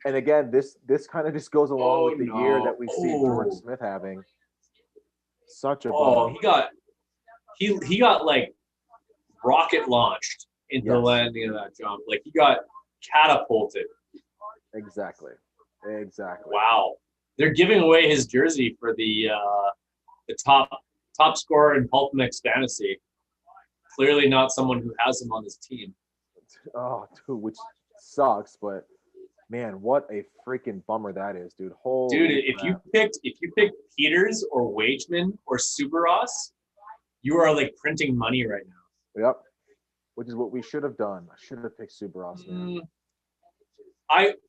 And again, this kind of just goes along with the year that we see Jordan Smith having. Such a bummer. He got like rocket launched into the landing of that jump. Like he got catapulted. Exactly. Wow. They're giving away his jersey for the top scorer in Pulp Mix Fantasy. Clearly not someone who has him on his team. Oh, dude, which sucks, but man, what a freaking bummer that is, dude. If you picked Peters or Wageman or Supercross, you are like printing money right now. Yep. Which is what we should have done. I should have picked Supercross, man.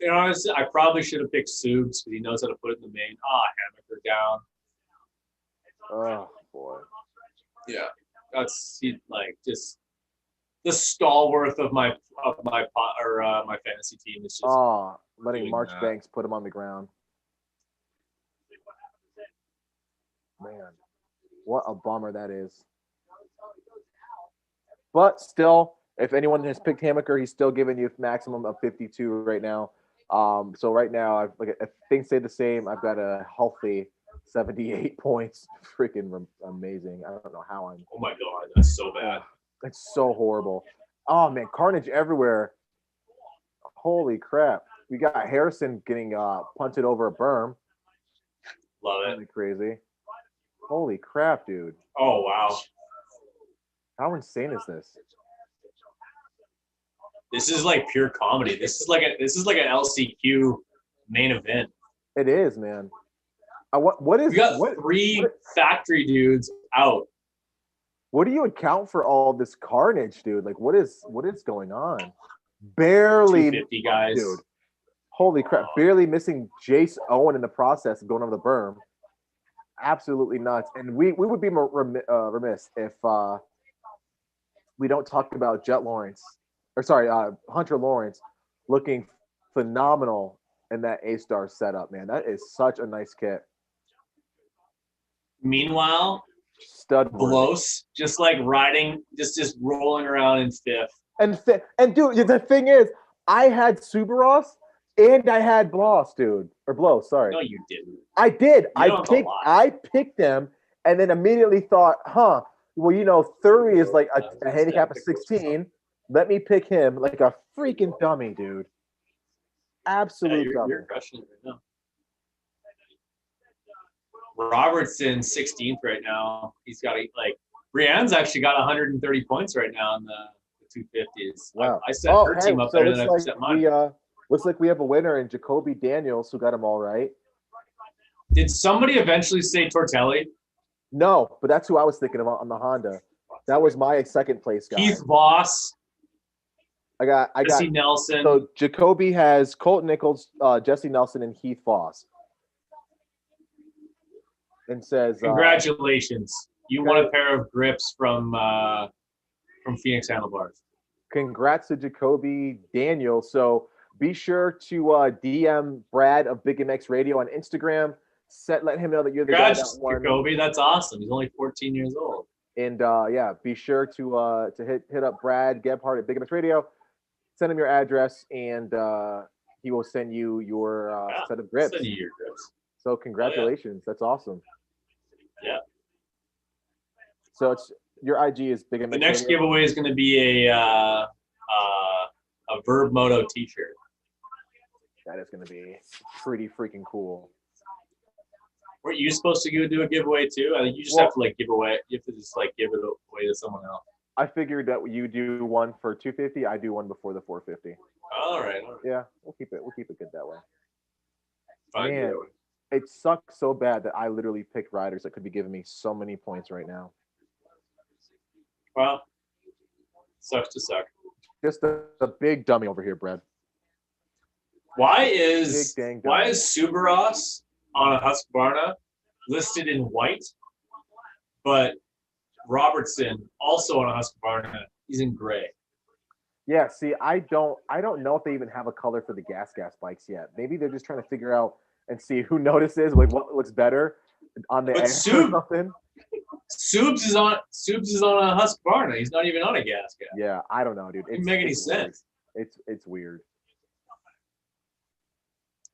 Honestly, I probably should have picked Subs because he knows how to put it in the main. Hammaker down. Oh boy. Yeah, that's just the stalwart of my fantasy team is just letting Marchbanks put him on the ground. Man, what a bummer that is. But still, if anyone has picked Hammaker, he's still giving you a maximum of 52 right now. So right now, if things stay the same, I've got a healthy 78 points. Freaking amazing. I don't know how I'm. Oh my God, that's so bad. It's so horrible. Oh man, carnage everywhere. Holy crap. We got Harrison getting punted over a berm. Love it. Really crazy. Holy crap, dude. Oh wow. How insane is this? This is like pure comedy. This is like an LCQ main event. It is, man. What is? We got three factory dudes out. What do you account for all this carnage, dude? Like, what is going on? Barely 250 guys, dude. Holy crap! Barely missing Jace Owen in the process of going over the berm. Absolutely nuts. And we would be remiss if we don't talk about Hunter Lawrence looking phenomenal in that A-Star setup, man. That is such a nice kit. Meanwhile, Stud Blos just like riding, just rolling around in fifth. And dude, the thing is, I had Supercross and I had Bloss, dude. Or Bloss, sorry. No, you didn't. I did. You I picked them and then immediately thought, well, you know, Thury is like a handicap of 16. Let me pick him like a freaking dummy, dude. Absolute dummy. You're crushing it right now. Robertson 16th right now. He's got like Brienne's actually got 130 points right now in the 250s. Wow. I set her team up better than I set mine. Looks like we have a winner in Jacoby Daniels who got them all right. Did somebody eventually say Tortelli? No, but that's who I was thinking about on the Honda. That was my second place guy. Keith Voss. I got Jesse Nelson. So Jacoby has Colt Nichols, Jesse Nelson, and Heath Voss. And says, congratulations. You won a pair of grips from Phoenix Handlebars. Congrats to Jacoby Daniel. So be sure to DM Brad of Big MX Radio on Instagram. Let him know that you're the guy that won. Jacoby, that's awesome. He's only 14 years old. And yeah, be sure to hit up Brad Gebhardt at Big MX Radio. Send him your address, and he will send you your set of grips. Send you your grips. So congratulations. That's awesome. Yeah. So it's your IG is Big MX. The next giveaway is going to be a Verb Moto T-shirt. That is going to be pretty freaking cool. Weren't you supposed to do a giveaway too? I think you just have to like give away. You have to just like give it away to someone else. I figured that you do one for 250. I do one before the 450. All right. Yeah, we'll keep it good that way. Fine. Man, it sucks so bad that I literally picked riders that could be giving me so many points right now. Well, sucks to suck. Just a big dummy over here, Brad. Why is Subaros on a Husqvarna listed in white, but Robertson also on a Husqvarna, he's in gray? Yeah, see, I don't know if they even have a color for the gas bikes yet. Maybe they're just trying to figure out and see who notices, like what looks better on the end or something. Subs is on a Husqvarna. He's not even on a gas. Yeah, I don't know, dude. It doesn't make any sense. It's weird.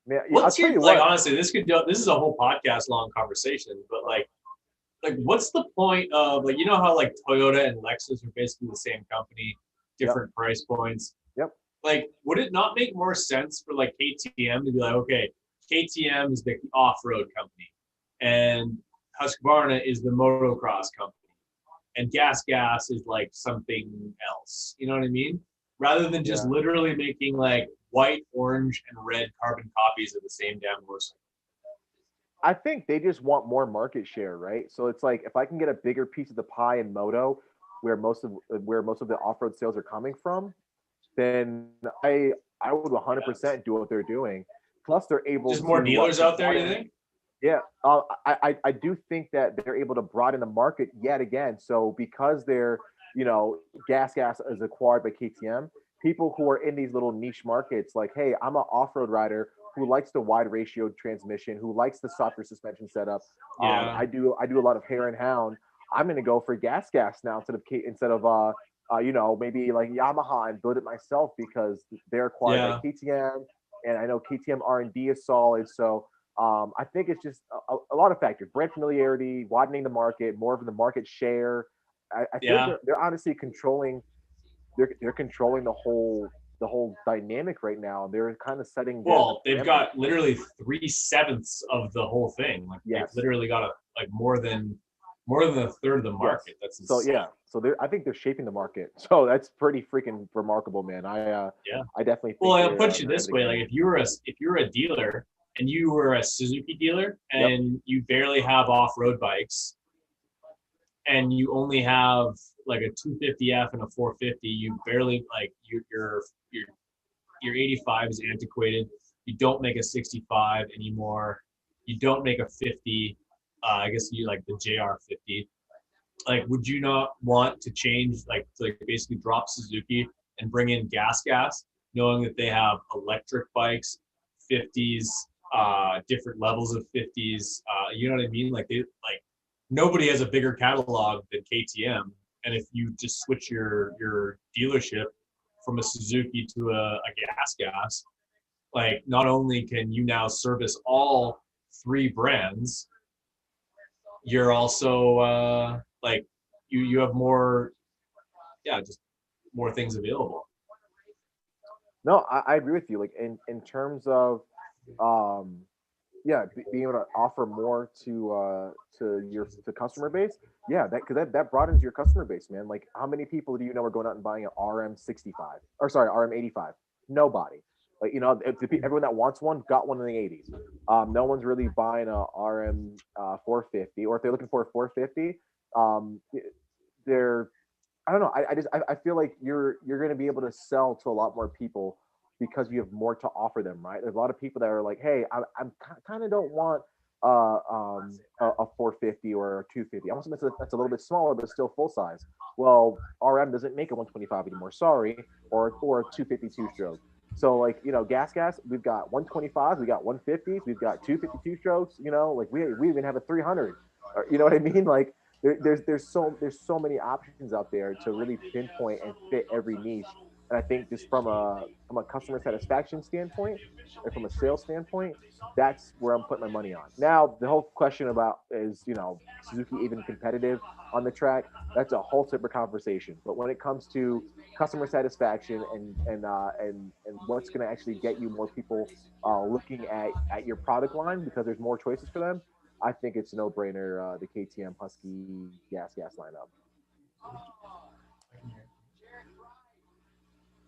Man, what's your like? Honestly, this is a whole podcast long conversation. But like what's the point of like, you know how like Toyota and Lexus are basically the same company, different price points. Yep. Like, would it not make more sense for like KTM to be like, okay, KTM is the off-road company, and Husqvarna is the motocross company, and Gas is like something else. You know what I mean? Rather than just literally making like white, orange, and red carbon copies of the same damn motorcycle. I think they just want more market share, right? So it's like if I can get a bigger piece of the pie in Moto, where most of the off-road sales are coming from, then I would 100% do what they're doing. Plus, they're able just more dealers out there. You think? Yeah, I do think that they're able to broaden the market yet again. So because they're Gas is acquired by KTM, people who are in these little niche markets, like, hey, I'm an off-road rider who likes the wide ratio transmission, who likes the softer suspension setup. I do a lot of hare and hound. I'm going to go for gas now instead of maybe like Yamaha and build it myself because they're acquired by KTM, and I know KTM R&D is solid. So I think it's just a lot of factors: brand familiarity, widening the market, more of the market share. I think they're honestly controlling. They're controlling the whole dynamic right now. They're kind of setting. Well, they've got literally 3/7 of the whole thing. Like they've literally got more than a third of the market. That's insane. So I think they're shaping the market. So that's pretty freaking remarkable, man. I definitely think. Well, I'll put you this way: like if you're a dealer and you were a Suzuki dealer and you barely have off-road bikes, and you only have like a 250F and a 450, you barely like your 85 is antiquated. You don't make a 65 anymore. You don't make a 50. I guess you like the JR 50. Like, would you not want to change, like, to like basically drop Suzuki and bring in gas, knowing that they have electric bikes, 50s, different levels of 50s. You know what I mean? Like, nobody has a bigger catalog than KTM. And if you just switch your dealership from a Suzuki to a gas, like, not only can you now service all 3 brands, you're also like you have more, just more things available. No, I agree with you. Like in terms of being able to offer more to your customer base. Yeah, that broadens your customer base, man. Like, how many people do you know are going out and buying an RM65 or sorry RM85? Nobody. Like, you know, everyone that wants one got one in the 80s. No one's really buying a RM 450, or if they're looking for a 450, they're, I don't know. I feel like you're going to be able to sell to a lot more people because you have more to offer them, right? There's a lot of people that are like, hey, I'm kind of don't want a 450 or a 250. I want something that's a little bit smaller but still full size. Well, RM doesn't make a 125 anymore, sorry, or a 252 stroke. So, like, you know, gas, we've got 125s, we got 150s, we've got 252 strokes. You know, like we even have a 300. Or, you know what I mean? Like, there's so many options out there to really pinpoint and fit every niche. And I think just from a customer satisfaction standpoint and from a sales standpoint, that's where I'm putting my money on. Now, the whole question about is, you know, Suzuki even competitive on the track? That's a whole separate conversation. But when it comes to customer satisfaction and what's going to actually get you more people looking at your product line because there's more choices for them, I think it's a no-brainer, the KTM Husky gas lineup.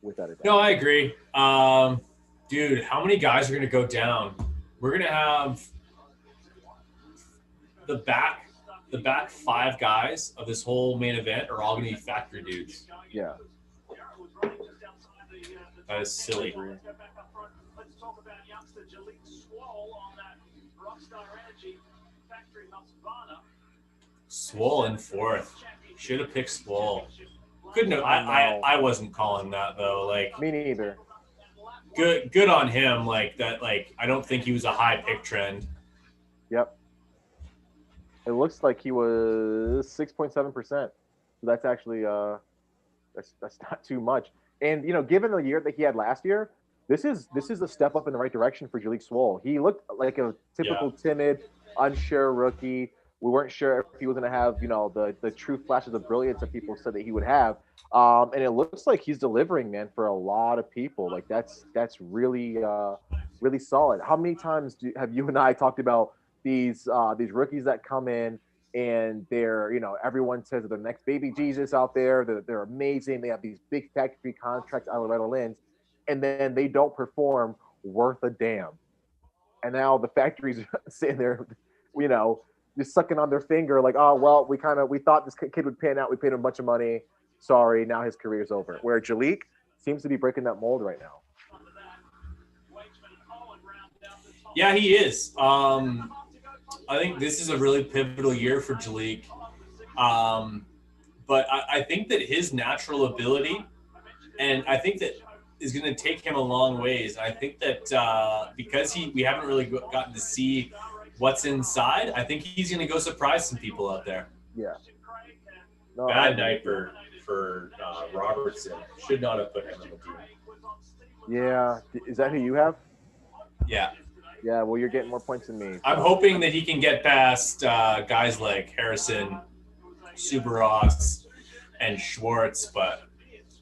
Without a doubt. No, I agree. Dude, how many guys are going to go down? We're going to have the back 5 guys of this whole main event are all going to be factory dudes. Yeah. That is silly. Swole in 4th. Should have picked Swole. Good note. I wasn't calling that though. Like, me neither. Good on him. Like that. Like, I don't think he was a high pick trend. Yep. It looks like he was 6.7%. So that's actually that's not too much. And, you know, given the year that he had last year, this is a step up in the right direction for Jalek Swole. He looked like a typical timid, unsure rookie. We weren't sure if he was going to have, you know, the true flashes of brilliance that people said that he would have. And it looks like he's delivering, man, for a lot of people. Like, that's really really solid. How many times have you and I talked about these rookies that come in and they're, you know, everyone says they're the next baby Jesus out there. They're amazing. They have these big factory contracts out of Loretta Lynn's, and then they don't perform worth a damn. And now the factory's sitting there, you know, just sucking on their finger like, oh, well, we thought this kid would pan out. We paid him a bunch of money. Sorry, now his career's over. Where Jalek seems to be breaking that mold right now. Yeah, he is. I think this is a really pivotal year for Jalek. But I think that his natural ability, and I think that is going to take him a long ways. I think that because we haven't really gotten to see what's inside, I think he's going to go surprise some people out there. Yeah. No, bad night for Robertson. Should not have put him on the team. Yeah. Is that who you have? Yeah. Yeah, well, you're getting more points than me. So. I'm hoping that he can get past guys like Harrison, Supercross, and Schwartz. But,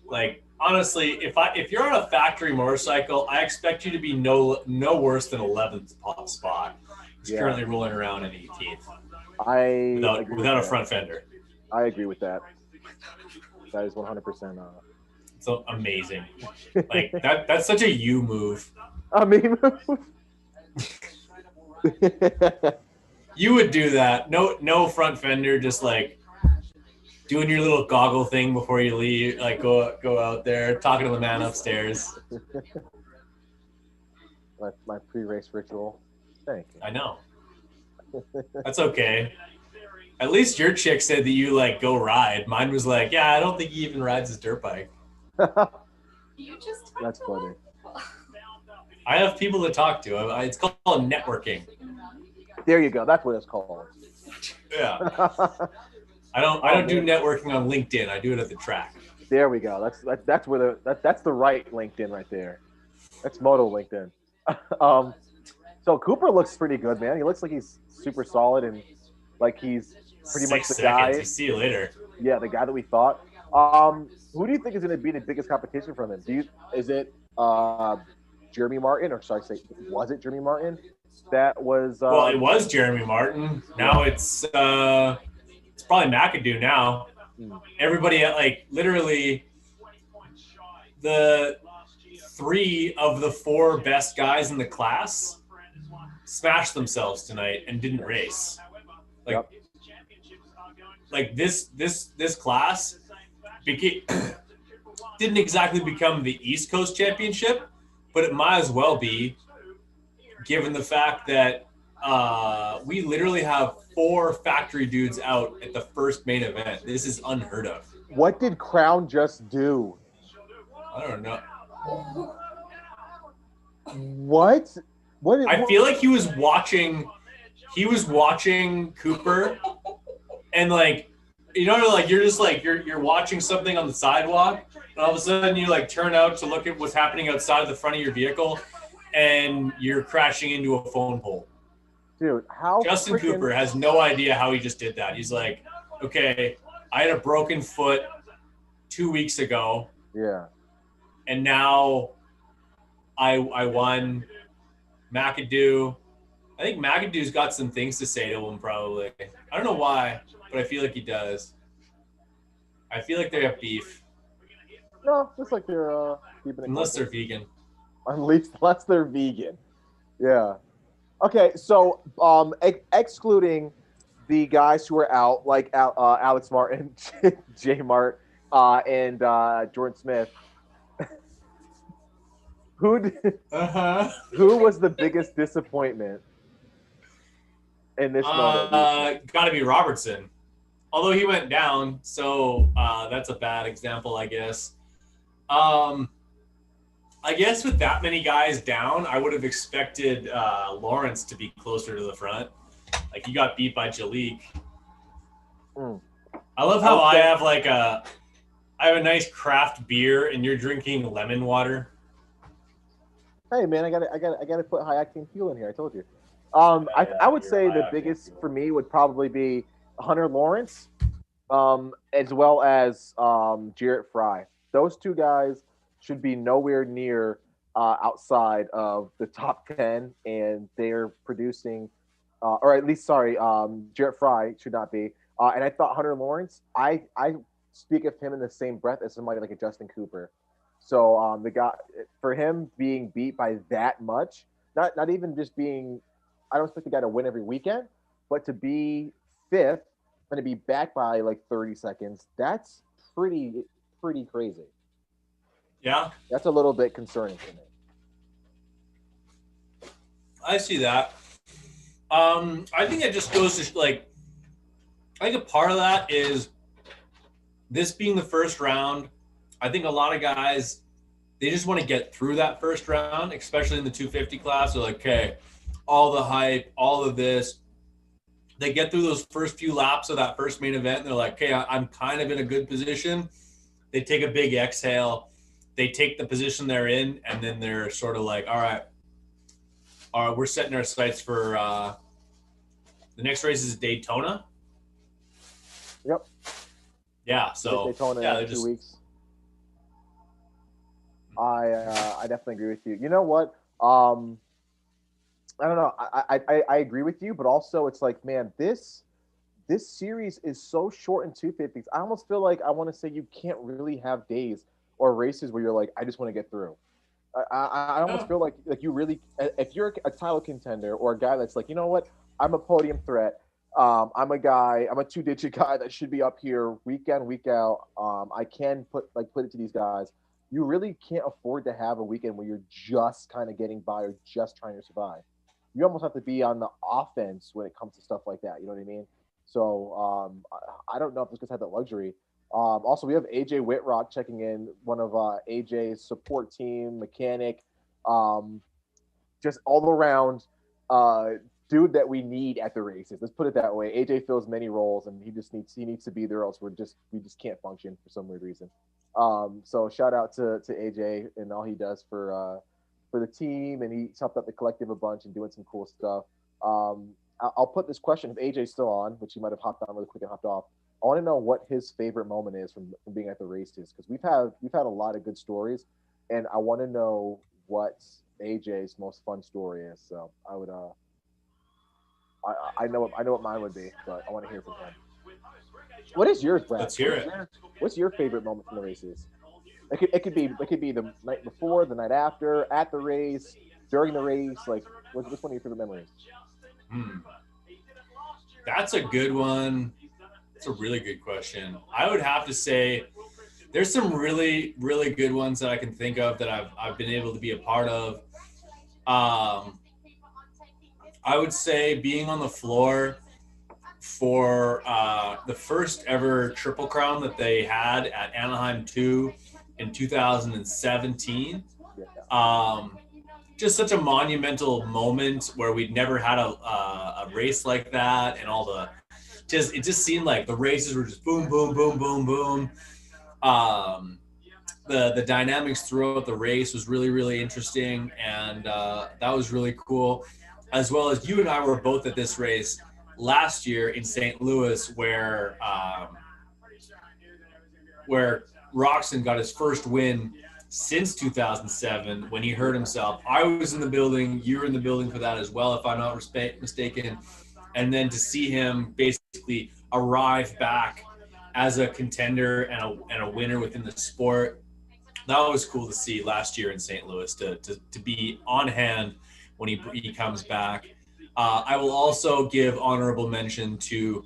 like, honestly, if you're on a factory motorcycle, I expect you to be no worse than 11th spot. He's currently rolling around in 18th. Without a front fender. I agree with that. That is 100%. It's amazing. Like, that's such a you move. A me move. You would do that. No front fender, just like doing your little goggle thing before you leave, like go out there talking to the man upstairs. my pre-race ritual. Thank you. I know. That's okay. At least your chick said that you like go ride. Mine was like, yeah, I don't think he even rides his dirt bike. You just talked That's to funny. them. I have people to talk to. It's called networking. There you go. That's what it's called. Yeah. I don't do networking on LinkedIn. I do it at the track. There we go. That's where that's the right LinkedIn right there. That's Moto LinkedIn. So Cooper looks pretty good, man. He looks like he's super solid and like he's pretty much 6 the seconds. guy. You see you later. Yeah, the guy that we thought. Who do you think is going to be the biggest competition from him? Is it Jeremy Martin, or sorry, was it Jeremy Martin? That was. Well, it was Jeremy Martin. Now it's probably Macadoo now. Everybody at like literally the 3 of the 4 best guys in the class smashed themselves tonight and didn't race. Like, like this class didn't exactly become the East Coast Championship, but it might as well be, given the fact that we literally have 4 factory dudes out at the first main event. This is unheard of. What did Crown just do? I don't know. What? I feel like he was watching Cooper, and like, you know, like you're just like you're watching something on the sidewalk, and all of a sudden you like turn out to look at what's happening outside of the front of your vehicle, and you're crashing into a phone pole. Dude, how Justin Cooper has no idea how he just did that. He's like, okay, I had a broken foot 2 weeks ago. Yeah. And now I won. Macadoo. I think Macadoo's got some things to say to him probably. I don't know why, but I feel like he does. I feel like they have beef. No, just like they're keeping it. Unless they're vegan. Unless they're vegan. Yeah. Okay, so excluding the guys who are out, like Alex Martin, J Mart, and Jordan Smith, who was the biggest disappointment in this moment? Got to be Robertson. Although he went down, so that's a bad example, I guess. I guess with that many guys down, I would have expected Lawrence to be closer to the front. Like, he got beat by Jalik. I love how I have a nice craft beer and you're drinking lemon water. Hey man, I gotta put high octane fuel in here. I told you. I would say the biggest for me would probably be Hunter Lawrence, as well as Jarrett Fry. Those 2 guys should be nowhere near outside of the top 10, and they're producing, or at least, Jarrett Fry should not be. And I thought Hunter Lawrence, I speak of him in the same breath as somebody like a Justin Cooper. So the guy, for him being beat by that much, not even just being, I don't expect the guy to win every weekend, but to be 5th and to be back by like 30 seconds, that's pretty crazy. Yeah. That's a little bit concerning to me. I see that. I think it just goes to like, I think a part of that is this being the first round. I think a lot of guys, they just want to get through that first round, especially in the 250 class. They're like, okay, all the hype, all of this. They get through those first few laps of that first main event, and they're like, okay, I'm kind of in a good position. They take a big exhale. They take the position they're in, and then they're sort of like, all right, we're setting our sights for the next race is Daytona. Yep. Yeah, so Daytona yeah, in 2 weeks. I definitely agree with you. You know what? I don't know. I agree with you, but also it's like, man, this series is so short in 250s. I almost feel like I want to say you can't really have days or races where you're like, I just want to get through. I almost feel like you really, if you're a title contender or a guy that's like, you know what, I'm a podium threat. I'm a 2-digit guy that should be up here week in, week out. I can put it to these guys. you really can't afford to have a weekend where you're just kind of getting by or just trying to survive. You almost have to be on the offense when it comes to stuff like that. You know what I mean? So I don't know if this guys have that luxury. Also, we have AJ Whitrock checking in, one of AJ's support team, mechanic, um, just all around uh, dude that we need at the races. Let's put it that way. AJ fills many roles, and he needs to be there, else we just can't function for some weird reason. So shout out to AJ and all he does for the team, and he's helped out the collective a bunch and doing some cool stuff. I'll put this question if AJ's still on, which he might have hopped on really quick and hopped off. I want to know what his favorite moment is from being at the races, because we've had a lot of good stories, and I want to know what AJ's most fun story is. So I would I know what mine would be, but I want to hear from him. What is yours, Brad? Let's hear it. What's your favorite moment from the races? It could be the night before, the night after, at the race, during the race. Like, what's one of your favorite memories? That's a good one. It's a really good question. I would have to say there's some really, really good ones that I can think of that I've been able to be a part of. I would say being on the floor for the first ever Triple Crown that they had at Anaheim 2 in 2017. Just such a monumental moment where we'd never had a race like that, and it just seemed like the races were just boom, boom, boom, boom, boom. The dynamics throughout the race was really, really interesting, and that was really cool. As well as you and I were both at this race last year in St. Louis, where Roczen got his first win since 2007 when he hurt himself. I was in the building. You were in the building for that as well, if I'm not mistaken. And then to see him basically arrive back as a contender and a winner within the sport, that was cool to see last year in St. Louis, to be on hand when he comes back. I will also give honorable mention to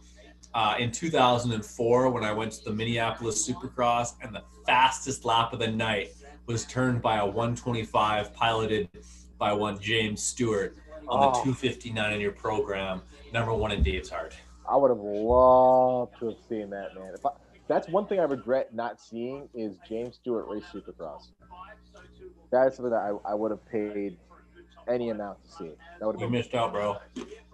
in 2004 when I went to the Minneapolis Supercross, and the fastest lap of the night was turned by a 125 piloted by one James Stewart on the 259 in your program, number one in Dave's heart. I would have loved to have seen that, man. That's one thing I regret not seeing is James Stewart race Supercross. That is something that I would have paid any amount to see. That would have been. You missed out, bro.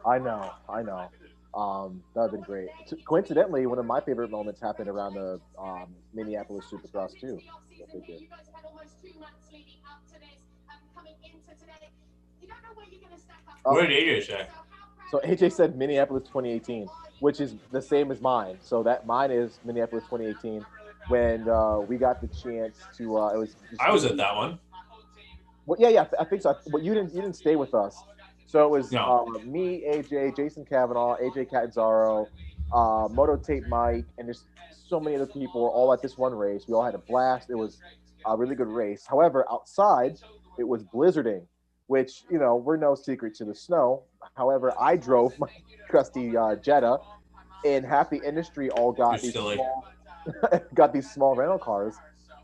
I know. That would have been great. Coincidentally, one of my favorite moments happened around the Minneapolis Supercross too. What did AJ say? So AJ said Minneapolis 2018, which is the same as mine. So that mine is Minneapolis 2018 when we got the chance to. I was at that one. Well, yeah, I think so. But you didn't stay with us. So it was me, AJ, Jason Cavanaugh, AJ Catanzaro, Moto Tape Mike, and there's so many other people were all at this one race. We all had a blast. It was a really good race. However, outside, it was blizzarding, which, we're no secret to the snow. However, I drove my trusty Jetta, and half the industry all got these small rental cars.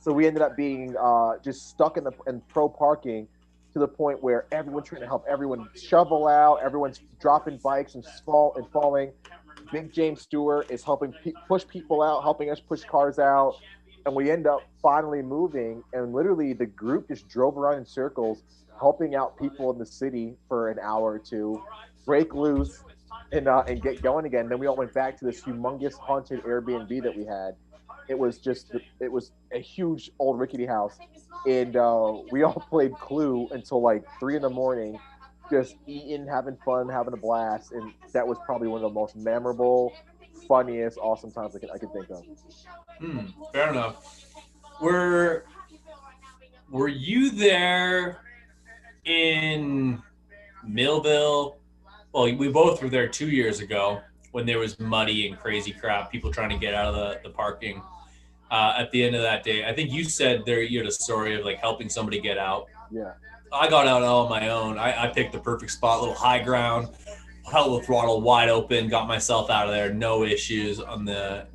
So we ended up being just stuck in pro parking, to the point where everyone's trying to help everyone shovel out. Everyone's dropping bikes and falling. Big James Stewart is helping push people out, helping us push cars out. And we end up finally moving. And literally the group just drove around in circles, helping out people in the city for an hour or two, break loose and get going again. Then we all went back to this humongous haunted Airbnb that we had. It was a huge old rickety house, and we all played Clue until like 3 a.m, just eating, having fun, having a blast, and that was probably one of the most memorable, funniest, awesome times I could think of. Fair enough. Were you there in Millville? Well, we both were there 2 years ago when there was muddy and crazy crap, people trying to get out of the parking. At the end of that day, I think you said there you had a story of like helping somebody get out. Yeah. I got out all on my own. I picked the perfect spot, little high ground, held the throttle wide open, got myself out of there, no issues on the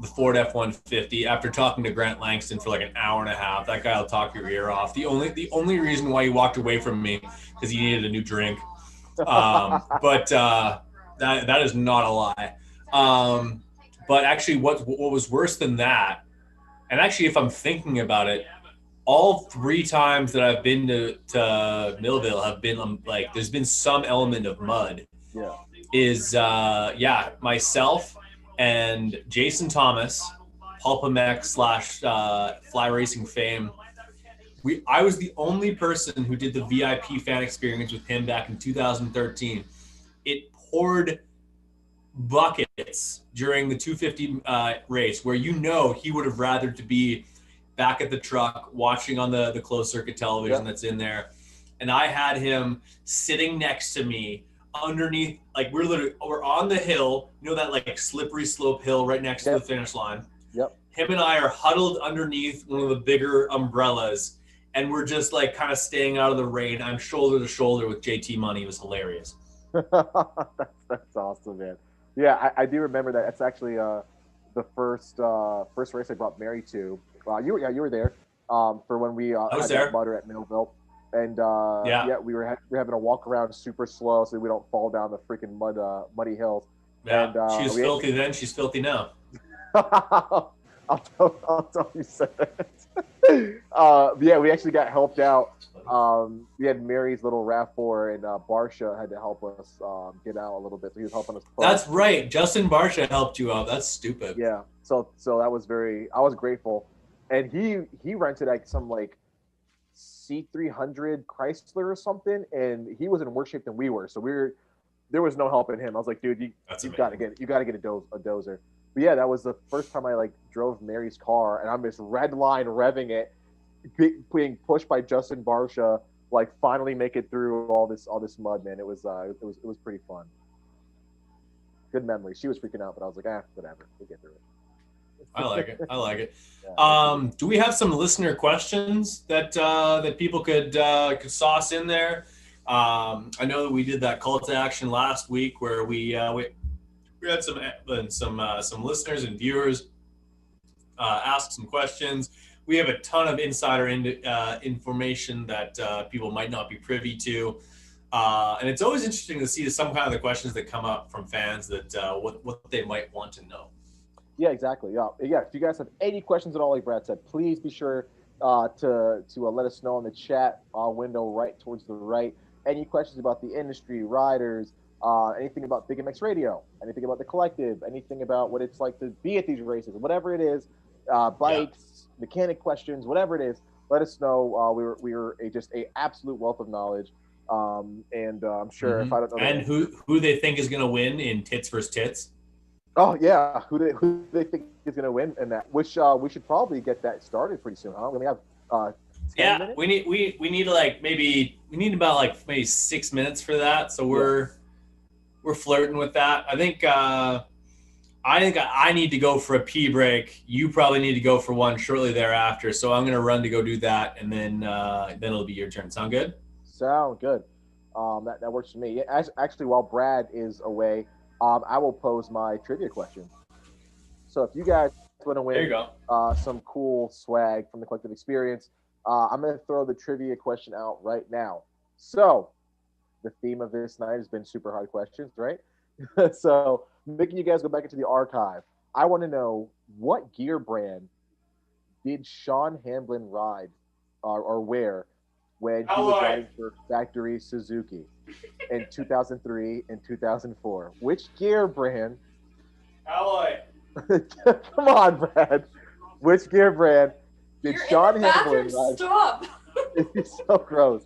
the Ford F-150 after talking to Grant Langston for like an hour and a half. That guy will talk your ear off. The only reason why he walked away from me because he needed a new drink. But that is not a lie. But actually, what was worse than that, and actually, if I'm thinking about it, all 3 times that I've been to Millville have been like there's been some element of mud. Yeah. Is myself and Jason Thomas, Pulpamex / Fly Racing fame. I was the only person who did the VIP fan experience with him back in 2013. It poured buckets during the 250 race where he would have rather to be back at the truck watching on the closed circuit television that's in there. And I had him sitting next to me underneath, like we're on the hill, that like slippery slope hill right next to the finish line. Yep. Him and I are huddled underneath one of the bigger umbrellas, and we're just like kind of staying out of the rain. I'm shoulder to shoulder with JT Money. It was hilarious. That's awesome, man. Yeah, I do remember that. It's actually the first race I brought Mary to. You were there for when we had that mutter at Millville. And we were having a walk around super slow so we don't fall down the freaking muddy hills. Yeah, and, she was filthy then. She's filthy now. I'll tell you said that. We actually got helped out. We had Mary's little RAV4, and Barsha had to help us get out a little bit. So he was helping us. That's right. Justin Barsha helped you out. That's stupid. Yeah. So that was I was grateful, and he rented like some like C300 Chrysler or something, and he was in worse shape than we were. So there was no help in him. I was like, dude, you got to get a dozer. But yeah, that was the first time I like drove Mary's car, and I'm just red line revving it, being pushed by Justin Barsha, like finally make it through all this mud, man. It was pretty fun. Good memory. She was freaking out, but I was like, whatever, we'll get through it. I like it. Yeah. Do we have some listener questions that people could sauce in there? I know that we did that call to action last week where we had some listeners and viewers ask some questions. We have a ton of insider information that people might not be privy to, and it's always interesting to see some kind of the questions that come up from fans that what they might want to know. Yeah, exactly. Yeah. If you guys have any questions at all, like Brad said, please be sure to let us know in the chat window right towards the right. Any questions about the industry, riders, anything about Big MX Radio, anything about the collective, anything about what it's like to be at these races, whatever it is, bikes, mechanic questions, whatever it is, let us know. We were just a absolute wealth of knowledge, and I'm sure if I don't know. And who they think is going to win in tits versus tits. Oh yeah, who they think is going to win in that? Which we should probably get that started pretty soon. Huh? We have 10 minutes? we need about maybe 6 minutes for that. So we're flirting with that. I think I need to go for a pee break. You probably need to go for one shortly thereafter. So I'm going to run to go do that, and then it'll be your turn. Sound good? Sound good. That works for me. Actually, while Brad is away, I will pose my trivia question. So if you guys want to win some cool swag from the collective experience, I'm going to throw the trivia question out right now. So the theme of this night has been super hard questions, right? So making you guys go back into the archive. I want to know, what gear brand did Sean Hamblin ride or wear when he was riding for Factory Suzuki in 2003 and 2004? Which gear brand? Alloy. Come on, Brad. Which gear brand did Sean Hamblin ride? Stop. It's so gross.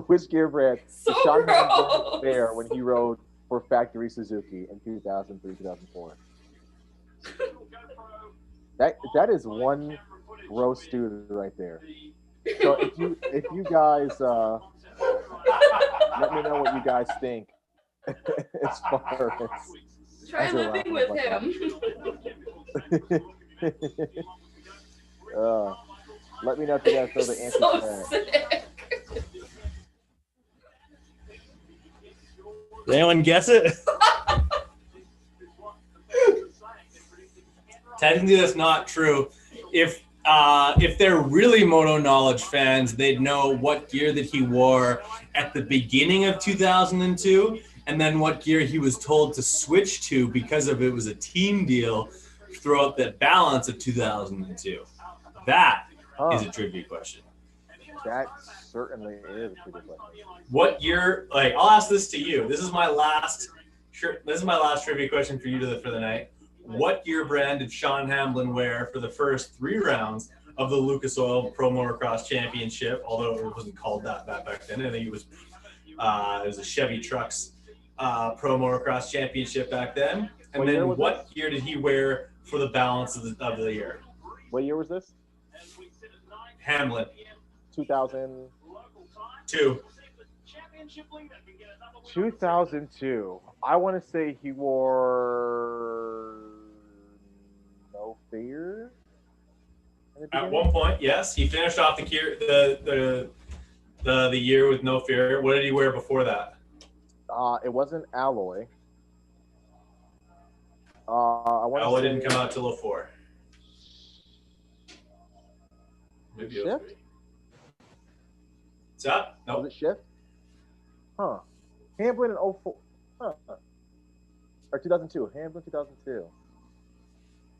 Which gear brand did Sean Hamblin wear when he rode for Factory Suzuki in 2003, 2004? That is one gross student right there. So if you guys let me know what you guys think as far as try living with him. Let me know if you guys know the answer to that. Sick. Did anyone guess it? Technically, that's not true. If they're really Moto Knowledge fans, they'd know what gear that he wore at the beginning of 2002, and then what gear he was told to switch to because of it was a team deal throughout the balance of 2002. That is a trivia question. That certainly is a trivia question. What year? Like, I'll ask this to you. This is my last trivia question for you for the night. What gear brand did Sean Hamlin wear for the first 3 rounds of the Lucas Oil Pro Motocross Championship? Although it wasn't called that back then. I think it was a Chevy Trucks Pro Motocross Championship back then. And then what year did he wear for the balance of the year? What year was this? Hamlin. 2002. 2002. I want to say he wore no fear. At one point, yes, he finished off the year with no fear. What did he wear before that? It wasn't alloy. Alloy didn't come out till 04. Maybe Shift? What's up? No. Was it Shift? Huh. Hamlin in 04. Huh. Or 2002. Hamlin 2002.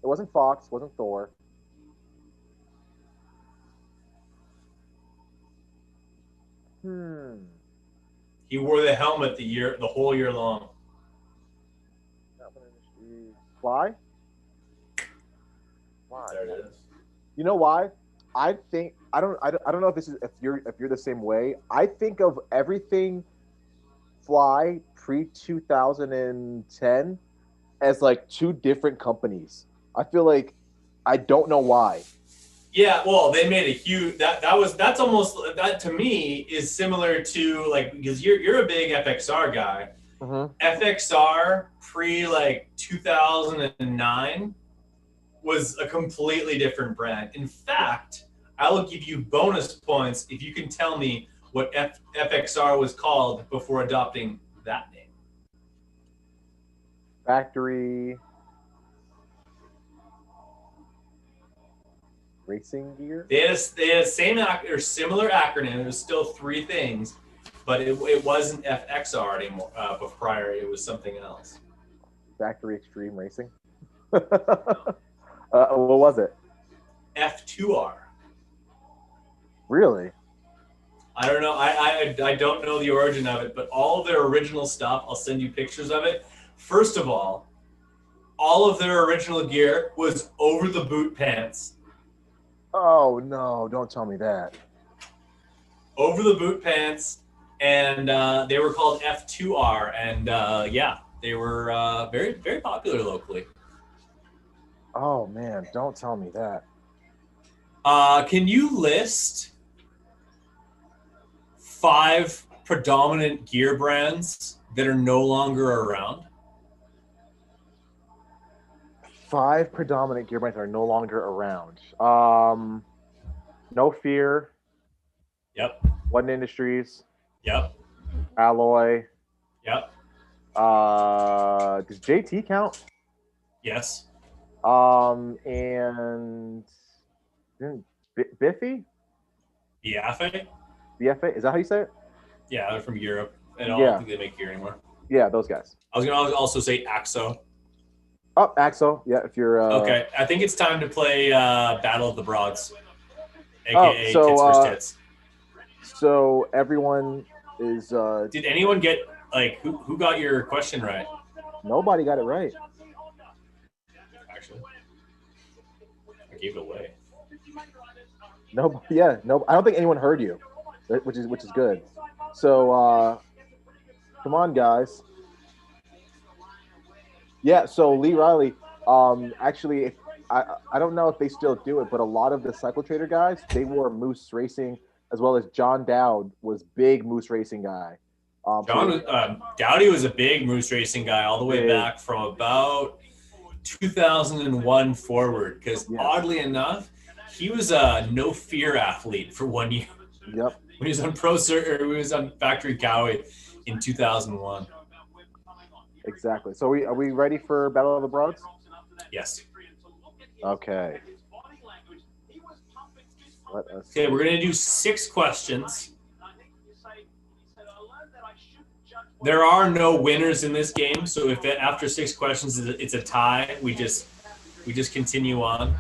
It wasn't Fox. Wasn't Thor. He wore the helmet the whole year long. Fly? There it is. You know why? I think I don't know if you're the same way. I think of everything Fly pre-2010 as like 2 different companies. I feel like I don't know why. Yeah, well, they made a huge that's almost that to me is similar to like because you're a big FXR guy. Mm-hmm. FXR pre like 2009 was a completely different brand. In fact, I will give you bonus points if you can tell me what FXR was called before adopting that name. Factory Racing Gear? They had a similar acronym. It was still 3 things, but it wasn't FXR anymore. But prior, it was something else. Factory Extreme Racing? What was it? F2R. Really? I don't know. I don't know the origin of it, but all of their original stuff, I'll send you pictures of it. First of all of their original gear was over the boot pants. Oh, no. Don't tell me that. Over the boot pants, and they were called F2R, and they were very, very popular locally. Oh, man. Don't tell me that. Can you list 5 predominant gear brands that are no longer around? 5 predominant gear brands are no longer around. No Fear. Yep. One Industries. Yep. Alloy. Yep. Does JT count? Yes. And Biffy? BFA? BFA? Is that how you say it? Yeah, they're from Europe. I don't think they make gear anymore. Yeah, those guys. I was going to also say AXO. Oh, AXO. Yeah, if you're... Okay, I think it's time to play Battle of the Broads, a.k.a. Tits vs. Tits. So everyone is... Did anyone get, like, who got your question right? Nobody got it right. Actually, I gave it away. No, I don't think anyone heard you, which is good. So, come on, guys. Yeah, so Lee Riley, actually, I don't know if they still do it, but a lot of the Cycle Trader guys, they wore Moose Racing, as well as John Dowd was big Moose Racing guy. Dowdy was a big Moose Racing guy all the way back from about 2001 forward, because oddly enough, he was a no fear athlete for 1 year. Yep. When he was on he was on Factory Cowie in 2001. Exactly. So are we ready for Battle of the Broads? Yes. Okay. Okay, we're gonna do 6 questions. There are no winners in this game, so if after 6 questions it's a tie, we just continue on.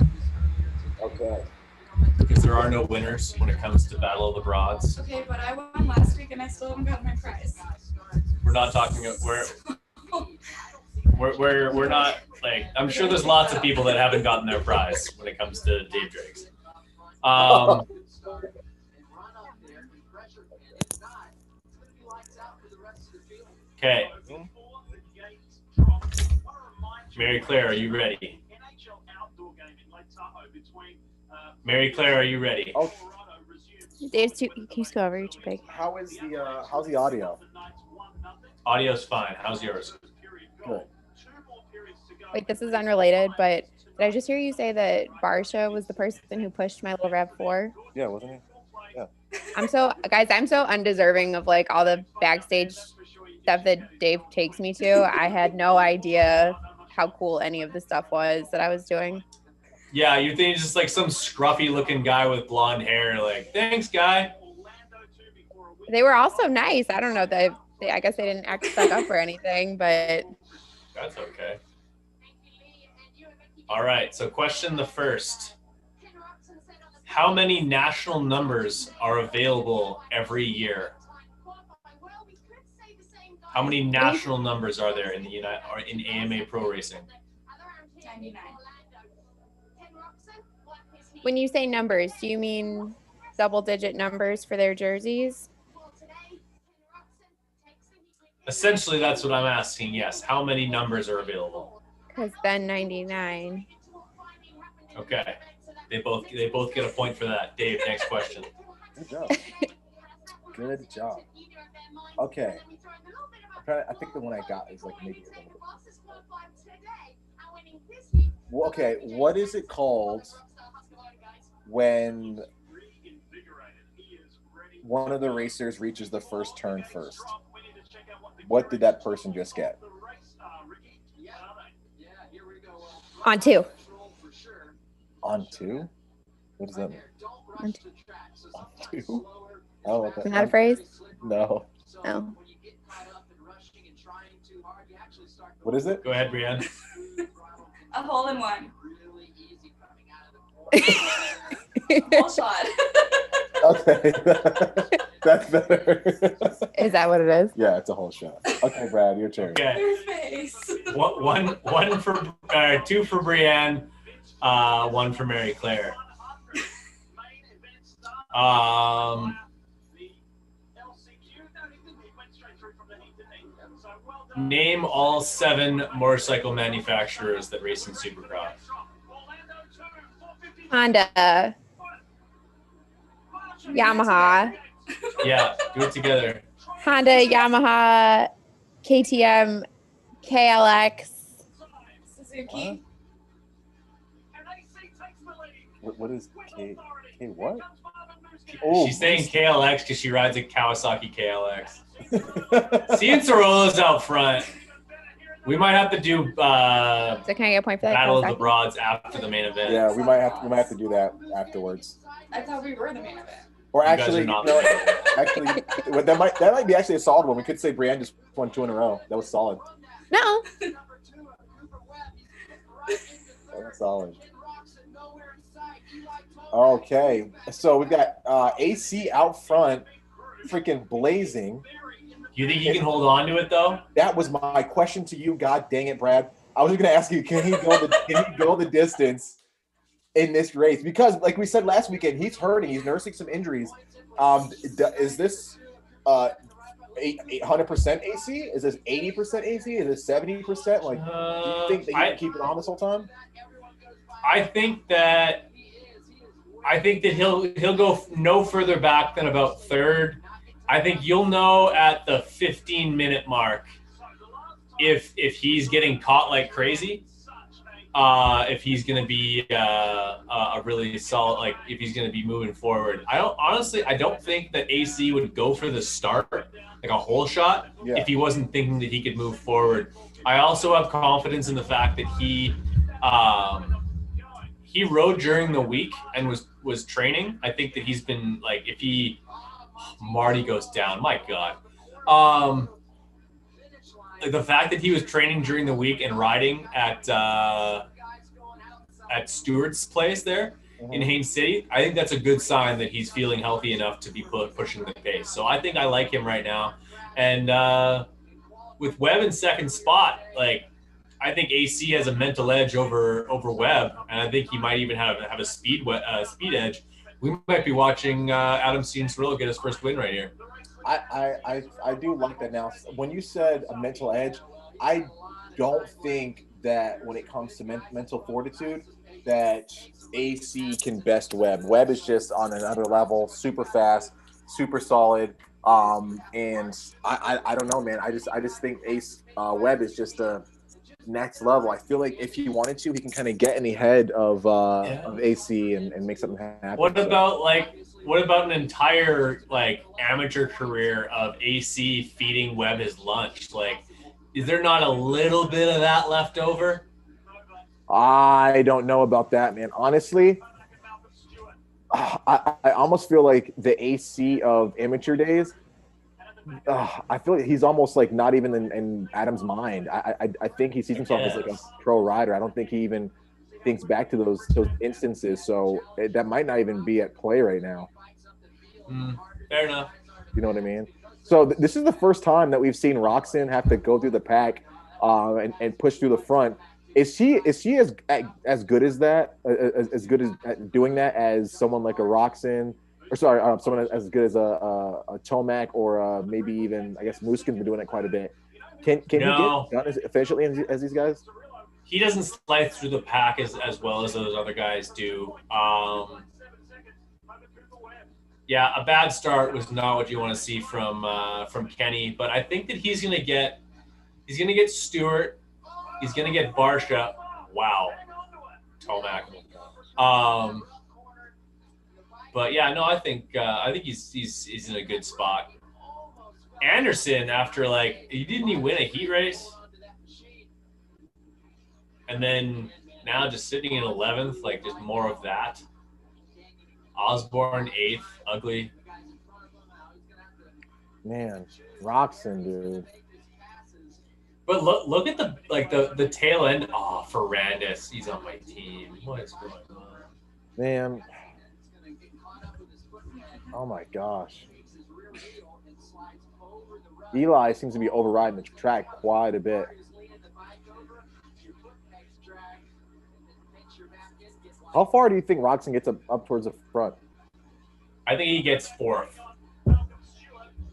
Okay. Because there are no winners when it comes to Battle of the Broads. Okay, but I won last week and I still haven't got my prize. We're not talking. We're not like. I'm sure there's lots of people that haven't gotten their prize when it comes to Dave Drakes. Okay. Mary Claire, are you ready? Mary Claire, are you ready? Oh, Dave, can you go over? You're too big. how's the audio? Audio's fine. How's yours? Good. Wait, this is unrelated, but did I just hear you say that Barsha was the person who pushed my little RAV4? Yeah, wasn't he? Yeah. I'm so undeserving of like all the backstage stuff that Dave takes me to. I had no idea how cool any of the stuff was that I was doing. Yeah, you think he's just like some scruffy looking guy with blonde hair. Like, thanks, guy. They were also nice. I don't know. I guess they didn't act stuck up or anything, but That's okay. All right, so question the first. How many national numbers are available every year? How many national numbers are there in the in AMA Pro Racing? 99. when you say numbers, do you mean double-digit numbers for their jerseys? Essentially, that's what I'm asking, yes. How many numbers are available? Because then 99. Okay. They both get a point for that. Dave, next question. Good job. Good job. Okay. I think the one I got is like maybe a little bit. Well, okay, what is it called when one of the racers reaches the first turn first? What did that person just get? On 2. On 2? What does that mean? On 2. On 2? I don't know what that Isn't that a phrase? No. No. What is it? Go ahead, Brianne. A hole in one. Whole shot. Okay. That's better. Is that what it is? Yeah, it's a whole shot. Okay, Brad, your turn. Okay. Your face. One for 2 for Brianne, 1 for Mary Claire. Name all 7 motorcycle manufacturers that race in Supercross. Honda. Yamaha. Yeah, do it together. Honda, Yamaha, KTM, KLX. Suzuki. What is K what? She's saying KLX because she rides a Kawasaki KLX. Cianciarolla's out front. We might have to do So can I get a point for that? Battle of the Broads after the main event. Yeah, we might have to do that afterwards. I thought we were the main event. Or You guys actually, are not. no, actually, that might be actually a solid one. We could say Brianne just won 2 in a row. That was solid. No. That was solid. Okay, so we've got AC out front, freaking blazing. You think he can hold on to it though? That was my question to you. God dang it, Brad. I was just gonna ask you, can he go the distance in this race? Because like we said last weekend, he's hurting. He's nursing some injuries. Is this 100% AC? Is this 80% AC? Is this 70%? Like, do you think that he can keep it on this whole time? I think that he'll go no further back than about 3rd. I think you'll know at the 15-minute mark if he's getting caught like crazy. If he's going to be a really solid, like if he's going to be moving forward. I don't think that AC would go for the start, like a whole shot, if he wasn't thinking that he could move forward. I also have confidence in the fact that he he rode during the week and was training. I think that he's been like, if he Marty goes down, my God. Like the fact that he was training during the week and riding at Stewart's place there in Haines City, I think that's a good sign that he's feeling healthy enough to be pushing the pace. So I think I like him right now. And with Webb in second spot, like I think AC has a mental edge over Webb, and I think he might even have a speed edge. We might be watching Adam Cianciarulo get his first win right here. I do like that. Now, when you said a mental edge, I don't think that when it comes to mental fortitude that AC can best Webb. Webb is just on another level, super fast, super solid. And I don't know, man. I just think Webb is just a next level. I feel like if he wanted to, he can kind of get in the head of AC and make something happen. What about an entire like amateur career of AC feeding Webb his lunch? Like, is there not a little bit of that left over? I don't know about that, man. Honestly, I almost feel like the AC of amateur days. I feel like he's almost like not even in Adam's mind. I think he sees himself as like a pro rider. I don't think he even thinks back to those instances. So that might not even be at play right now. Fair enough. You know what I mean? So this is the first time that we've seen Roczen have to go through the pack and push through the front. Is she as good as that? As good as at doing that as someone like a Roczen? Or sorry, someone as good as a Tomac or maybe even, I guess, Muskin's been doing it quite a bit. Can he get done as efficiently as these guys? He doesn't slide through the pack as well as those other guys do. Yeah, a bad start was not what you want to see from Kenny, but I think that he's gonna get Stewart, he's gonna get Barsha. Wow, Tomac. But yeah, no, I think he's in a good spot. Anderson, after didn't he win a heat race? And then now just sitting in 11th, like just more of that. Osborne 8th, ugly. Man, Roczen, dude. But look at the tail end. Oh, Ferrandis, he's on my team. What is going on? Man. Oh my gosh. Eli seems to be overriding the track quite a bit. How far do you think Roczen gets up towards the front? I think he gets 4th,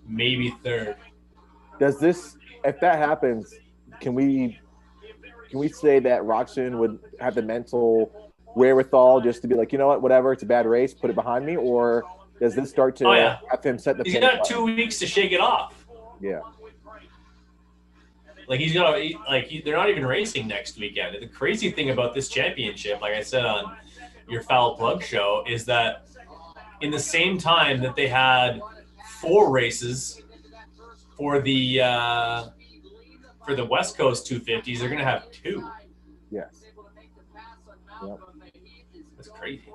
maybe 3rd. Does this, if that happens, can we say that Roczen would have the mental wherewithal just to be like, you know what, whatever, it's a bad race, put it behind me, or does this start to have him set the pace? He's got 2 weeks to shake it off. Yeah. Like they're not even racing next weekend. The crazy thing about this championship, like I said on your Foul Plug show, is that in the same time that they had 4 races for the West Coast 250s, they're going to have 2. Yes. Yep. That's crazy.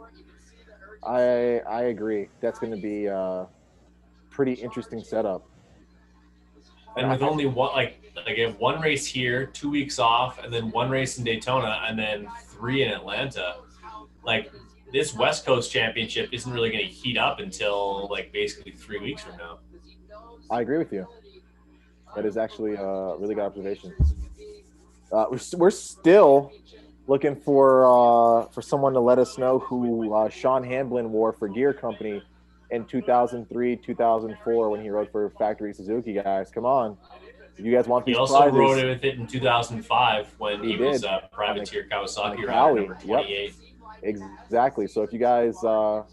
I agree. That's going to be a pretty interesting setup. And with only one race here, 2 weeks off, and then 1 race in Daytona, and then 3 in Atlanta, like this West Coast championship isn't really going to heat up until basically 3 weeks from now. I agree with you. That is actually a really good observation. We're still looking for someone to let us know who Sean Hamblin wore for Gear Company in 2003, 2004 when he rode for Factory Suzuki, guys. Come on. If you guys want these prizes. He also rode with it in 2005 when he was Privateer Kawasaki rider number 28. Yep. Exactly. So if you guys know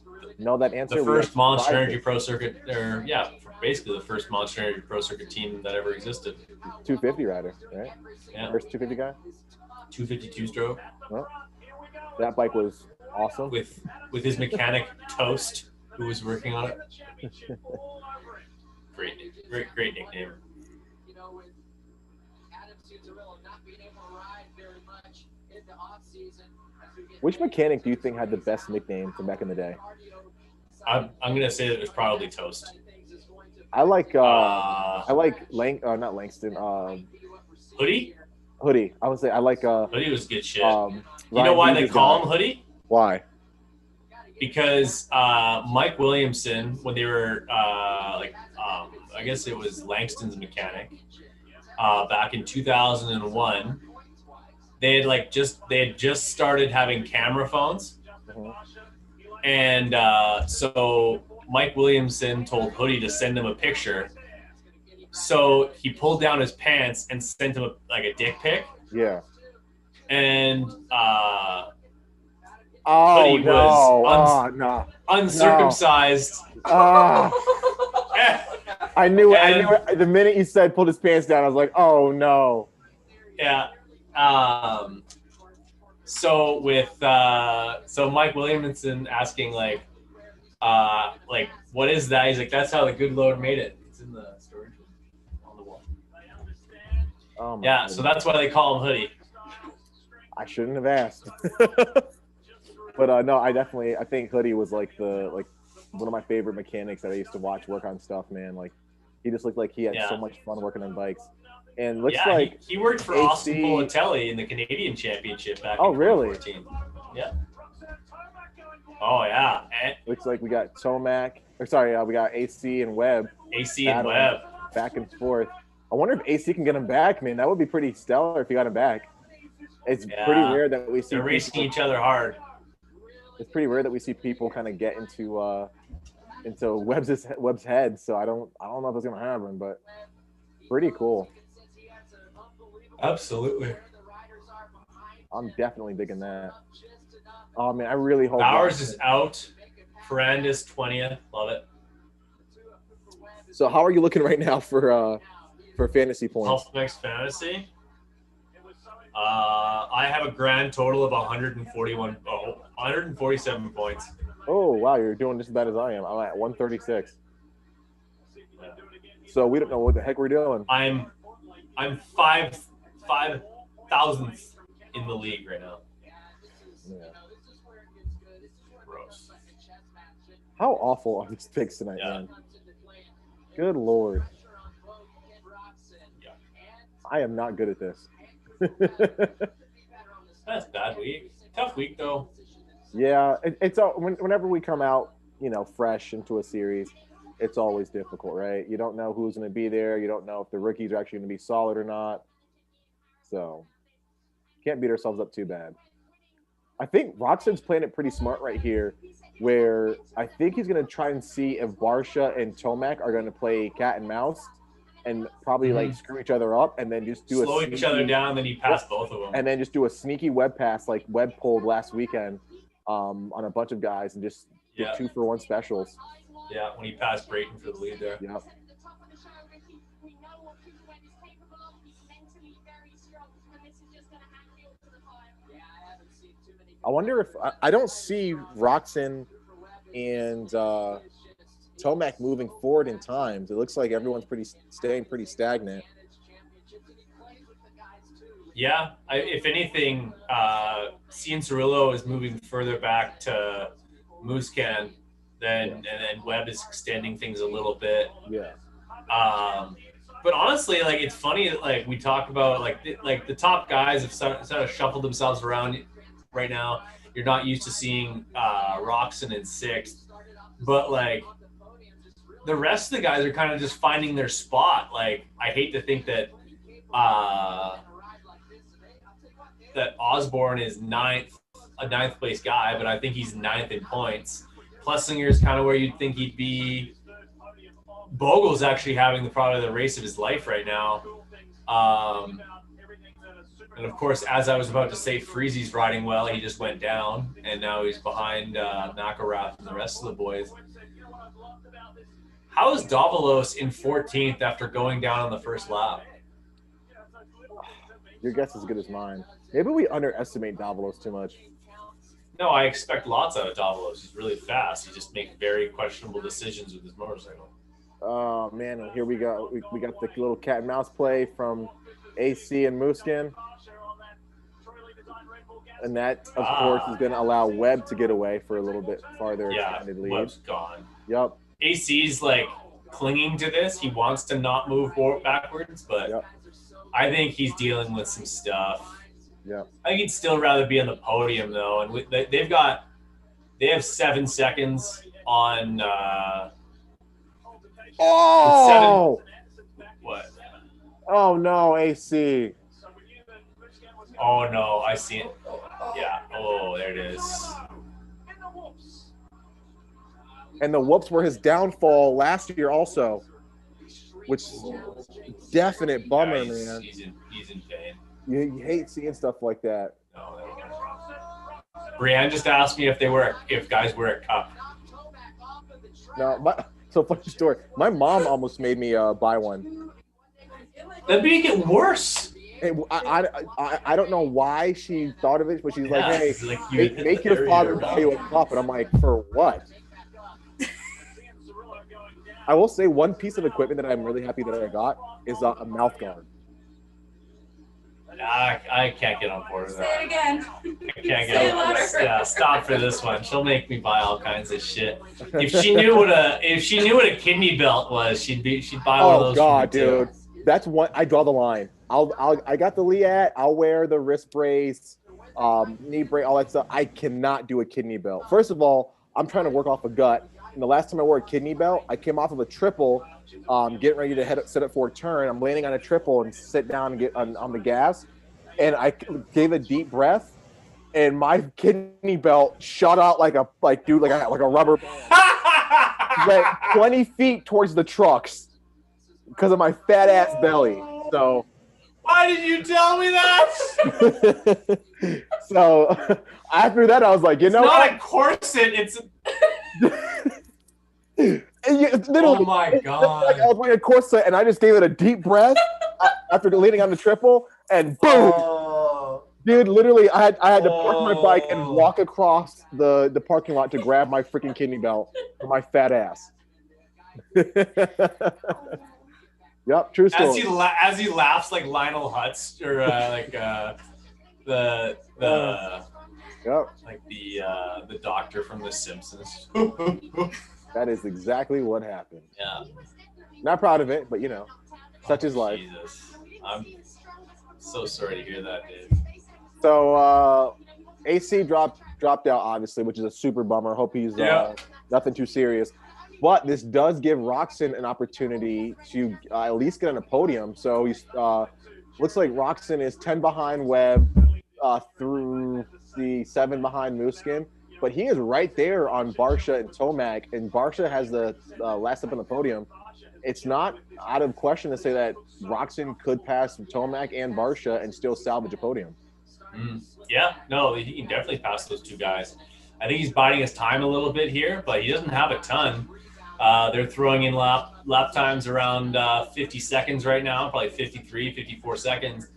that answer. The first Monster Energy Pro Circuit, basically the first Monster Energy Pro Circuit team that ever existed. 250 rider, right? Yeah. First 250 guy? 252 stroke. Well, that bike was awesome. With his mechanic Toast, who was working on it. Great nickname. Which mechanic do you think had the best nickname from back in the day? I'm gonna say that it was probably Toast. I like not Langston. Hoodie. Hoodie. I would say I like Hoodie was good shit. Ryan You know why they Hughes' call guy. him Hoodie? Why? Because Mike Williamson, when they were I guess it was Langston's mechanic, back in 2001, they had just started having camera phones, and so Mike Williamson told Hoodie to send him a picture. So he pulled down his pants and sent him a dick pic. Yeah. And Oh Hoodie was no! uncircumcised. I knew it. The minute you said pulled his pants down, I was like, oh no. Yeah. So Mike Williamson asking like what is that? He's like, that's how the good Lord made it. It's in the storage room on the wall. Oh my Yeah. goodness. So that's why they call him Hoodie. I shouldn't have asked. But no, I think Hoodie was like one of my favorite mechanics that I used to watch work on stuff, man. Like he just looked like he had so much fun working on bikes. And looks like he worked for AC Austin Politelli in the Canadian Championship back in really? 2014. Yeah. Oh yeah. Looks like we got Tomac. We got AC and Webb. AC and Webb. Back and forth. I wonder if AC can get him back, man. That would be pretty stellar if he got him back. It's pretty rare that we see they're racing each other hard. It's pretty rare that we see people kind of get into Webb's head. So I don't know if it's gonna happen, but pretty cool. Absolutely. I'm definitely digging that. Oh man, I really hope Bowers is out. Ferrandis 20th. Love it. So how are you looking right now for fantasy points? Health Mix Fantasy. I have a grand total of 147 points. Oh wow, you're doing just as bad as I am. I'm at 136. So we don't know what the heck we're doing. I'm 5,000th in the league right now. Yeah. Gross. How awful are these picks tonight, man? Good Lord. Yeah. I am not good at this. That's a bad week. Tough week though. Yeah, it's whenever we come out, fresh into a series, it's always difficult, right? You don't know who's going to be there. You don't know if the rookies are actually going to be solid or not. So, can't beat ourselves up too bad. I think Roczen's playing it pretty smart right here, where I think he's going to try and see if Barsha and Tomac are going to play cat and mouse and probably screw each other up and then just do slow each other down, then you pass both of them. And then just do a sneaky web pass like Webb pulled last weekend on a bunch of guys and just get 2-for-1 specials. Yeah, when he passed Brayton for the lead there. Yep. I wonder if I don't see Roczen and Tomac moving forward in times. It looks like everyone's staying pretty stagnant. Yeah, if anything, Cianciarulo is moving further back to Muscan, and then Webb is extending things a little bit. Yeah. But honestly, it's funny. We talk about the top guys have sort of shuffled themselves around right now. You're not used to seeing Roczen in 6th, but the rest of the guys are kind of just finding their spot. I hate to think that that Osborne is a 9th place guy, but I think he's 9th in points. Plessinger's kind of where you'd think he'd be. Bogle's actually having probably the race of his life right now. And of course, as I was about to say, Freezy's riding well. He just went down, and now he's behind McElrath and the rest of the boys. How is Davalos in 14th after going down on the first lap? Your guess is as good as mine. Maybe we underestimate Davalos too much. No, I expect lots out of Davalos. He's really fast. He just makes very questionable decisions with his motorcycle. Oh, man, and here we go. We got the little cat and mouse play from AC and Muskin. and that of course is going to allow Webb to get away for a little bit farther extended lead. Webb's gone. Yep. AC's like clinging to this. He wants to not move backwards, but I think he's dealing with some stuff. Yeah. I think he'd still rather be on the podium though, and they have 7 seconds on. What? Oh no, AC. Oh no, I see it. Yeah. Oh, there it is. And the whoops were his downfall last year also, which definite bummer, man. He's in pain. You hate seeing stuff like that. No, Brienne just asked me if guys wear a cup. No, so funny story. My mom almost made me buy one. That'd make it worse. And I don't know why she thought of it, but she's like, hey, like make your father buy you a cup. And I'm like, for what? I will say one piece of equipment that I'm really happy that I got is a mouth guard. I can't get on board with that. Say it again. I can't get on board. Yeah, stop for this one. She'll make me buy all kinds of shit. If she knew what a kidney belt was, she'd buy one of those. Oh God, dude. That's one. I draw the line. I got the Liat. I'll wear the wrist brace, knee brace, all that stuff. I cannot do a kidney belt. First of all, I'm trying to work off a gut. And the last time I wore a kidney belt, I came off of a triple, getting ready to set up for a turn. I'm landing on a triple and sit down and get on the gas. And I gave a deep breath, and my kidney belt shot out like a rubber band. Went 20 feet towards the trucks because of my fat ass belly. So why did you tell me that? So after that, I was like, you know, it's not a corset. It's. Literally, oh my God! Like I was wearing a corset, and I just gave it a deep breath after leaning on the triple, and boom, dude! Literally, I had to park my bike and walk across the parking lot to grab my freaking kidney belt for my fat ass. Yep, true story. As he laughs like Lionel Hutz or like the doctor from The Simpsons. That is exactly what happened. Yeah. Not proud of it, but you know, such is life. Jesus. I'm so sorry to hear that, Dave. So AC dropped out, obviously, which is a super bummer. Hope he's nothing too serious. But this does give Roczen an opportunity to at least get on a podium. So he's looks like Roczen is 10 behind Webb through the 7 behind Muskin. But he is right there on Barcia and Tomac, and Barcia has the last up on the podium. It's not out of question to say that Roczen could pass Tomac and Barcia and still salvage a podium. Yeah, no, he can definitely pass those two guys. I think he's biding his time a little bit here, but he doesn't have a ton. They're throwing in lap times around 50 seconds right now, probably 53, 54 seconds.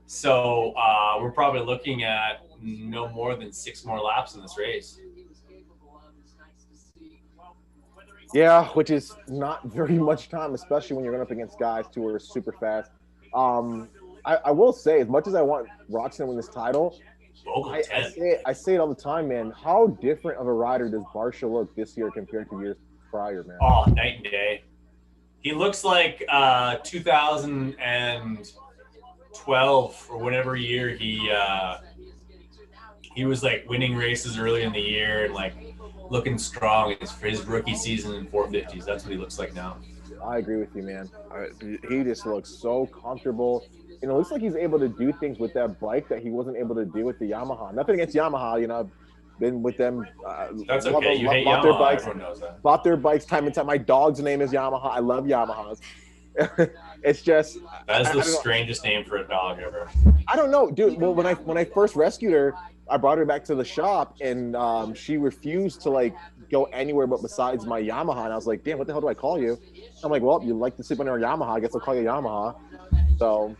So we're probably looking at no more than 6 more laps in this race. Yeah, which is not very much time, especially when you're going up against guys who are super fast. I will say, as much as I want Roczen to win this title, I say it all the time, man. How different of a rider does Barcia look this year compared to years prior, man? Oh, night and day. He looks like 2012 or whatever year he was like winning races early in the year and like looking strong for his rookie season in 450s. That's what he looks like now. I agree with you, man. He just looks so comfortable. And it looks like he's able to do things with that bike that he wasn't able to do with the Yamaha. Nothing against Yamaha, you know. I've been with them. That's okay. You hate Yamaha. Their bikes, everyone knows that. Bought their bikes time and time. My dog's name is Yamaha. I love Yamahas. It's just that is the strangest name for a dog ever. I don't know, dude. Well, when I first rescued her, I brought her back to the shop, and she refused to like go anywhere but besides my Yamaha. And I was like, damn, what the hell do I call you? I'm like, well, you like to sleep on your Yamaha. I guess I'll call you Yamaha. So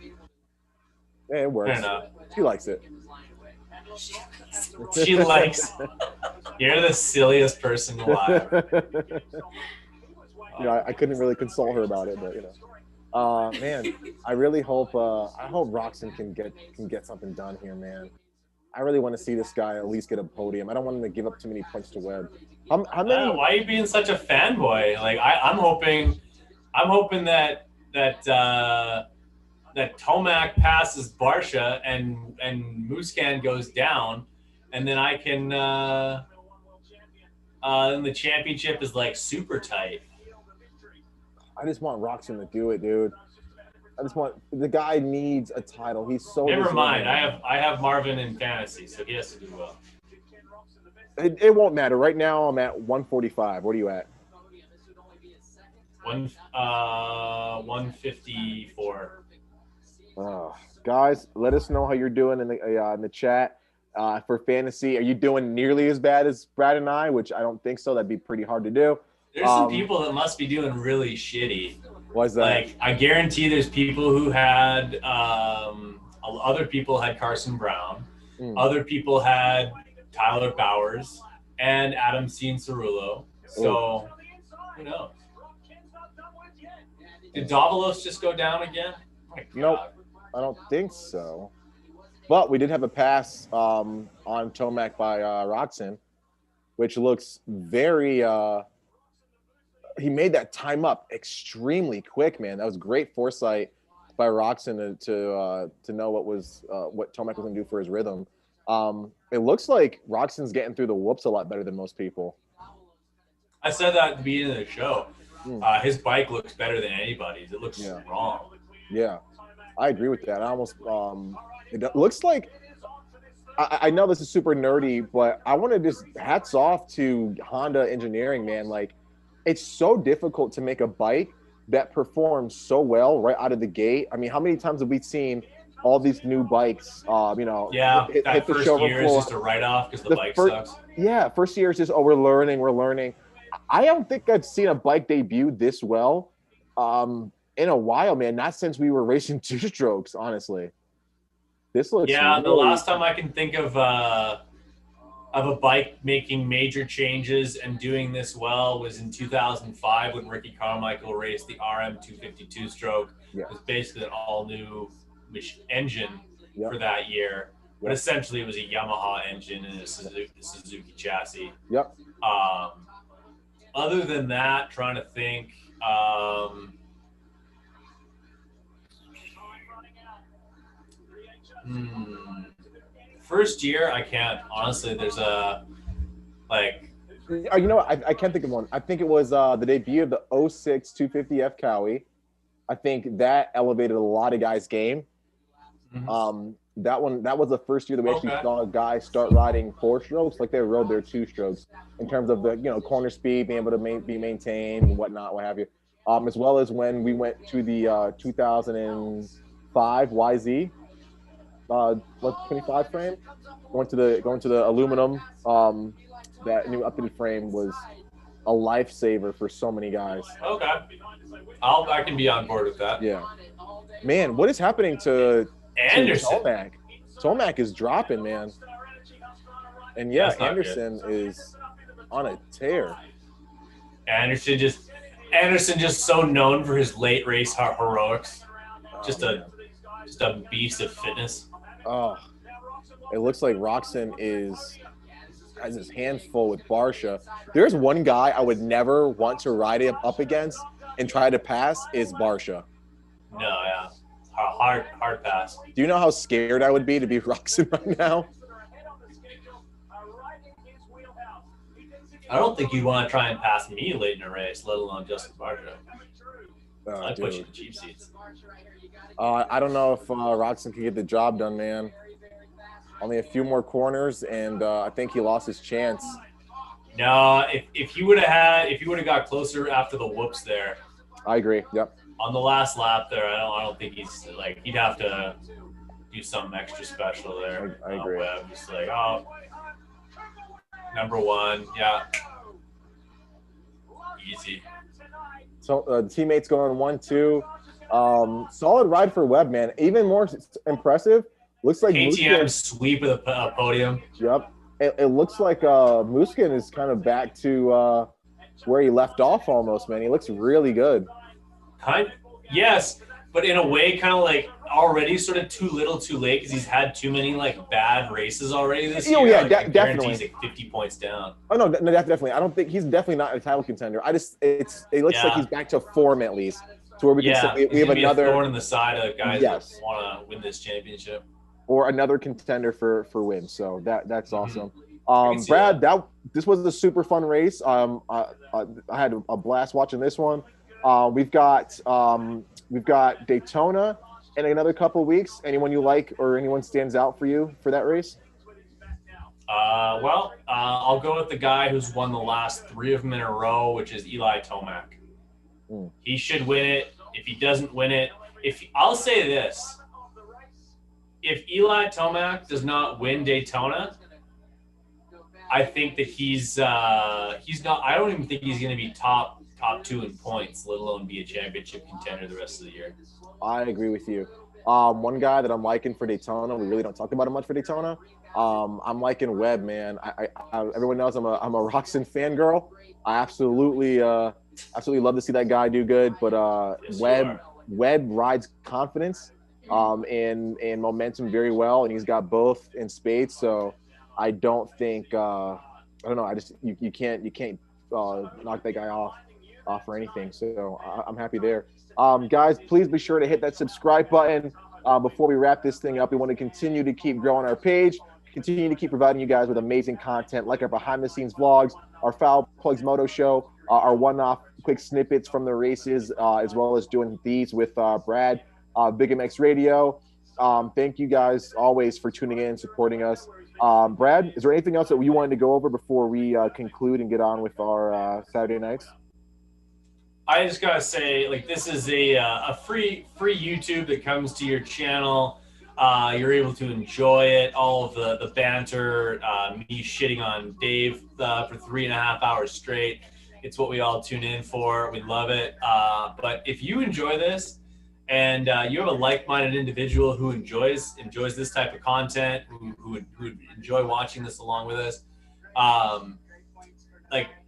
yeah, it works. She likes it. She likes. You're the silliest person alive. You know, I couldn't really console her about it, but you know, man, I really hope Roczen can get something done here, man. I really want to see this guy at least get a podium. I don't want him to give up too many points to Webb. How many? Why are you being such a fanboy? Like I'm hoping that Tomac passes Barsha and Muscan goes down, and then I can. Then the championship is like super tight. I just want Roczen to do it, dude. The guy needs a title. He's so. Never mind. I have Marvin in fantasy, so he has to do well. It won't matter. Right now, I'm at 145. What are you at? 154. Guys, let us know how you're doing in the chat. For fantasy, are you doing nearly as bad as Brad and I? Which I don't think so. That'd be pretty hard to do. There's some people that must be doing really shitty. What's that? Like, I guarantee there's people who had other people had Carson Brown. Other people had Tyler Bowers and Adam Cianciarulo. So, who knows? Did Davalos just go down again? Nope, I don't think so. But we did have a pass on Tomac by Roczen, which looks very he made that time up extremely quick, man. That was great foresight by Roczen to know what Tomac was going to do for his rhythm. It looks like Roxon's getting through the whoops a lot better than most people. I said that at the beginning of the show. His bike looks better than anybody's. It looks strong. Yeah, I agree with that. I almost it looks like I know this is super nerdy, but I want to just hats off to Honda engineering, man. Like, it's so difficult to make a bike that performs so well right out of the gate. I mean, how many times have we seen all these new bikes, that hit the first showroom year floor? is just a write-off because the bike sucks. Yeah, first year is just, we're learning. I don't think I've seen a bike debut this well in a while, man. Not since we were racing two-strokes, honestly. This looks the last time I can think of a bike making major changes and doing this well was in 2005 when Ricky Carmichael raced the RM 252 stroke. It was basically an all-new engine for that year. But essentially, it was a Yamaha engine and a Suzuki chassis. Yep. Other than that, trying to think. First year, I can't. Honestly, there's you know what? I can't think of one. I think it was the debut of the 06 250F Cowie. I think that elevated a lot of guys' game. That was the first year that we actually saw guys start riding four strokes like they rode their two strokes in terms of the corner speed, being able to be maintained and whatnot, what have you. As well as when we went to the 2005 YZ 125 frame, going to the aluminum. That new updated frame was a lifesaver for so many guys. Okay, I can be on board with that. Yeah, man, what is happening to Anderson? Tomac is dropping, man. And Anderson is on a tear. Anderson just so known for his late race heroics. Just a beast of fitness. Oh, it looks like Roczen has his hands full with Barsha. There's one guy I would never want to ride him up against and try to pass is Barsha. No, yeah. Hard pass. Do you know how scared I would be to be Roczen right now? I don't think you'd want to try and pass me late in a race, let alone Justin Barsha. I'd put you in the cheap seats. I don't know if Roczen can get the job done, man. Only a few more corners, and I think he lost his chance. No, if he would have got closer after the whoops there. I agree. Yep. On the last lap there, I don't think he'd have to do something extra special there. I agree. Webb, just number one, yeah, easy. So teammates going 1-2. Solid ride for Webb, man. Even more impressive. Looks like KTM sweep of the podium. Yep. It looks like Muscan is kind of back to where he left off almost, man. He looks really good. Yes. but in a way, kind of like already sort of too little, too late because he's had too many like bad races already this year. Yeah, like, I guarantee definitely. he's like 50 points down. Oh no, definitely. I don't think he's definitely not a title contender. It looks like he's back to form at least, to where we can say we have another a thorn in the side of guys that yes, want to win this championship, or another contender for wins. So that's awesome. see Brad, this was a super fun race. I had a blast watching this one. We've got Daytona in another couple weeks. Anyone you like or anyone stands out for you for that race? I'll go with the guy who's won the last 3 of them in a row, which is Eli Tomac. He should win it. If he doesn't win it, I'll say this: if Eli Tomac does not win Daytona, I think that he's not. I don't even think he's going to be top 2 in points, let alone be a championship contender the rest of the year. I agree with you. One guy that I'm liking for Daytona, we really don't talk about him much for Daytona. I'm liking Webb, man. I everyone knows I'm a Roczen fangirl. I absolutely love to see that guy do good. But Yes, Webb rides confidence and momentum very well, and he's got both in spades. So I don't think I don't know. You can't knock that guy off for anything. So I'm happy there. Guys, please be sure to hit that subscribe button. Before we wrap this thing up, we want to continue to keep growing our page, continue to keep providing you guys with amazing content like our behind-the-scenes vlogs, our Foul Plugs Moto show, our one-off quick snippets from the races, as well as doing these with Brad, Big MX Radio. Thank you guys always for tuning in, supporting us. Brad, is there anything else that you wanted to go over before we conclude and get on with our Saturday nights? I just gotta say, like, this is a free YouTube that comes to your channel. You're able to enjoy it, all of the banter, me shitting on Dave for 3.5 hours straight. It's what we all tune in for. We love it. But if you enjoy this and you have a like-minded individual who enjoys this type of content, who would enjoy watching this along with us,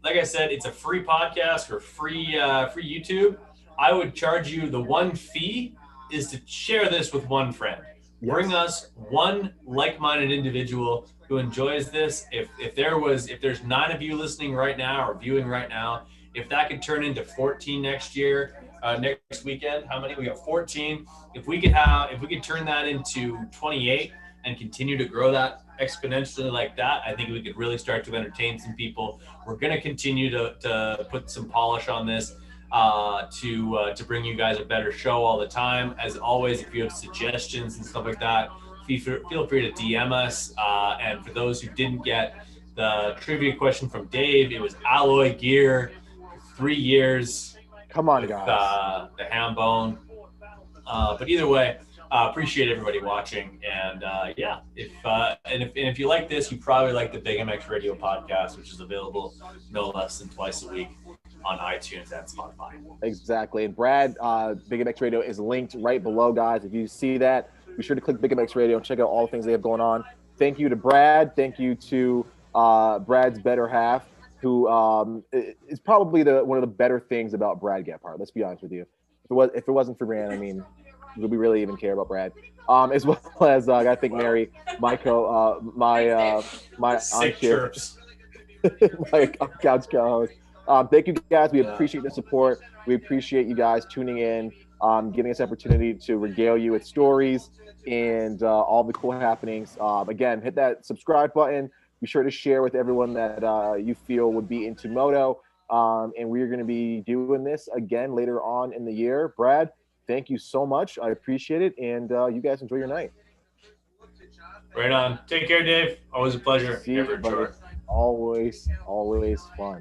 like I said, it's a free podcast or free YouTube. I would charge you, the one fee is to share this with one friend. Yes. Bring us one like-minded individual who enjoys this. If there's 9 of you listening right now or viewing right now, if that could turn into 14 next year, next weekend, how many? We got 14. If we could turn that into 28 and continue to grow that exponentially like that, I think we could really start to entertain some people. We're going to continue to put some polish on this to bring you guys a better show all the time. As always, if you have suggestions and stuff like that, feel free to DM us. And for those who didn't get the trivia question from Dave, it was alloy gear, 3 years. Come on, guys. The ham bone. But either way, appreciate everybody watching, and if you like this, you probably like the Big MX Radio podcast, which is available no less than twice a week on iTunes and Spotify. Exactly. And Brad, Big MX Radio is linked right below, guys. If you see that, be sure to click Big MX Radio and check out all the things they have going on. Thank you to Brad. Thank you to Brad's better half, who is probably one of the better things about Brad Gephardt. Let's be honest with you. If it wasn't for Brad, I mean, would we really even care about Brad? As well as I think Mary, my Sick chirps. my couch co-host. Thank you guys. We appreciate the support. We appreciate you guys tuning in, giving us the opportunity to regale you with stories and all the cool happenings. Again, hit that subscribe button. Be sure to share with everyone that you feel would be into Moto. And we're going to be doing this again later on in the year. Brad, thank you so much. I appreciate it. And you guys enjoy your night. Right on. Take care, Dave. Always a pleasure. See you, buddy. Always fun.